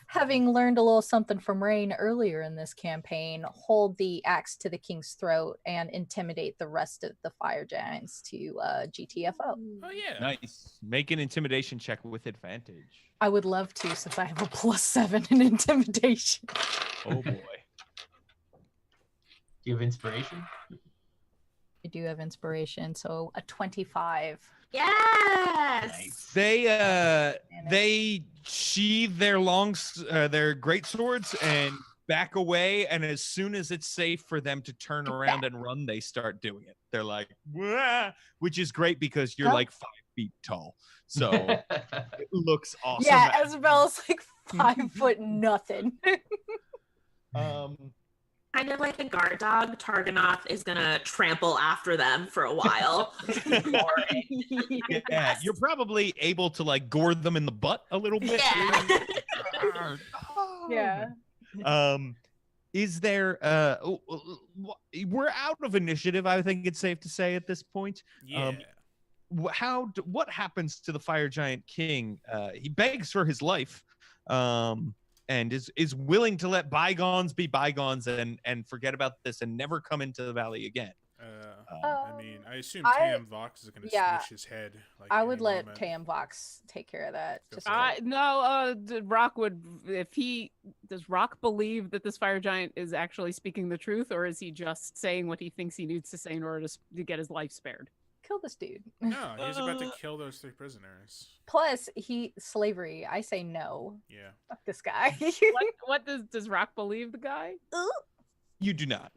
S5: having learned a little something from Rain earlier in this campaign, hold the axe to the king's throat and intimidate the rest of the fire giants to GTFO.
S6: Oh yeah.
S1: Nice. Make an intimidation check with advantage.
S5: I would love to, since I have a +7 in intimidation.
S1: Oh boy.
S4: Do you have inspiration?
S5: I do have inspiration, so a 25.
S2: Yes.
S1: They sheathe their great swords and back away, and as soon as it's safe for them to turn around and run, they start doing it. They're like, "Wah," which is great because you're
S5: Huh?
S1: like 5 feet tall, so it looks awesome.
S5: Yeah, Isabel's like 5 foot nothing.
S2: Kind of like a guard dog, Targanoth is gonna trample after them for a while.
S1: Yeah, you're probably able to like gore them in the butt a little bit.
S5: Yeah.
S1: Is there we're out of initiative, I think it's safe to say at this point.
S6: Yeah.
S1: What happens to the fire giant king? He begs for his life, and is willing to let bygones be bygones and forget about this and never come into the valley again.
S6: I mean, I assume
S5: I-
S6: Tam Vox is going to
S5: yeah.
S6: smash his head. Like,
S5: I
S6: any
S5: would let
S6: moment.
S5: Tam Vox take care of that. Just
S3: Rock would, does Rock believe that this fire giant is actually speaking the truth, or is he just saying what he thinks he needs to say in order to get his life spared?
S5: kill this dude.
S6: No, he's about to kill those 3 prisoners.
S5: Plus, slavery. I say no.
S6: Yeah.
S5: Fuck this guy.
S3: What does Rock believe the guy?
S1: You do not.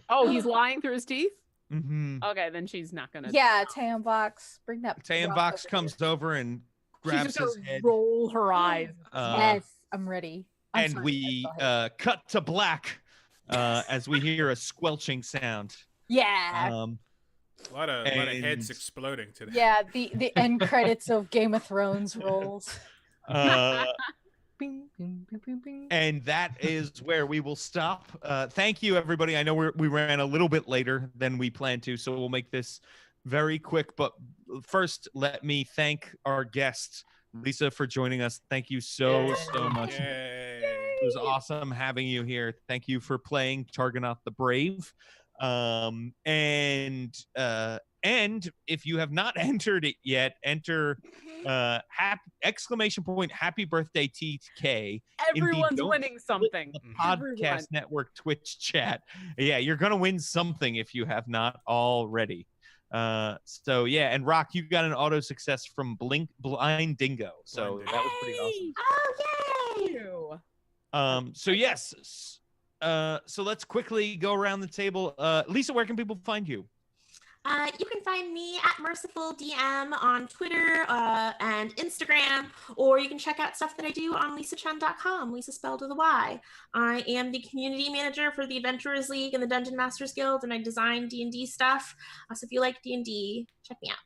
S3: Oh, he's lying through his teeth?
S1: Mm-hmm.
S3: Okay, then she's not gonna.
S5: Yeah, Tam Vox, bring that.
S1: Tam
S5: rock
S1: Vox
S5: over
S1: comes over and
S3: She's
S1: grabs
S3: just
S1: his
S3: gonna
S1: head.
S3: roll her eyes.
S5: Yes, I'm ready. I'm
S1: And
S5: sorry,
S1: we
S5: go ahead.
S1: cut to black as we hear a squelching sound.
S5: Yeah,
S6: A lot of heads
S1: And-
S6: exploding today.
S5: yeah. The end credits of Game of Thrones rolls. Bing, bing, bing, bing, bing.
S1: And that is where we will stop. Thank you, everybody. I know we ran a little bit later than we planned to, so we'll make this very quick. But first, let me thank our guest, Lisa, for joining us. Thank you so much.
S6: Yay.
S1: It was awesome having you here. Thank you for playing Targanoth the Brave. And if you have not entered it yet, enter !happy birthday TK.
S3: Everyone's winning something.
S1: The Podcast Network Twitch chat. Yeah, you're gonna win something if you have not already. So yeah, and Rock, you got an auto success from Blind Dingo. So that was pretty awesome.
S2: Oh, yay!
S1: So yes. So let's quickly go around the table. Lisa, where can people find you?
S2: You can find me at Merciful DM on Twitter and Instagram, or you can check out stuff that I do on lisachan.com, Lisa spelled with a Y. I am the community manager for the Adventurers League and the Dungeon Masters Guild, and I design D&D stuff. So if you like D&D, check me out.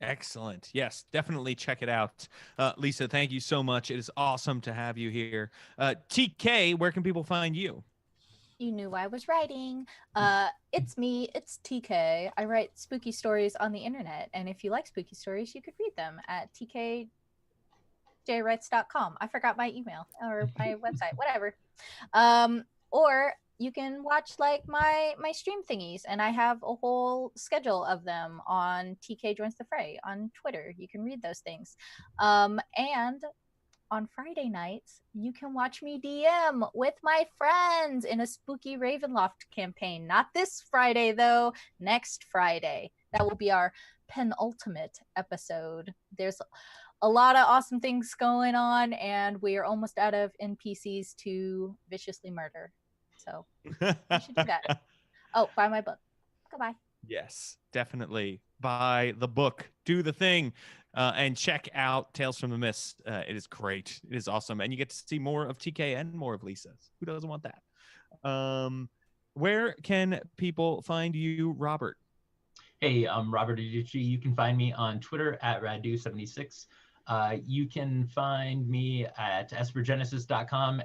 S1: Excellent. Yes, definitely check it out. Lisa, thank you so much. It is awesome to have you here. TK, where can people find you?
S5: You knew I was writing. It's me, it's TK. I write spooky stories on the internet, and if you like spooky stories, you could read them at tkjwrites.com. I forgot my email or my website, whatever. Or you can watch like my stream thingies, and I have a whole schedule of them on TK Joins the Fray on Twitter. You can read those things. And on Friday nights, you can watch me DM with my friends in a spooky Ravenloft campaign. Not this Friday, though. Next Friday. That will be our penultimate episode. There's a lot of awesome things going on, and we are almost out of NPCs to viciously murder. So you should do that. Oh, buy my book. Goodbye.
S1: Yes, definitely. Buy the book. Do the thing. And check out Tales from the Mist. It is great. It is awesome. And you get to see more of TK and more of Lisa. Who doesn't want that? Where can people find you, Robert?
S4: Hey, I'm Robert Adichie. You can find me on Twitter at Radu76. You can find me at espergenesis.com.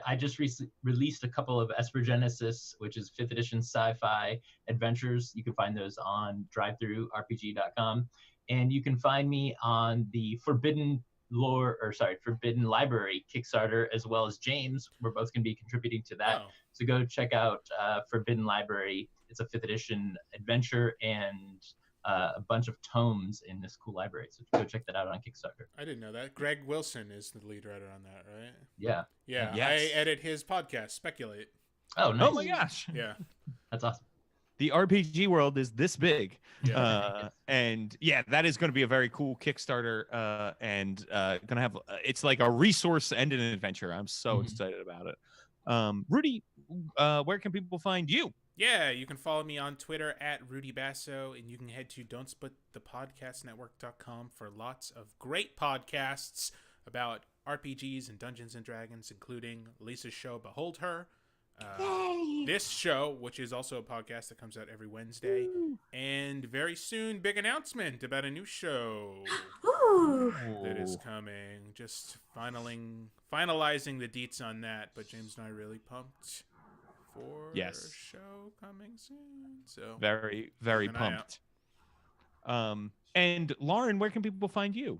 S4: I just released a couple of Espergenesis, which is 5th edition sci-fi adventures. You can find those on drivethrurpg.com. And you can find me on the Forbidden Library Kickstarter, as well as James. We're both going to be contributing to that.
S6: Oh.
S4: So go check out Forbidden Library. It's a 5th edition adventure and a bunch of tomes in this cool library. So go check that out on Kickstarter.
S6: I didn't know that. Greg Wilson is the lead writer on that, right?
S4: Yeah.
S6: Yeah.
S1: Yes.
S6: I edit his podcast, Speculate.
S4: Oh, nice.
S1: Oh my gosh.
S6: Yeah.
S4: That's awesome.
S1: The RPG world is this big.
S6: Yeah.
S1: And yeah, that is going to be a very cool Kickstarter and going to have, it's like a resource and an adventure. I'm so excited about it. Rudy, where can people find you?
S6: Yeah, you can follow me on Twitter at Rudy Basso, and you can head to don'tsplitthepodcastnetwork.com for lots of great podcasts about RPGs and Dungeons and Dragons, including Lisa's show, Behold Her. This show, which is also a podcast that comes out every Wednesday. And very soon, big announcement about a new show that is coming. Just finalizing the deets on that, but James and I are really pumped for a show coming soon. So
S1: Very, very pumped. And Lauren, where can people find you?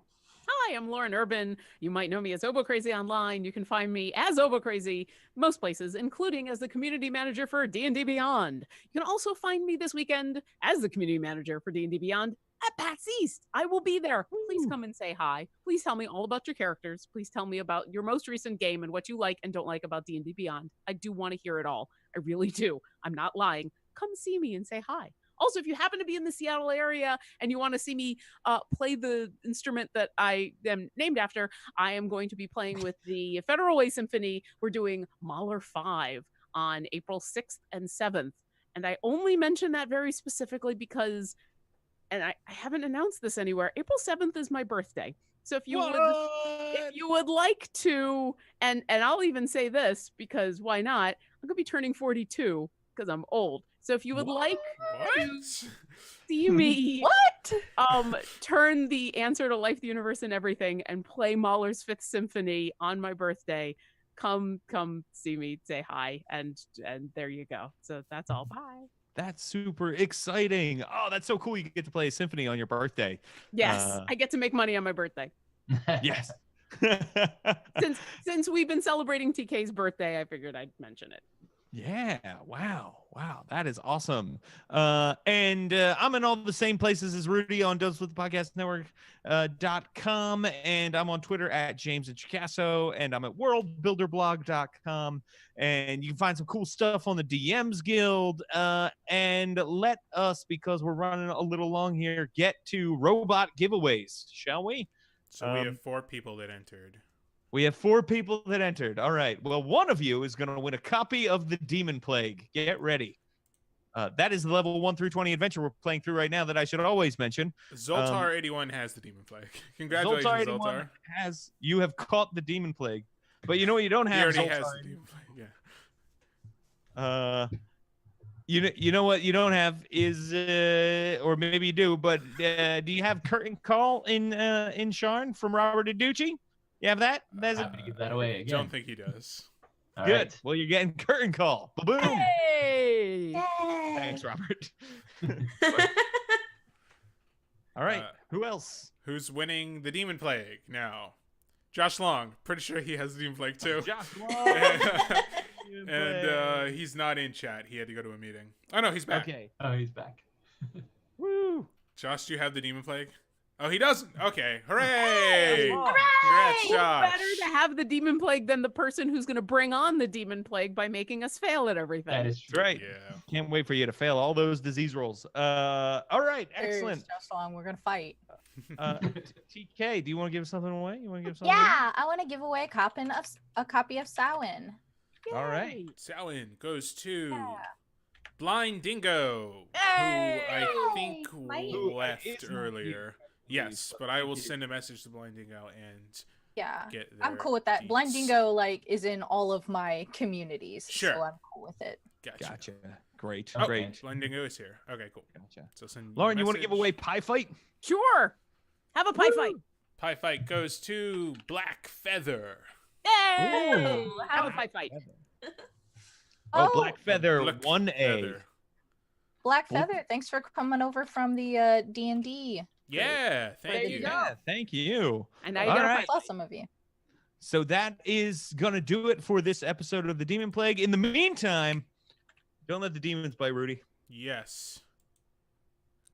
S3: Hi, I'm Lauren Urban. You might know me as Obo Crazy online. You can find me as Obo Crazy most places, including as the community manager for D&D Beyond. You can also find me this weekend as the community manager for D&D Beyond at PAX East. I will be there. Please come and say hi. Please tell me all about your characters. Please tell me about your most recent game and what you like and don't like about D&D Beyond. I do want to hear it all. I really do. I'm not lying. Come see me and say hi. Also, if you happen to be in the Seattle area and you want to see me play the instrument that I am named after, I am going to be playing with the Federal Way Symphony. We're doing Mahler 5 on April 6th and 7th. And I only mention that very specifically because, and I haven't announced this anywhere, April 7th is my birthday. So if you would like to, and I'll even say this because why not? I'm going to be turning 42 because I'm old. So if you would like to see me turn the answer to life, the universe, and everything and play Mahler's 5th Symphony on my birthday, come see me, say hi, and there you go. So that's all. Bye.
S1: That's super exciting. Oh, that's so cool. You get to play a symphony on your birthday.
S3: Yes, I get to make money on my birthday.
S1: Yes.
S3: Since we've been celebrating TK's birthday, I figured I'd mention it.
S1: Yeah. Wow. That is awesome. And I'm in all the same places as Rudy on Does with the Podcast Network.com. And I'm on Twitter at James and Chicasso. And I'm at worldbuilderblog.com. And you can find some cool stuff on the DMs Guild. And let us, because we're running a little long here, get to robot giveaways, shall we?
S6: So we have 4 people that entered.
S1: We have 4 people that entered. All right. Well, one of you is going to win a copy of the Demonplague. Get ready. That is the level 1 through 20 adventure we're playing through right now that I should always mention.
S6: Zoltar81 has the Demon Plague. Congratulations, Zoltar.
S1: You have caught the Demonplague. But you know what you don't have,
S6: He already
S1: Zoltar?
S6: has the Demon Plague, yeah.
S1: You know what you don't have is, or maybe you do, but do you have Curtain Call in Sharn from Robert Aducci? You have that?
S4: Happy to give that away again.
S6: Don't think he does.
S4: All
S1: Good.
S4: right.
S1: Well, you're getting Curtain Call. Ba-boom.
S3: Hey!
S1: Thanks, Robert. All right. Who else?
S6: Who's winning the Demon Plague now? Josh Long. Pretty sure he has the Demon Plague too.
S1: Josh Long.
S6: And he's not in chat. He had to go to a meeting. Oh no, he's back.
S1: Okay.
S4: Oh, he's back.
S1: Woo.
S6: Josh, do you have the Demon Plague? Oh, he doesn't. Okay. Hooray!
S3: Hooray!
S6: Congrats, Josh.
S3: Better to have the Demon Plague than the person who's going to bring on the Demon Plague by making us fail at everything.
S4: That is true.
S1: Right.
S6: Yeah.
S1: Can't wait for you to fail all those disease rolls. All right. Excellent.
S5: Just long. We're gonna fight.
S1: TK, do you want to give something away? You want to give something
S5: Yeah, I want to give away a copy of Samhain.
S1: away? All right.
S3: Yay!
S6: Samhain goes to
S5: Yeah.
S6: Blind Dingo,
S3: Hey!
S6: who I think
S2: Who
S6: left
S1: is not
S6: earlier. Yes, but I will send a message to Blind Dingo and
S5: Yeah,
S6: get
S5: I'm
S6: their
S5: cool with that. Blind
S6: deets.
S5: Dingo is in all of my communities,
S6: Sure.
S5: so I'm cool with it.
S6: Gotcha.
S1: Great.
S6: Oh,
S1: Great.
S6: Blind Dingo is here. Okay, cool.
S1: Gotcha.
S6: So send
S1: Lauren, you want to give away Pie Fight?
S3: Sure. Have a pie fight.
S6: Pie Fight goes to Black Feather.
S3: Yay!
S1: Ooh.
S3: Have a pie fight.
S1: Oh, Black Feather
S6: Black
S1: 1A.
S6: Feather.
S5: Black Feather, thanks for coming over from the D&D.
S6: Yeah,
S3: There
S6: thank
S3: you
S6: you.
S3: go.
S1: Yeah, thank you.
S3: And now you
S1: All
S3: got a
S1: right.
S3: pie
S5: I saw some of you.
S1: So that is going to do it for this episode of the Demon Plague. In the meantime, don't let the demons bite, Rudy.
S6: Yes.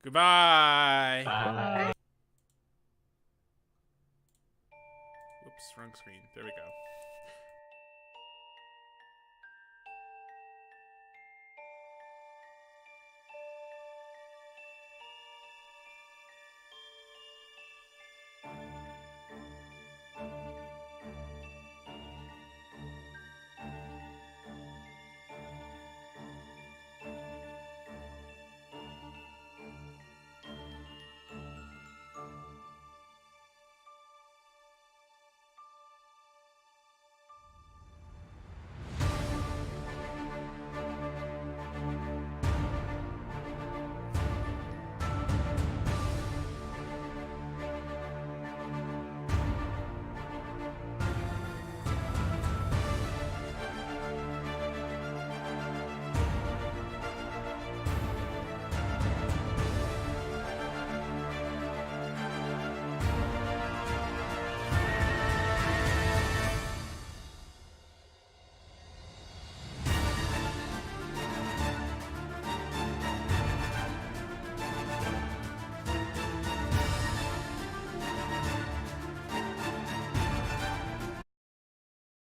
S6: Goodbye.
S4: Bye.
S6: Whoops, wrong screen. There we go.